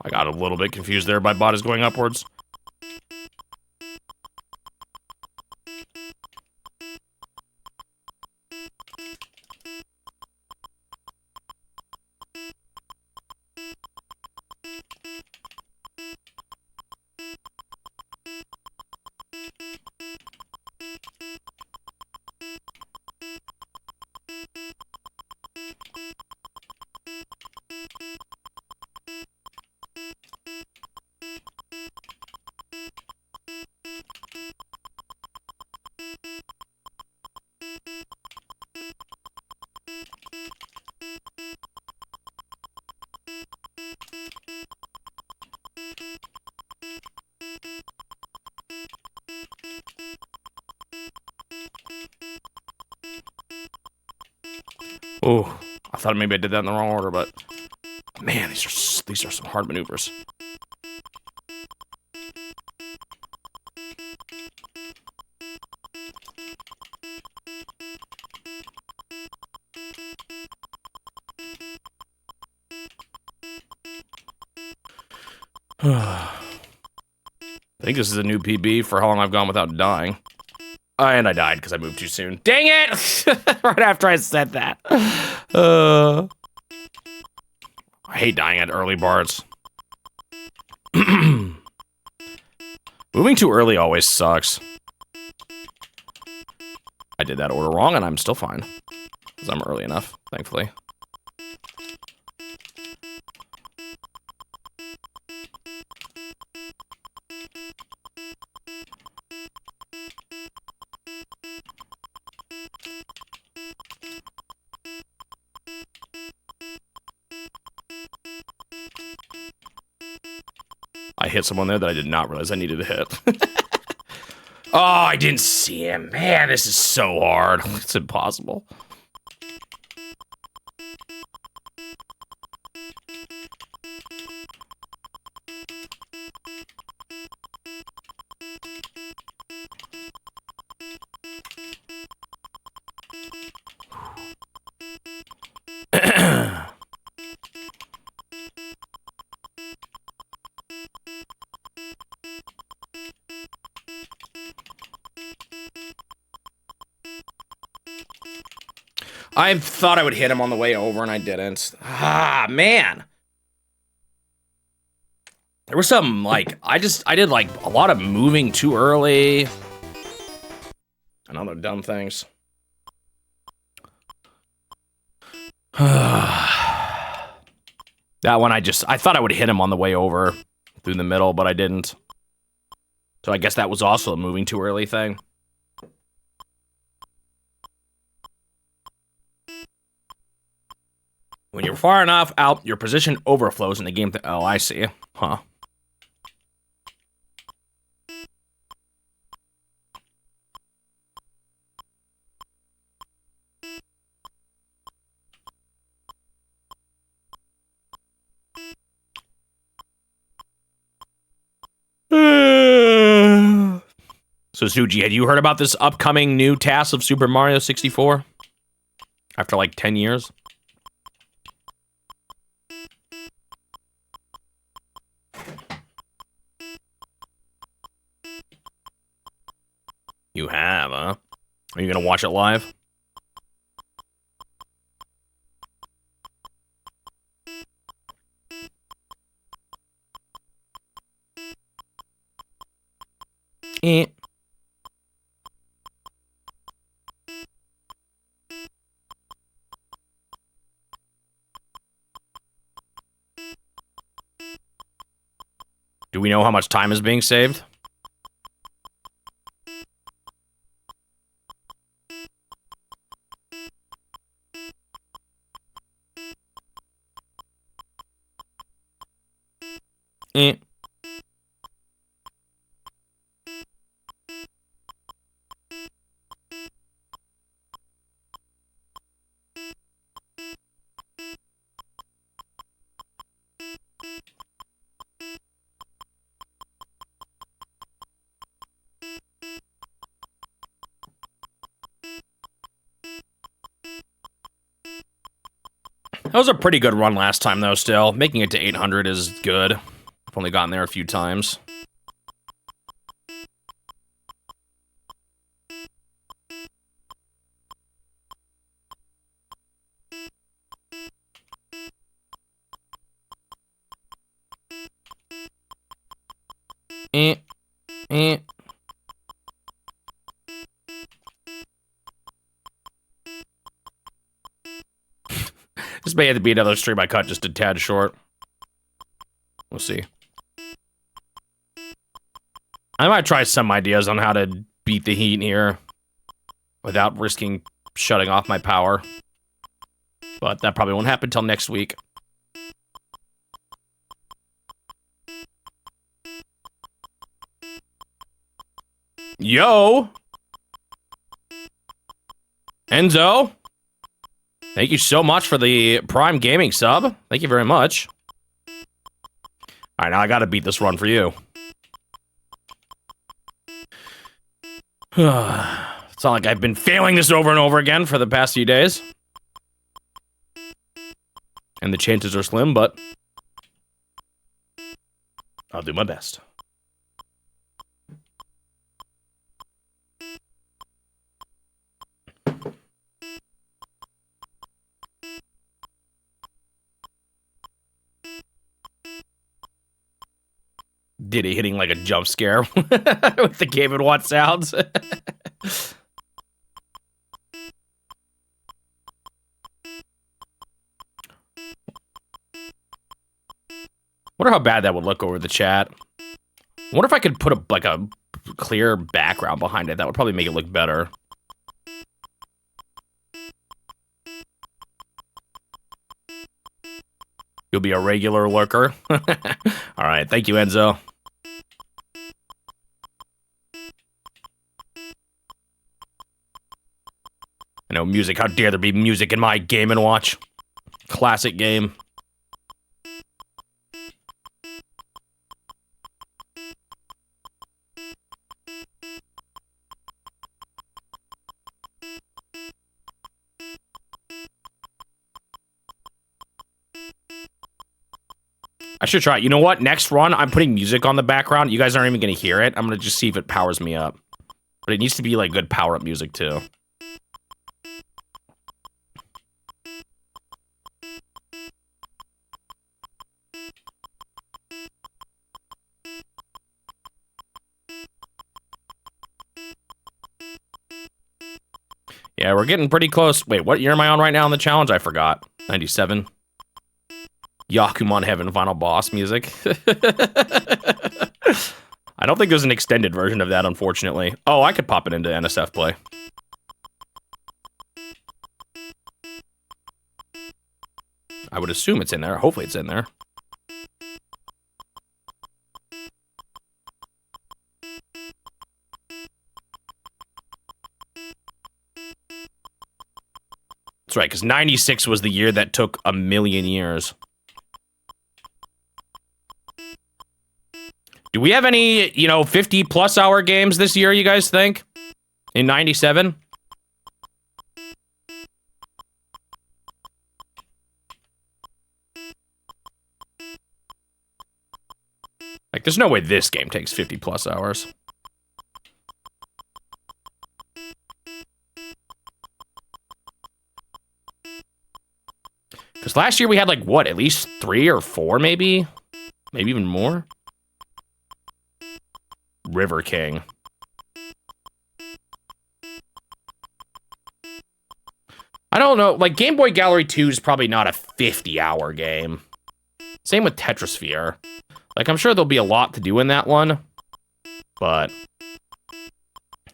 I got a little bit confused there. My bot is going upwards. Oh, I thought maybe I did that in the wrong order, but man, these are some hard maneuvers. I think this is a new PB for how long I've gone without dying. And I died because I moved too soon. Dang it! Right after I said that. I hate dying at early parts. Moving too early always sucks. I did that order wrong and I'm still fine. Because I'm early enough, thankfully. I hit someone there that I did not realize I needed to hit. Oh, I didn't see him. Man, this is so hard. It's impossible. I thought I would hit him on the way over and I didn't. Ah, man. There was some, like, I did, like, a lot of moving too early. And other dumb things. That one I thought I would hit him on the way over through the middle, but I didn't. So I guess that was also a moving too early thing. When you're far enough out, your position overflows in the game. Oh, I see. Huh. So, Suji, had you heard about this upcoming new task of Super Mario 64? After like 10 years? You have, huh? Are you gonna watch it live? Eh. Do we know how much time is being saved? Eh. That was a pretty good run last time, though, still. Making it to 800 is good. I've only gotten there a few times. Eh. This may have to be another stream I cut just a tad short. We'll see. I might try some ideas on how to beat the heat here without risking shutting off my power. But that probably won't happen until next week. Yo! Enzo! Thank you so much for the Prime Gaming sub. Thank you very much. Alright, now I gotta beat this run for you. It's not like I've been failing this over and over again for the past few days. And the chances are slim, but I'll do my best. Diddy hitting like a jump scare with the Game & Watch sounds. Wonder how bad that would look over the chat. Wonder if I could put a clear background behind it. That would probably make it look better. You'll be a regular lurker. All right, thank you, Enzo. I know music. How dare there be music in my Game & Watch? Classic game. I should try it. You know what? Next run, I'm putting music on the background. You guys aren't even going to hear it. I'm going to just see if it powers me up. But it needs to be, like, good power-up music, too. Yeah, we're getting pretty close. Wait, what year am I on right now on the challenge? I forgot. 97. Yakuman Heaven final boss music. I don't think there's an extended version of that, unfortunately. Oh, I could pop it into NSF Play. I would assume it's in there. Hopefully it's in there. That's right, because 96 was the year that took a million years. Do we have any, 50-plus hour games this year, you guys think? In 97? Like, there's no way this game takes 50-plus hours. Because last year we had, like, what, at least 3 or 4, maybe? Maybe even more? River King. I don't know. Like, Game Boy Gallery 2 is probably not a 50-hour game. Same with Tetrasphere. Like, I'm sure there'll be a lot to do in that one. But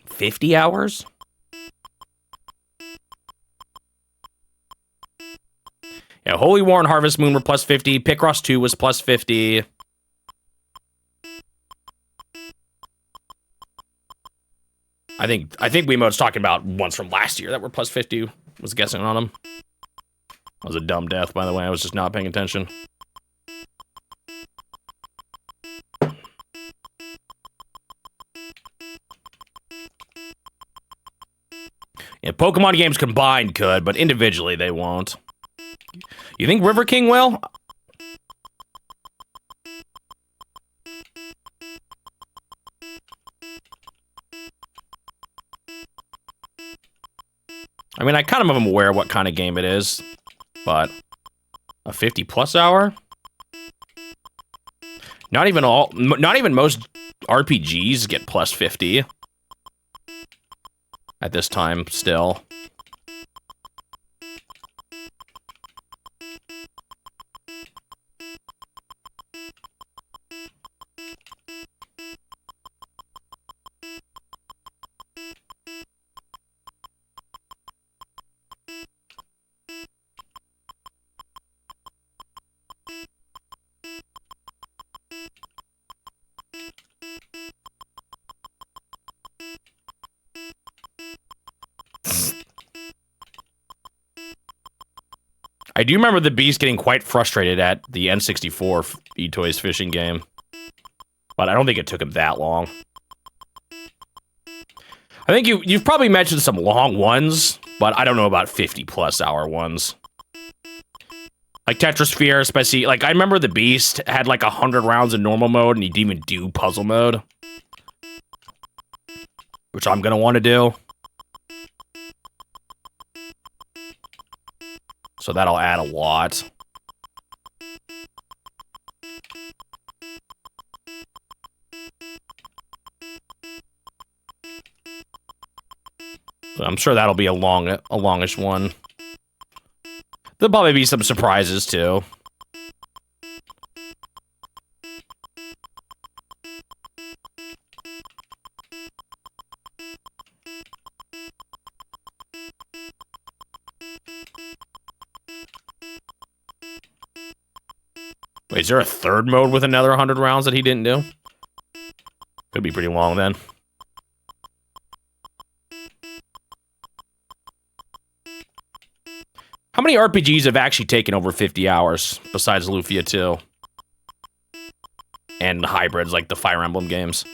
50 hours? Yeah, Holy War and Harvest Moon were plus 50. Picross 2 was plus 50. I think Wiimote's talking about ones from last year that were plus 50. Was guessing on them. That was a dumb death, by the way. I was just not paying attention. Yeah, Pokemon games combined could, but individually they won't. You think River King will? I mean, I kind of am aware what kind of game it is, but a 50+ hour? Not even most RPGs get plus 50 at this time still. I do remember the Beast getting quite frustrated at the N64 eToys fishing game, but I don't think it took him that long. I think you've probably mentioned some long ones, but I don't know about 50+ hour ones. Like Tetrasphere, especially, like I remember the Beast had like 100 rounds in normal mode and he didn't even do puzzle mode, which I'm gonna want to do. So that'll add a lot. So I'm sure that'll be a longish one. There'll probably be some surprises too. Wait, is there a third mode with another 100 rounds that he didn't do? Could be pretty long then. How many RPGs have actually taken over 50 hours besides Lufia 2? And hybrids like the Fire Emblem games?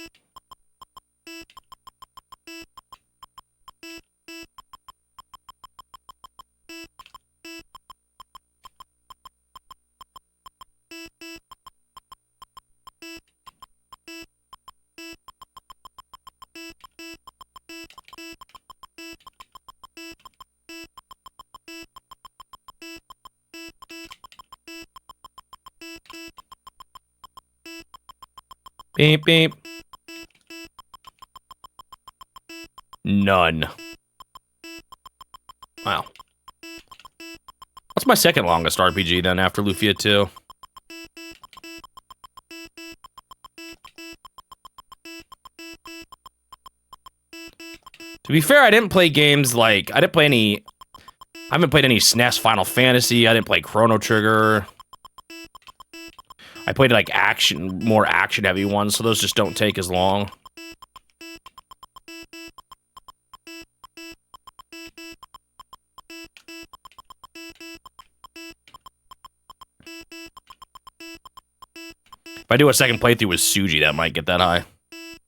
Beep, beep. None. Wow. What's my second longest RPG then after Lufia 2? To be fair, I didn't play games like... I haven't played any SNES Final Fantasy. I didn't play Chrono Trigger. I played like more action-heavy ones, so those just don't take as long. If I do a second playthrough with Suji, that might get that high.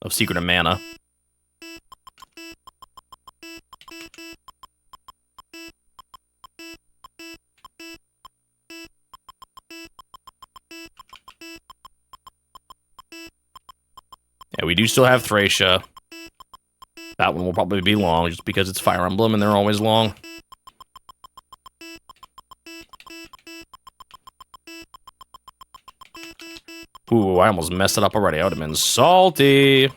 Of Secret of Mana. Yeah, we do still have Thracia. That one will probably be long, just because it's Fire Emblem and they're always long. Ooh, I almost messed it up already. I would have been salty.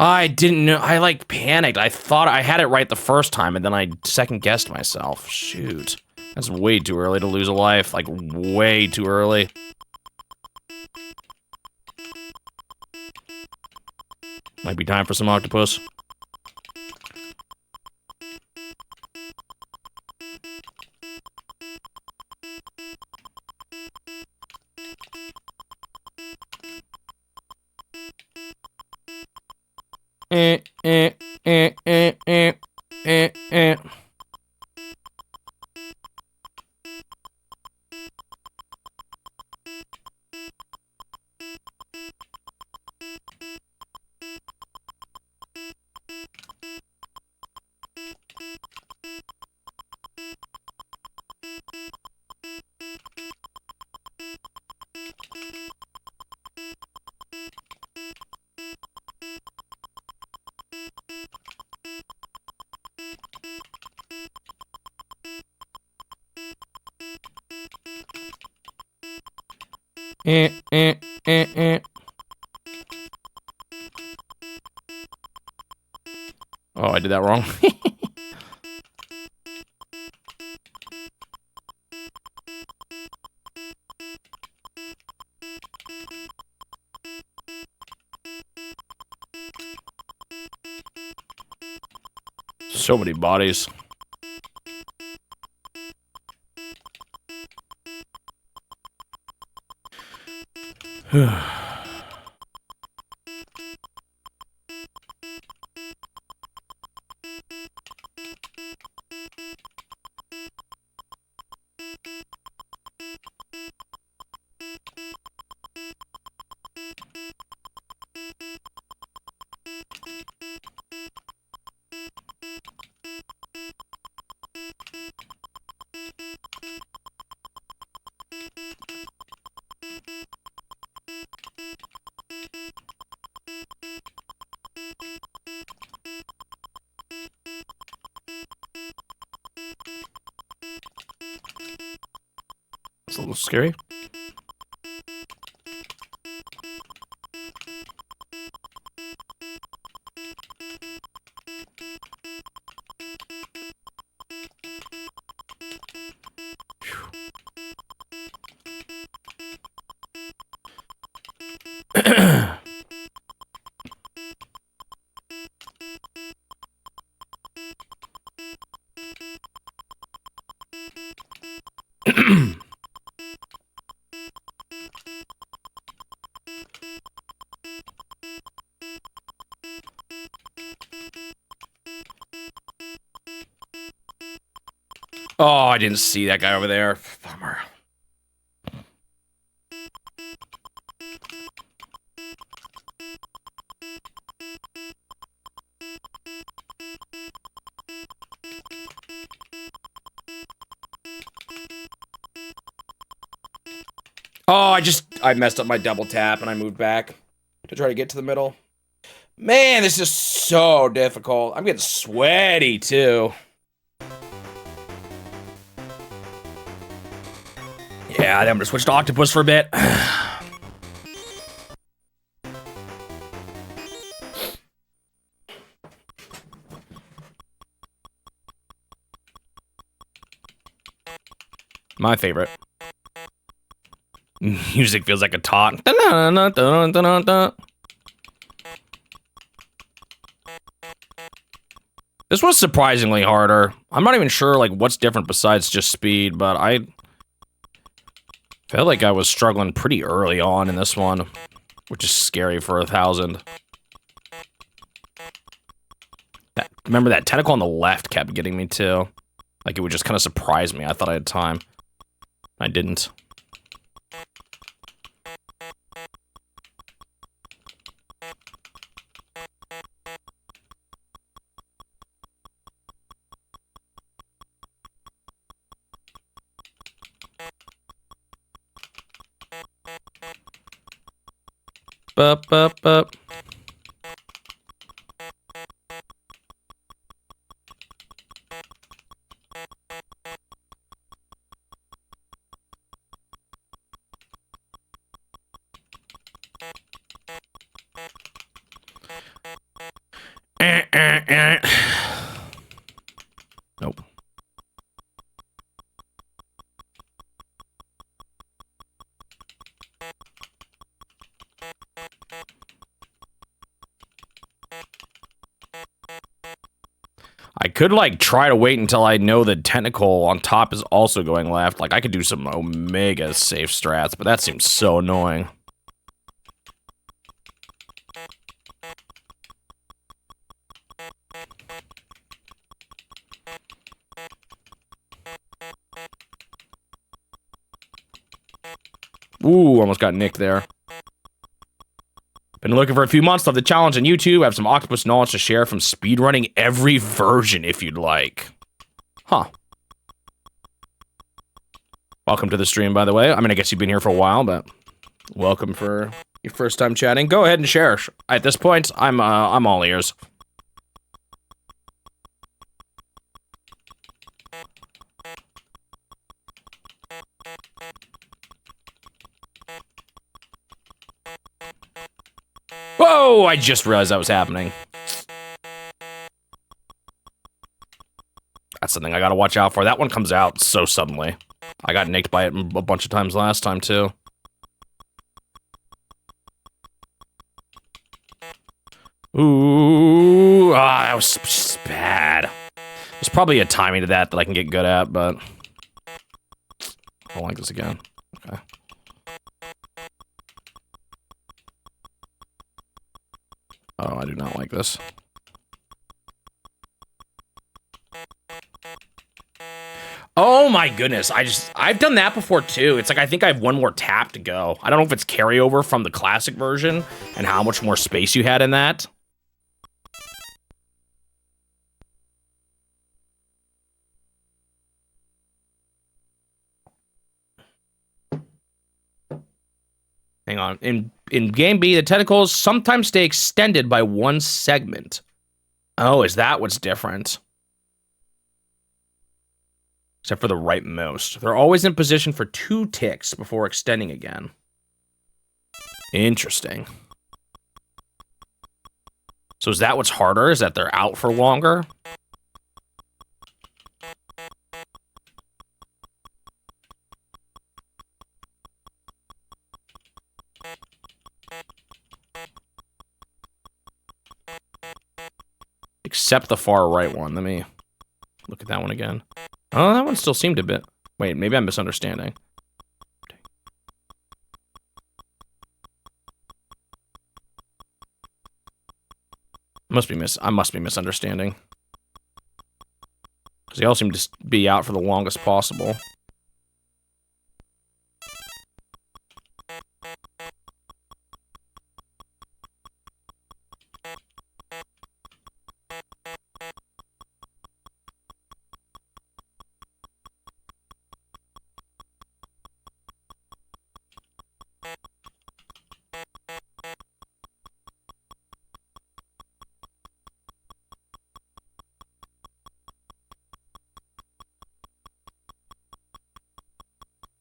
I didn't know. I, like, panicked. I thought I had it right the first time, and then I second-guessed myself. Shoot. That's way too early to lose a life. Like, way too early. Might be time for some octopus. Eh, eh, eh, eh. Oh, I did that wrong. So many bodies. It's a little scary. Oh, I didn't see that guy over there. Bummer. Oh, I messed up my double tap and I moved back to try to get to the middle. Man, this is so difficult. I'm getting sweaty too. Yeah, I'm gonna switch to octopus for a bit. My favorite. Music feels like a taunt. This was surprisingly harder. I'm not even sure like what's different besides just speed, but I felt like I was struggling pretty early on in this one, which is scary for 1,000. Remember that tentacle on the left kept getting me too. Like it would just kind of surprise me. I thought I had time. I didn't. Bup, bup, bup. Nope. I could, like, try to wait until I know the tentacle on top is also going left. Like, I could do some Omega safe strats, but that seems so annoying. Ooh, almost got nicked there. Been looking for a few months. Love the challenge on YouTube. I have some octopus knowledge to share from speedrunning every version if you'd like. Huh. Welcome to the stream, by the way. I mean, I guess you've been here for a while, but welcome for your first time chatting. Go ahead and share. At this point, I'm all ears. Whoa, I just realized that was happening. That's something I gotta watch out for. That one comes out so suddenly. I got nicked by it a bunch of times last time, too. Ooh, that was just bad. There's probably a timing to that I can get good at, but... I don't like this again. Okay. Oh, I do not like this. Oh my goodness, I've done that before too. It's like, I think I have one more tap to go. I don't know if it's carryover from the classic version and how much more space you had in that. Hang on. In Game B, the tentacles sometimes stay extended by one segment. Oh, is that what's different? Except for the rightmost. They're always in position for 2 ticks before extending again. Interesting. So is that what's harder? Is that they're out for longer? Except the far right one. Let me look at that one again. Oh, that one still seemed a bit... Wait, maybe I'm misunderstanding. I must be misunderstanding. Because they all seem to be out for the longest possible.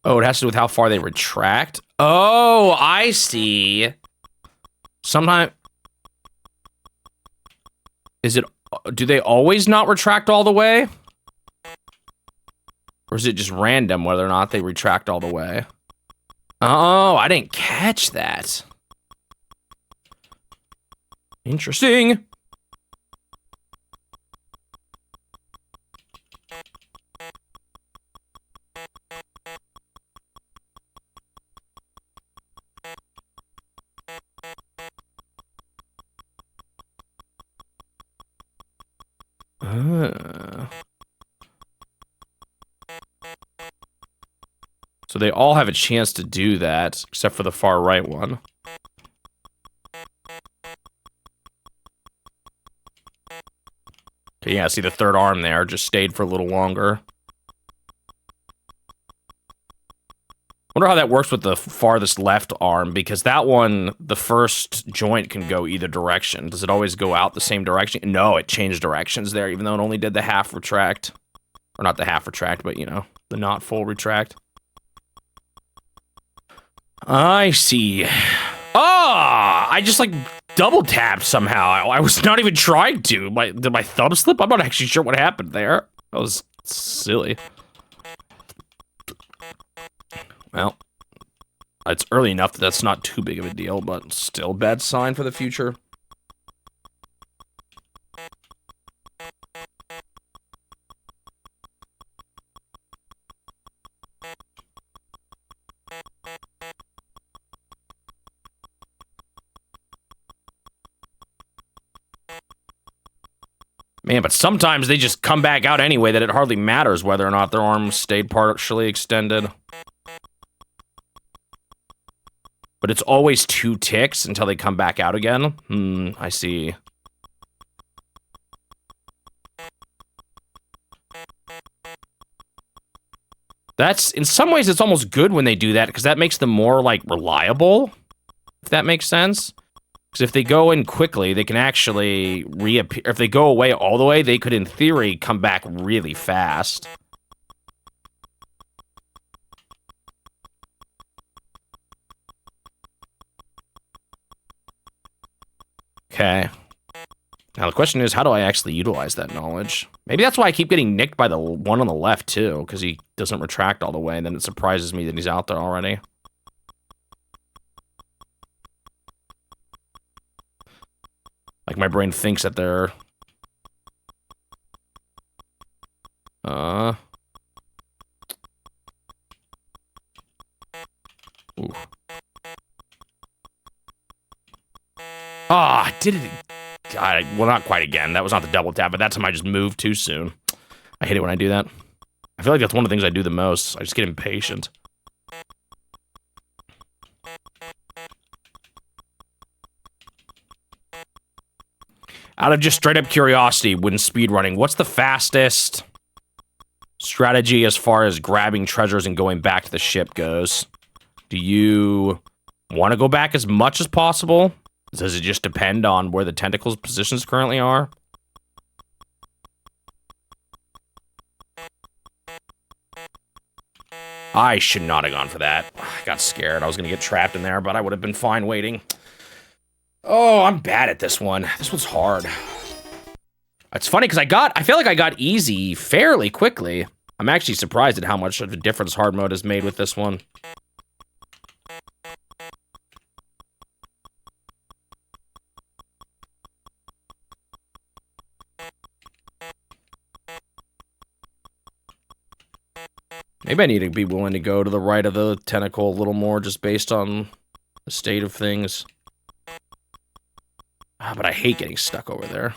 Oh, it has to do with how far they retract? Oh, I see. Sometimes... Is it... Do they always not retract all the way? Or is it just random whether or not they retract all the way? Oh, I didn't catch that. Interesting. So they all have a chance to do that, except for the far right one. Okay, yeah, see the third arm there just stayed for a little longer. Wonder how that works with the farthest left arm, because that one, the first joint can go either direction. Does it always go out the same direction? No, it changed directions there, even though it only did the half retract. Or not the half retract, but, you know, the not full retract. I see. Ah! I just, like, double tapped somehow. I was not even trying to. Did my thumb slip? I'm not actually sure what happened there. That was silly. Well, it's early enough that that's not too big of a deal, but still bad sign for the future. Man, but sometimes they just come back out anyway that it hardly matters whether or not their arm stayed partially extended. But it's always 2 ticks until they come back out again? I see. That's, in some ways, it's almost good when they do that, because that makes them more, like, reliable, if that makes sense. Because if they go in quickly, they can actually reappear. If they go away all the way, they could, in theory, come back really fast. Okay. Now the question is, how do I actually utilize that knowledge? Maybe that's why I keep getting nicked by the one on the left, too, because he doesn't retract all the way, and then it surprises me that he's out there already. Like, my brain thinks that they're... Ooh. Ah, I did it. God, well, not quite again. That was not the double tap, but that time I just moved too soon. I hate it when I do that. I feel like that's one of the things I do the most. I just get impatient. Out of just straight up curiosity, when speedrunning, what's the fastest strategy as far as grabbing treasures and going back to the ship goes? Do you want to go back as much as possible? Does it just depend on where the tentacles positions currently are? I should not have gone for that. I got scared. I was going to get trapped in there, but I would have been fine waiting. Oh, I'm bad at this one. This one's hard. It's funny because I feel like I got easy fairly quickly. I'm actually surprised at how much of a difference hard mode has made with this one. Maybe I need to be willing to go to the right of the tentacle a little more just based on the state of things. But I hate getting stuck over there.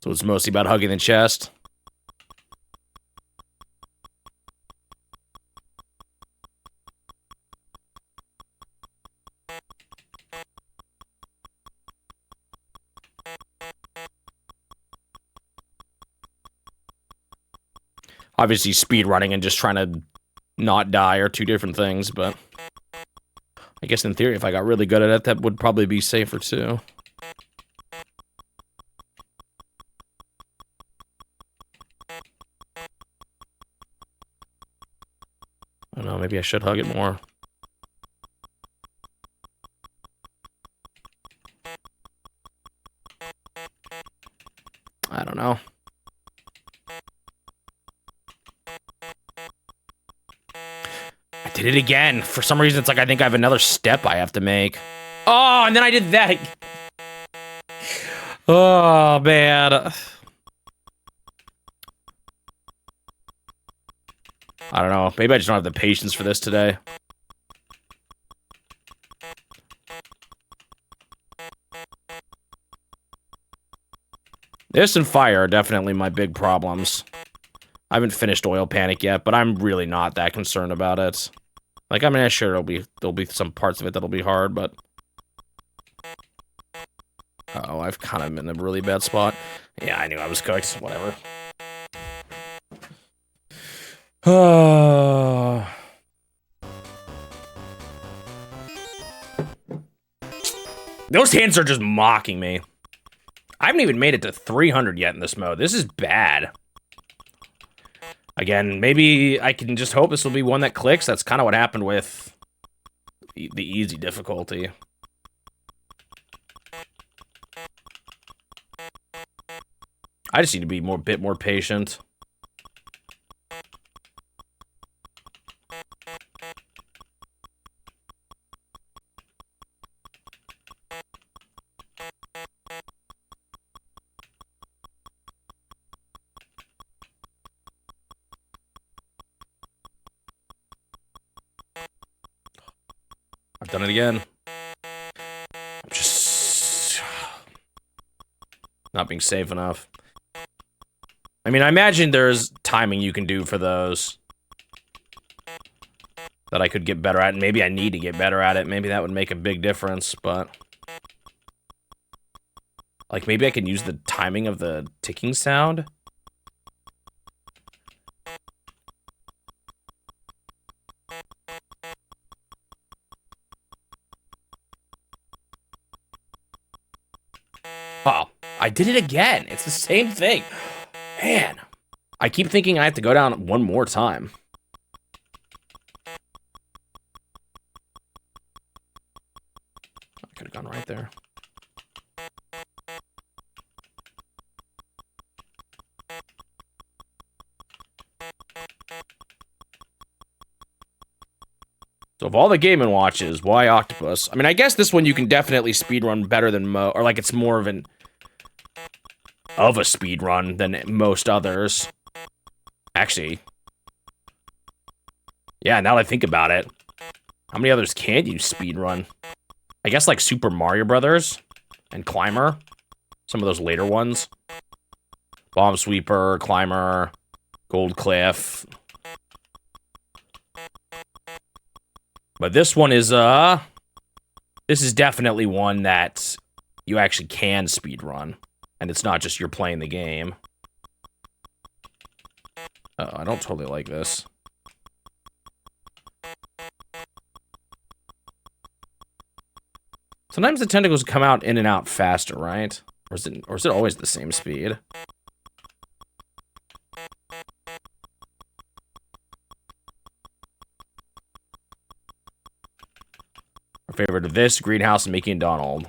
So it's mostly about hugging the chest. Obviously, speedrunning and just trying to not die are two different things, but I guess in theory, if I got really good at it, that would probably be safer too. I don't know, maybe I should hug it more. I don't know. I did it again. For some reason, it's like I think I have another step I have to make. Oh, and then I did that. Oh, man. I don't know. Maybe I just don't have the patience for this today. This and fire are definitely my big problems. I haven't finished Oil Panic yet, but I'm really not that concerned about it. Like, I mean, sure there'll be some parts of it that'll be hard, but... Uh-oh, I've kind of been in a really bad spot. Yeah, I knew I was cooked. Whatever. Those hints are just mocking me. I haven't even made it to 300 yet in this mode. This is bad. Again, maybe I can just hope this will be one that clicks. That's kind of what happened with the easy difficulty. I just need to be a bit more patient. I've done it again. I'm just not being safe enough. I mean, I imagine there's timing you can do for those that I could get better at, and maybe I need to get better at it. Maybe that would make a big difference, but... Like, maybe I can use the timing of the ticking sound? Oh, I did it again. It's the same thing. Man. I keep thinking I have to go down one more time. I could have gone right there. So of all the Game & Watches, why Octopus? I mean, I guess this one you can definitely speedrun better than or like it's more of a speedrun than most others. Actually. Yeah, now that I think about it. How many others can you speedrun? I guess like Super Mario Brothers and Climber. Some of those later ones. Bomb Sweeper, Climber, Gold Cliff. But this one is, this is definitely one that you actually can speedrun. And it's not just you're playing the game. I don't totally like this. Sometimes the tentacles come out in and out faster, right? Or is it always the same speed? Our favorite of this, Greenhouse and Mickey and Donald.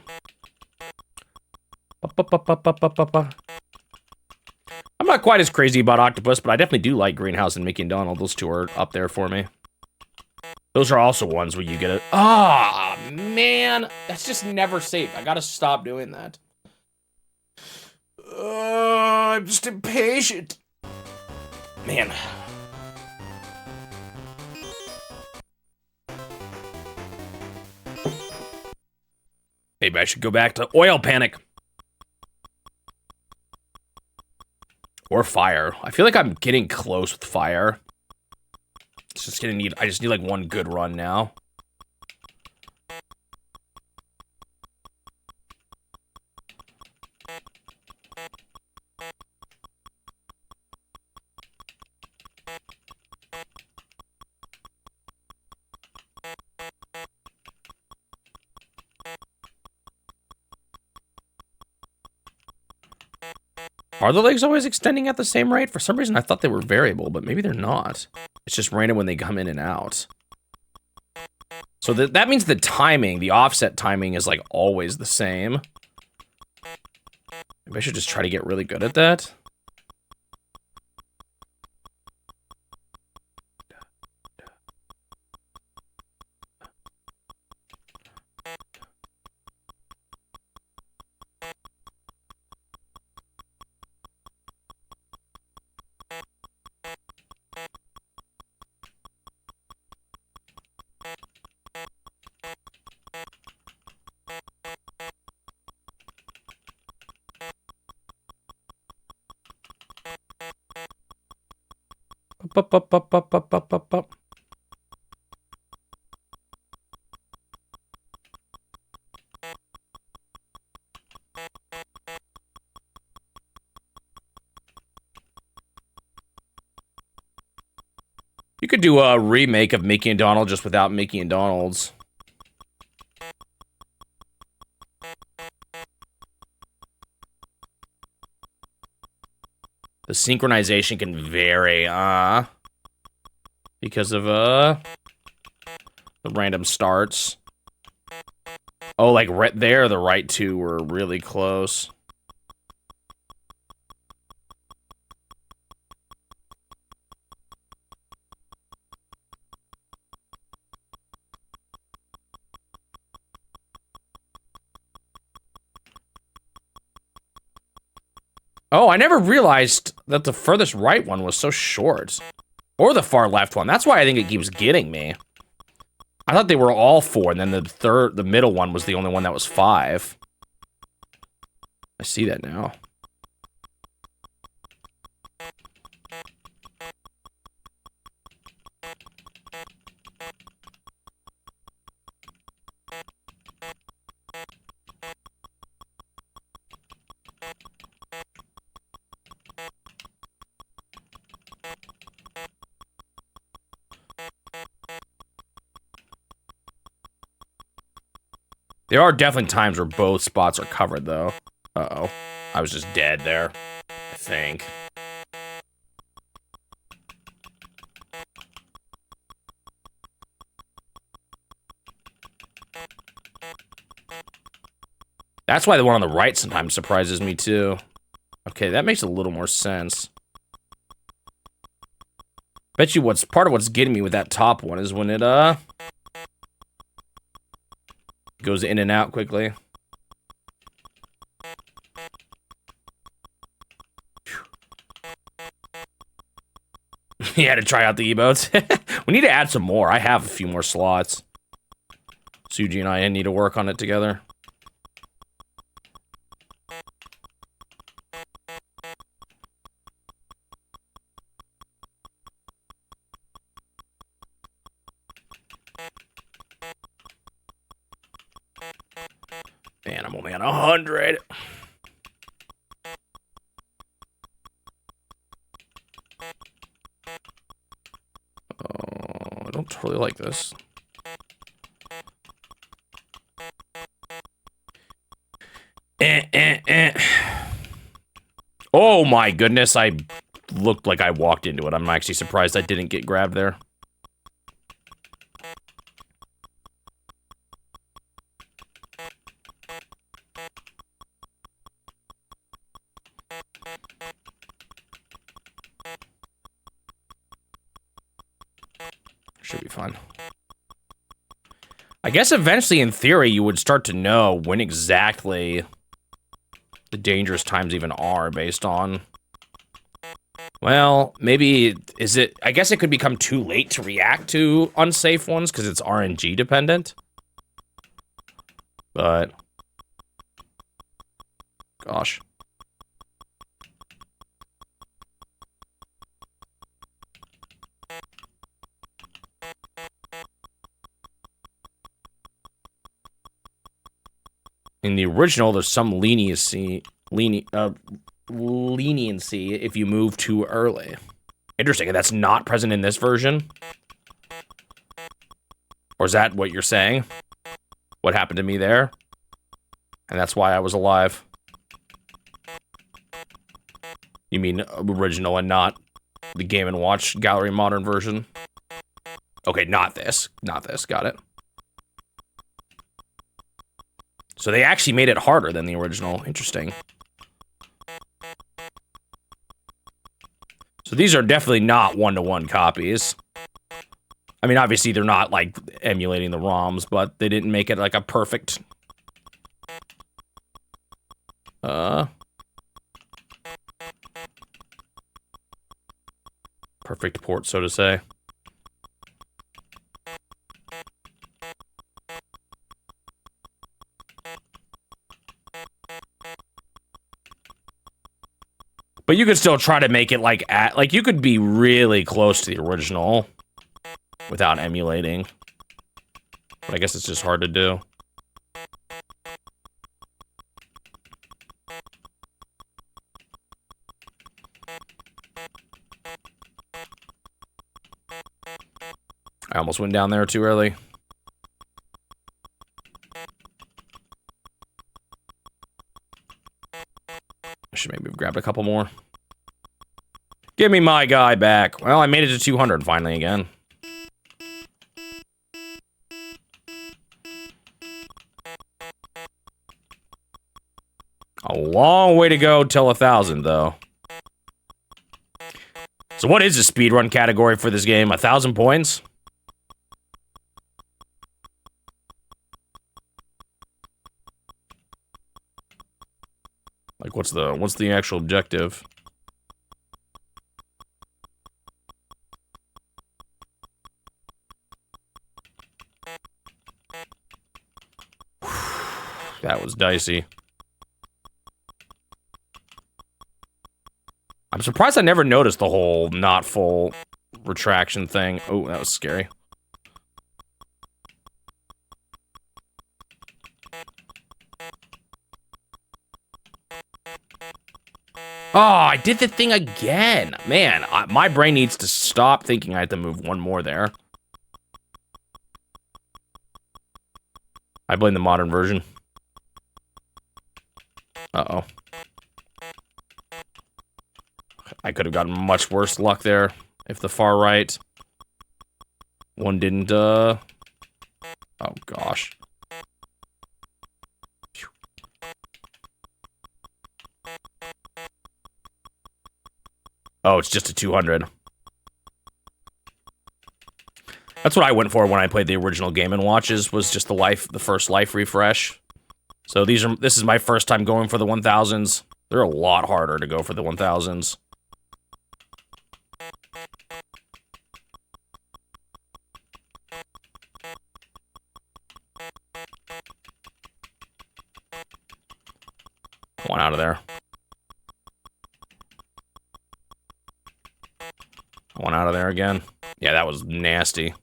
I'm not quite as crazy about Octopus, but I definitely do like Greenhouse and Mickey and Donald. Those two are up there for me. Those are also ones where you get it. Ah, man. That's just never safe. I gotta stop doing that. I'm just impatient. Man. Maybe I should go back to Oil Panic. Or Fire. I feel like I'm getting close with Fire. It's just gonna need, I just need like one good run now. Are the legs always extending at the same rate? For some reason, I thought they were variable, but maybe they're not. It's just random when they come in and out. So that means the timing, the offset timing is like always the same. Maybe I should just try to get really good at that. Up. You could do a remake of Mickey and Donald just without Mickey and Donald's. The synchronization can vary, because of, the random starts. Oh, like right there, the right two were really close. Oh, I never realized that the furthest right one was so short. Or the far left one. That's why I think it keeps getting me. I thought they were all 4, and then the middle one was the only one that was 5. I see that now. There are definitely times where both spots are covered, though. Uh-oh. I was just dead there, I think. That's why the one on the right sometimes surprises me, too. Okay, that makes a little more sense. Bet you part of what's getting me with that top one is when it, goes in and out quickly. You had to try out the emotes. We need to add some more. I have a few more slots. Suji and I need to work on it together. Man, I'm only on 100. Oh, I don't totally like this. Oh my goodness, I looked like I walked into it. I'm actually surprised I didn't get grabbed there. Should be fine. I guess eventually, in theory, you would start to know when exactly the dangerous times even are based on... Well, maybe, is it... I guess it could become too late to react to unsafe ones because it's RNG dependent. But... Gosh. In the original, there's some leniency if you move too early. Interesting, and that's not present in this version? Or is that what you're saying? What happened to me there? And that's why I was alive. You mean original and not the Game & Watch Gallery Modern version? Okay, not this. Not this, got it. So they actually made it harder than the original. Interesting. So these are definitely not one-to-one copies. I mean, obviously they're not, like, emulating the ROMs, but they didn't make it, like, a perfect... Perfect port, so to say. But you could still try to make it like you could be really close to the original without emulating. But I guess it's just hard to do. I almost went down there too early. Should maybe have grabbed a couple more. Give me my guy back. Well, I made it to 200 finally again. A long way to go till 1,000, though. So what is the speedrun category for this game? 1,000 points? Like, what's the actual objective? That was dicey. I'm surprised I never noticed the whole not full retraction thing. Oh, that was scary. Oh, I did the thing again. Man, my brain needs to stop thinking I have to move one more there. I blame the modern version. Uh-oh. could have gotten much worse luck there if the far right one didn't, oh gosh. Oh, it's just a 200. That's what I went for when I played the original Game & Watches, was just the first life refresh. So this is my first time going for the 1000s. They're a lot harder to go for the 1000s. I want out of there. I want out of there again. Yeah, that was nasty. If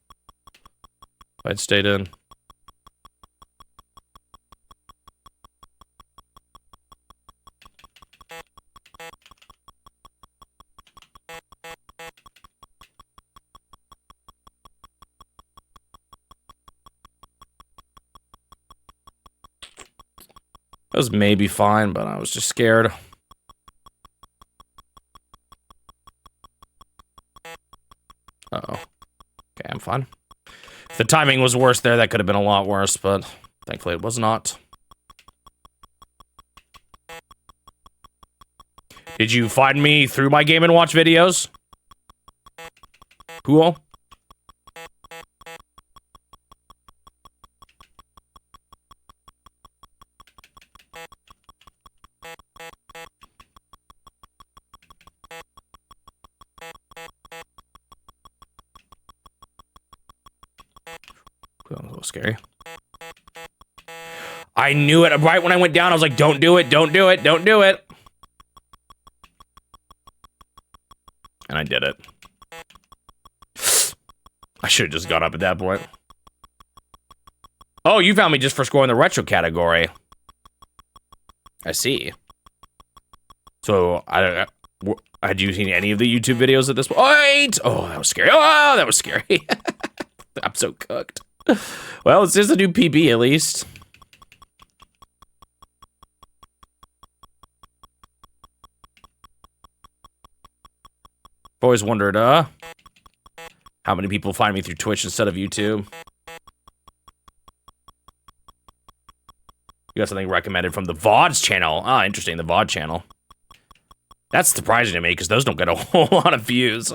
I'd stayed in. It was maybe fine, but I was just scared. Uh-oh. Okay, I'm fine. If the timing was worse there, that could have been a lot worse, but thankfully it was not. Did you find me through my Game & Watch videos? Cool. A little scary. I knew it. Right when I went down, I was like, don't do it, don't do it, don't do it. And I did it. I should have just got up at that point. Oh, you found me just for scoring the retro category. I see. So, had you seen any of the YouTube videos at this point? Wait! Oh, that was scary. Oh, that was scary. I'm so cooked. Well, it's just a new PB at least. I've always wondered, how many people find me through Twitch instead of YouTube? You got something recommended from the VODs channel. Ah, interesting, the VOD channel. That's surprising to me, because those don't get a whole lot of views.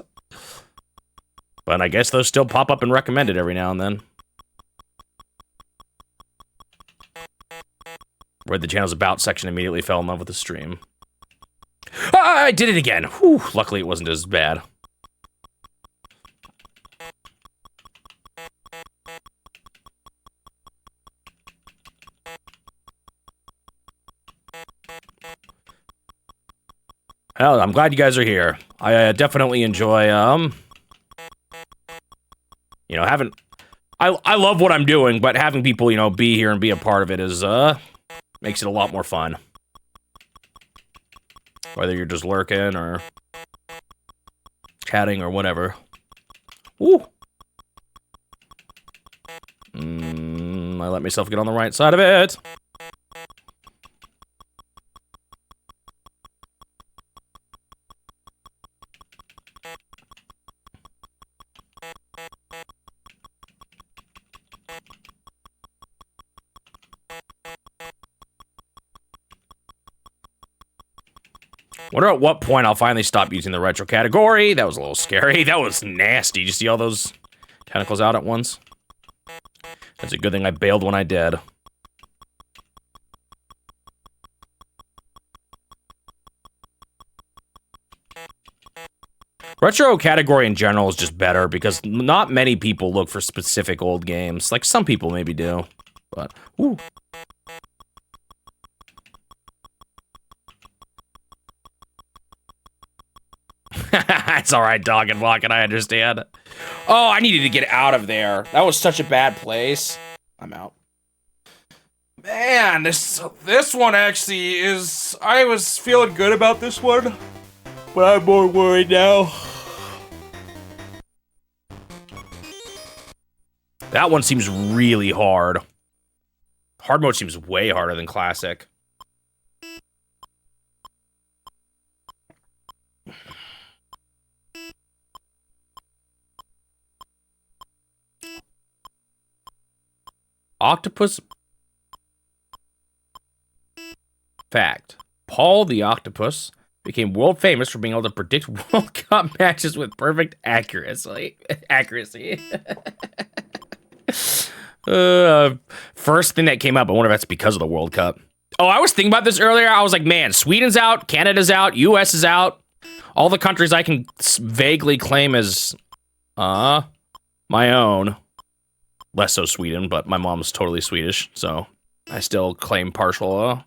But I guess those still pop up and recommended every now and then. Read the channel's about section, immediately fell in love with the stream. Ah, I did it again. Whew, luckily it wasn't as bad. Well, I'm glad you guys are here. I definitely enjoy, you know, I love what I'm doing, but having people, you know, be here and be a part of it is, makes it a lot more fun. Whether you're just lurking or chatting or whatever. Woo! I let myself get on the right side of it. Wonder at what point I'll finally stop using the retro category. That was a little scary. That was nasty. Did you see all those tentacles out at once? That's a good thing I bailed when I did. Retro category in general is just better because not many people look for specific old games. Like, some people maybe do, but, woo. It's alright, dog and walking, I understand. Oh, I needed to get out of there. That was such a bad place. I'm out. Man, this one actually is... I was feeling good about this one, but I'm more worried now. That one seems really hard. Hard mode seems way harder than classic. Octopus. Fact. Paul the Octopus became world famous for being able to predict World Cup matches with perfect accuracy. First thing that came up, I wonder if that's because of the World Cup. Oh, I was thinking about this earlier. I was like, man, Sweden's out, Canada's out, US is out. All the countries I can vaguely claim as my own. Less so Sweden, but my mom's totally Swedish, so I still claim partial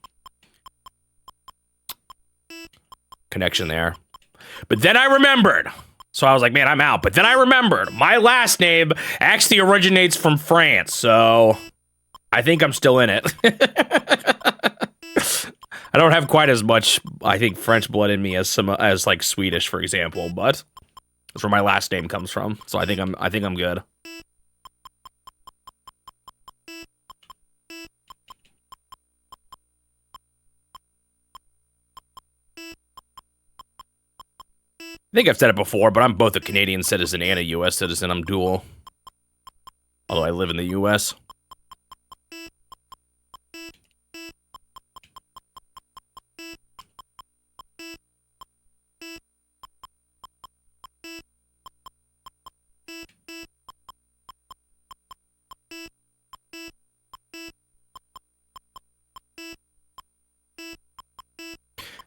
connection there. But then I remembered. So I was like, man, I'm out. But then I remembered my last name actually originates from France, so I think I'm still in it. I don't have quite as much, I think, French blood in me as like Swedish, for example, but that's where my last name comes from. So I think I'm good. I think I've said it before, but I'm both a Canadian citizen and a U.S. citizen. I'm dual. Although I live in the U.S.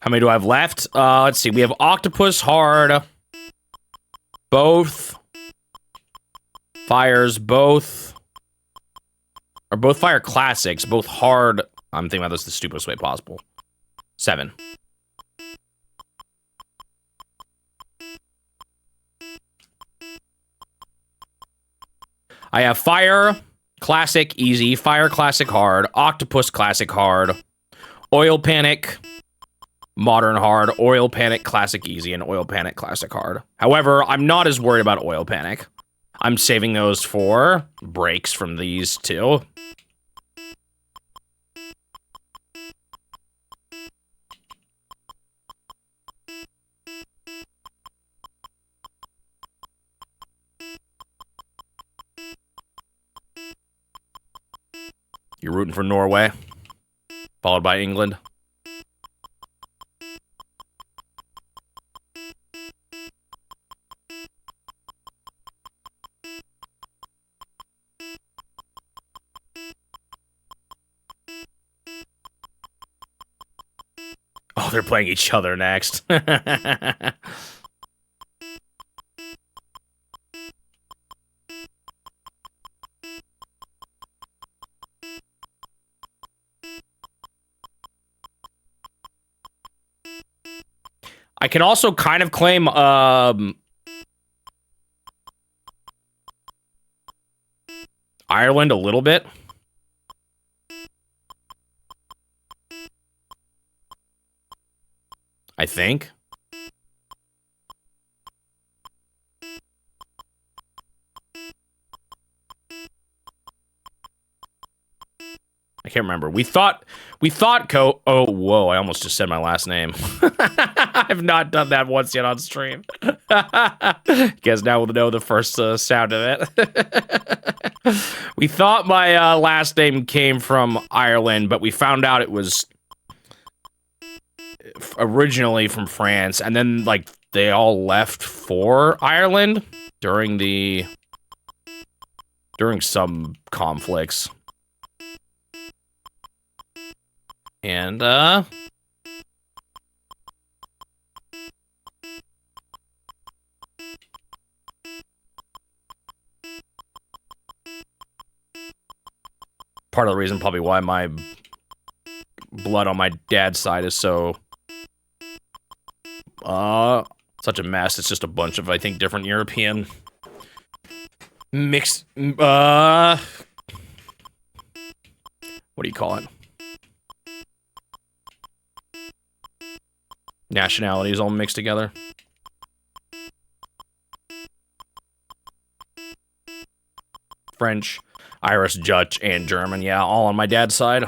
How many do I have left? Let's see. We have Octopus, Hard, both, Fires, both, or both Fire Classics, both Hard. I'm thinking about this the stupidest way possible. 7. I have Fire, Classic, Easy, Fire, Classic, Hard, Octopus, Classic, Hard, Oil Panic, Modern Hard, Oil Panic, Classic Easy, and Oil Panic, Classic Hard. However, I'm not as worried about Oil Panic. I'm saving those for breaks from these two. You're rooting for Norway, followed by England. Oh, they're playing each other next. I can also kind of claim Ireland a little bit. I think. I can't remember. We thought oh, whoa, I almost just said my last name. I've not done that once yet on stream. Guess now we'll know the first sound of it. We thought my last name came from Ireland, but we found out it was originally from France, and then like they all left for Ireland during some conflicts. And part of the reason probably why my blood on my dad's side is so such a mess. It's just a bunch of, I think, different European mixed what do you call it? Nationalities all mixed together. French, Irish, Dutch, and German. Yeah, all on my dad's side.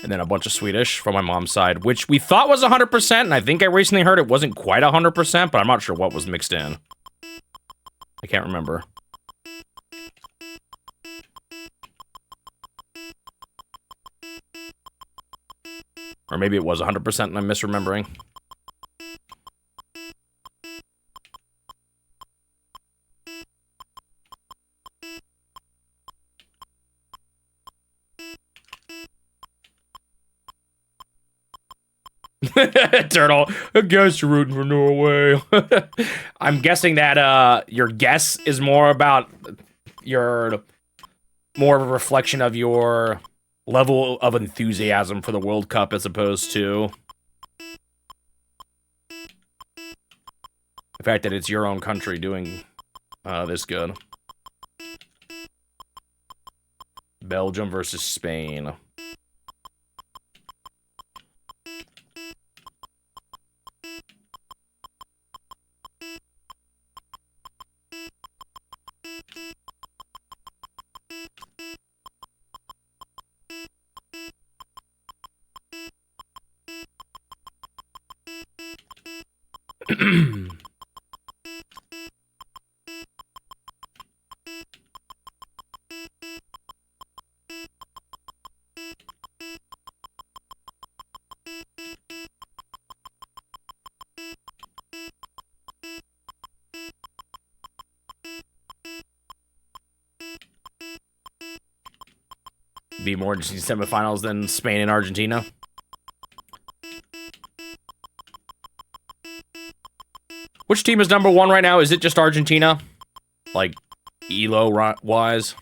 And then a bunch of Swedish from my mom's side, which we thought was 100%, and I think I recently heard it wasn't quite 100%, but I'm not sure what was mixed in. I can't remember. Or maybe it was 100% and I'm misremembering. Turtle, I guess you're rooting for Norway. I'm guessing that your guess is more about more of a reflection of your level of enthusiasm for the World Cup as opposed to the fact that it's your own country doing this good. Belgium versus Spain. Be more interesting semifinals than Spain and Argentina. Which team is number one right now? Is it just Argentina? Like, ELO-wise?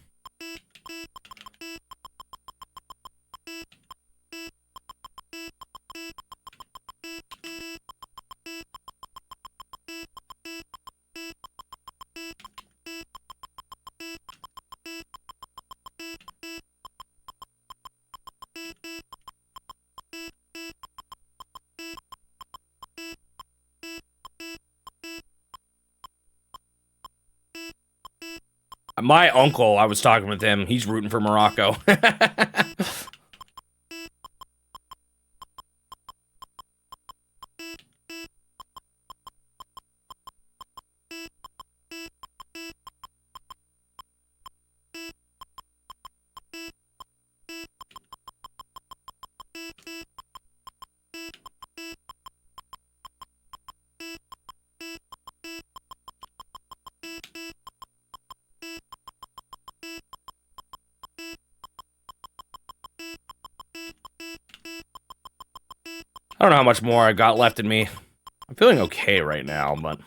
My uncle, I was talking with him, he's rooting for Morocco. I don't know how much more I got left in me. I'm feeling okay right now, but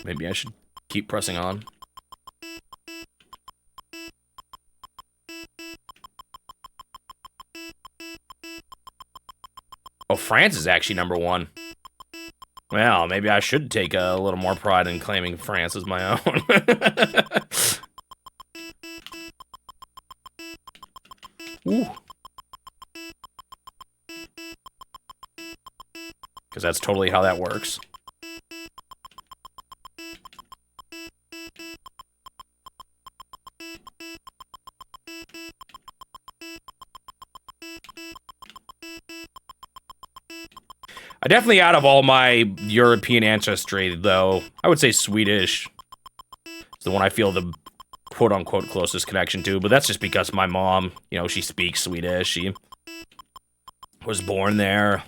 maybe I should keep pressing on. Oh, France is actually number one. Well, maybe I should take a little more pride in claiming France as my own. Ooh. Because that's totally how that works. I definitely, out of all my European ancestry, though, I would say Swedish is the one I feel the quote-unquote closest connection to, but that's just because my mom, you know, she speaks Swedish. She was born there.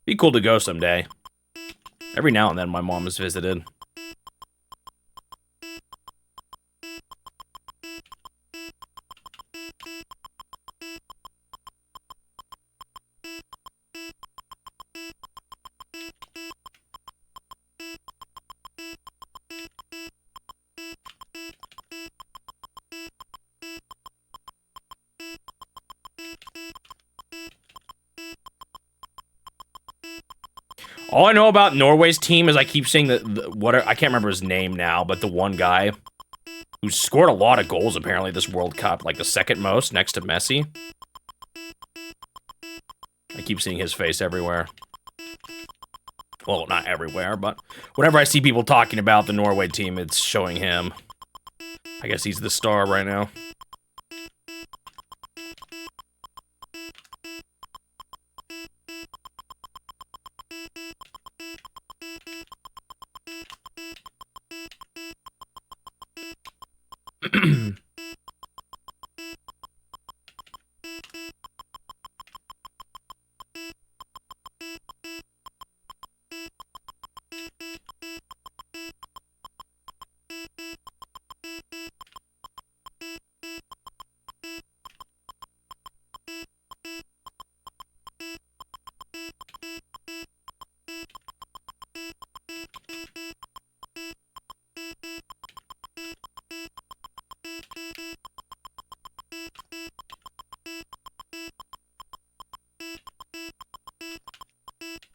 Be cool to go someday. Every now and then my mom has visited. All I know about Norway's team is I keep seeing I can't remember his name now, but the one guy who scored a lot of goals apparently this World Cup, like the second most next to Messi. I keep seeing his face everywhere. Well, not everywhere, but whenever I see people talking about the Norway team, it's showing him. I guess he's the star right now.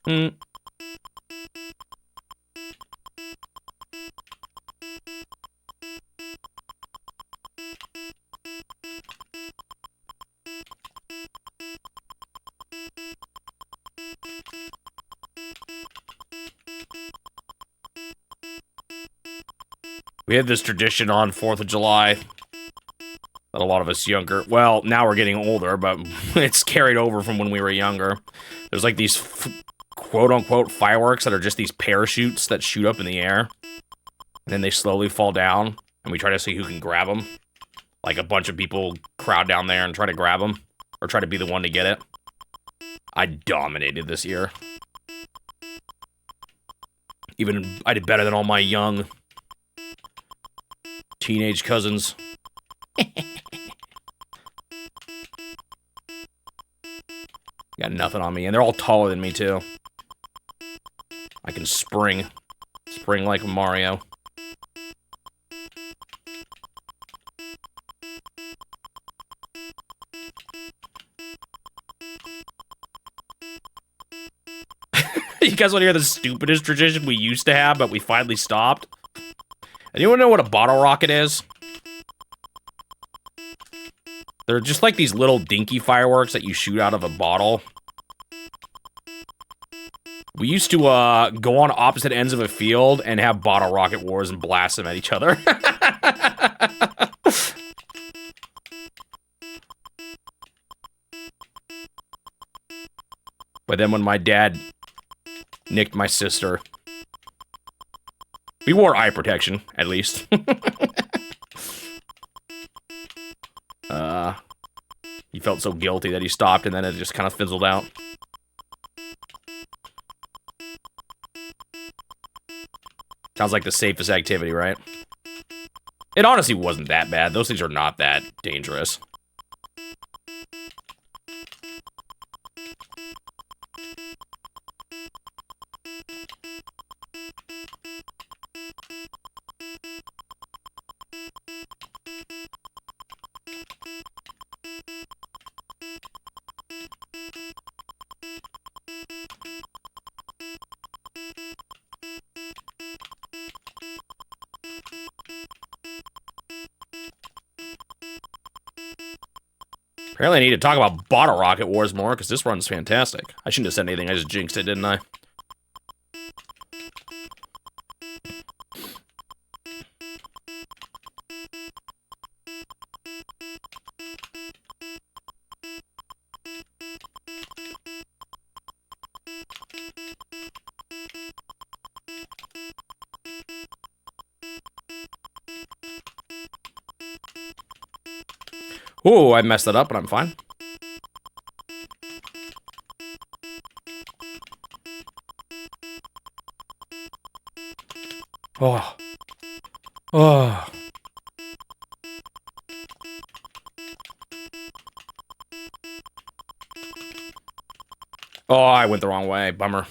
Mm. We had this tradition on 4th of July that a lot of us younger, well, now we're getting older, but it's carried over from when we were younger. There's like these quote-unquote fireworks that are just these parachutes that shoot up in the air, and then they slowly fall down, and we try to see who can grab them. Like a bunch of people crowd down there and try to grab them, or try to be the one to get it. I dominated this year. Even, I did better than all my young teenage cousins. Got nothing on me, and they're all taller than me, too. I can spring. Spring like Mario. You guys want to hear the stupidest tradition we used to have, but we finally stopped? Anyone know what a bottle rocket is? They're just like these little dinky fireworks that you shoot out of a bottle. We used to go on opposite ends of a field and have bottle rocket wars and blast them at each other. But then when my dad nicked my sister, we wore eye protection, at least. He felt so guilty that he stopped, and then it just kind of fizzled out. Sounds like the safest activity, right? It honestly wasn't that bad. Those things are not that dangerous. Apparently I need to talk about bottle rocket wars more, because this run's fantastic. I shouldn't have said anything, I just jinxed it, didn't I? Ooh, I messed that up, but I'm fine. Oh. Oh. Oh, I went the wrong way. Bummer.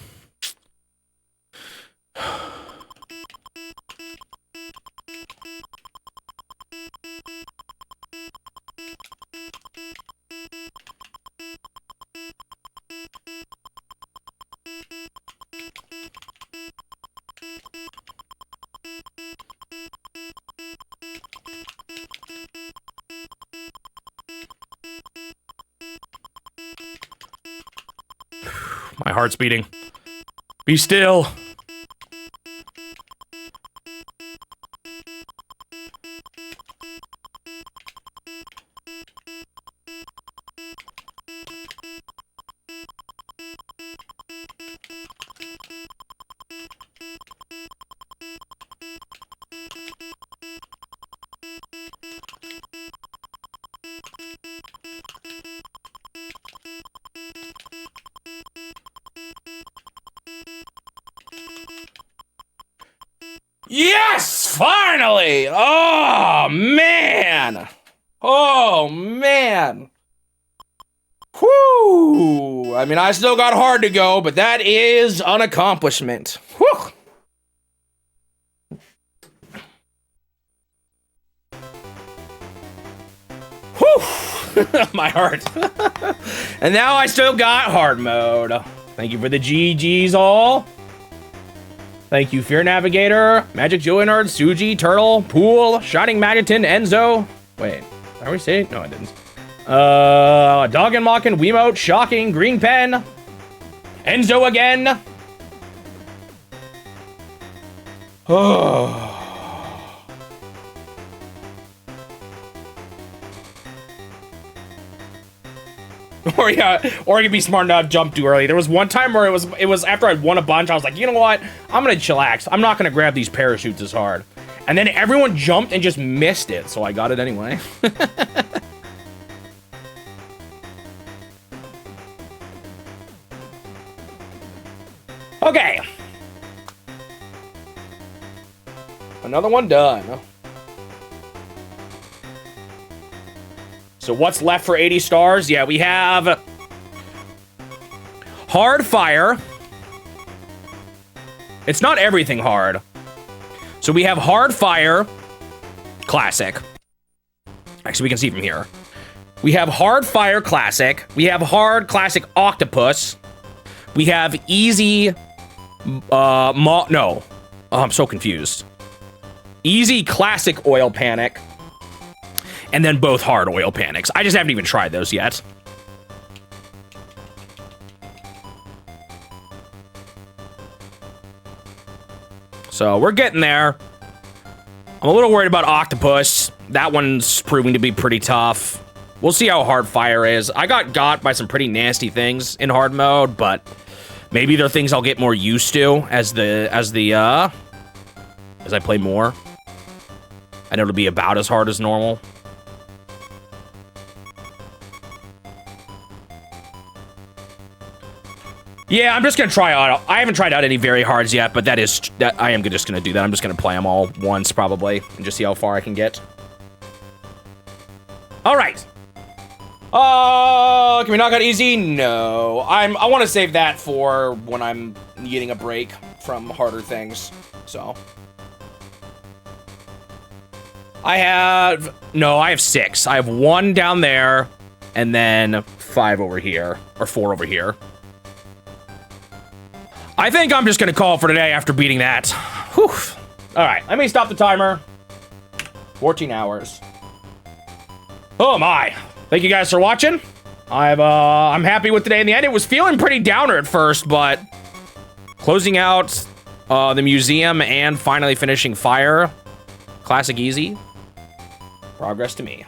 My heart's beating. Be still. Yes! Finally! Oh, man! Oh, man! Whew! I mean, I still got hard to go, but that is an accomplishment. Whew! Whew! My heart. And now I still got hard mode. Thank you for the GGs all. Thank you, Fear Navigator, Magic Joey Nerd, Suji, Turtle, Pool, Shining Magatin, Enzo. Wait, did I say it? No, I didn't. Dog and Mockin, Wiimote, Shocking, Green Pen, Enzo again. Oh. Or yeah, or you could be smart enough to jump too early. There was one time where it was after I'd won a bunch, I was like, you know what? I'm gonna chillax. I'm not gonna grab these parachutes as hard. And then everyone jumped and just missed it, so I got it anyway. Okay. Another one done. So what's left for 80 stars? Yeah, we have hard fire. It's not everything hard. So we have hard fire, classic. Actually, we can see from here. We have hard fire, classic. We have hard, classic octopus. We have easy, no. Oh, I'm so confused. Easy, classic oil panic. And then both hard oil panics. I just haven't even tried those yet. So we're getting there. I'm a little worried about octopus. That one's proving to be pretty tough. We'll see how hard fire is. I got by some pretty nasty things in hard mode, but maybe they're things I'll get more used to as I play more. I know it'll be about as hard as normal. Yeah, I'm just gonna try out. I haven't tried out any very hards yet, but I am just gonna do that. I'm just gonna play them all once probably and just see how far I can get. All right. Can we knock out easy? No. I want to save that for when I'm needing a break from harder things. So I have 6. I have 1 down there, and then 5 over here, or 4 over here. I think I'm just gonna call it for today after beating that. Whew. All right, let me stop the timer. 14 hours. Oh my. Thank you guys for watching. I'm happy with today in the end. It was feeling pretty downer at first, but closing out the museum and finally finishing Fire, classic easy. Progress to me.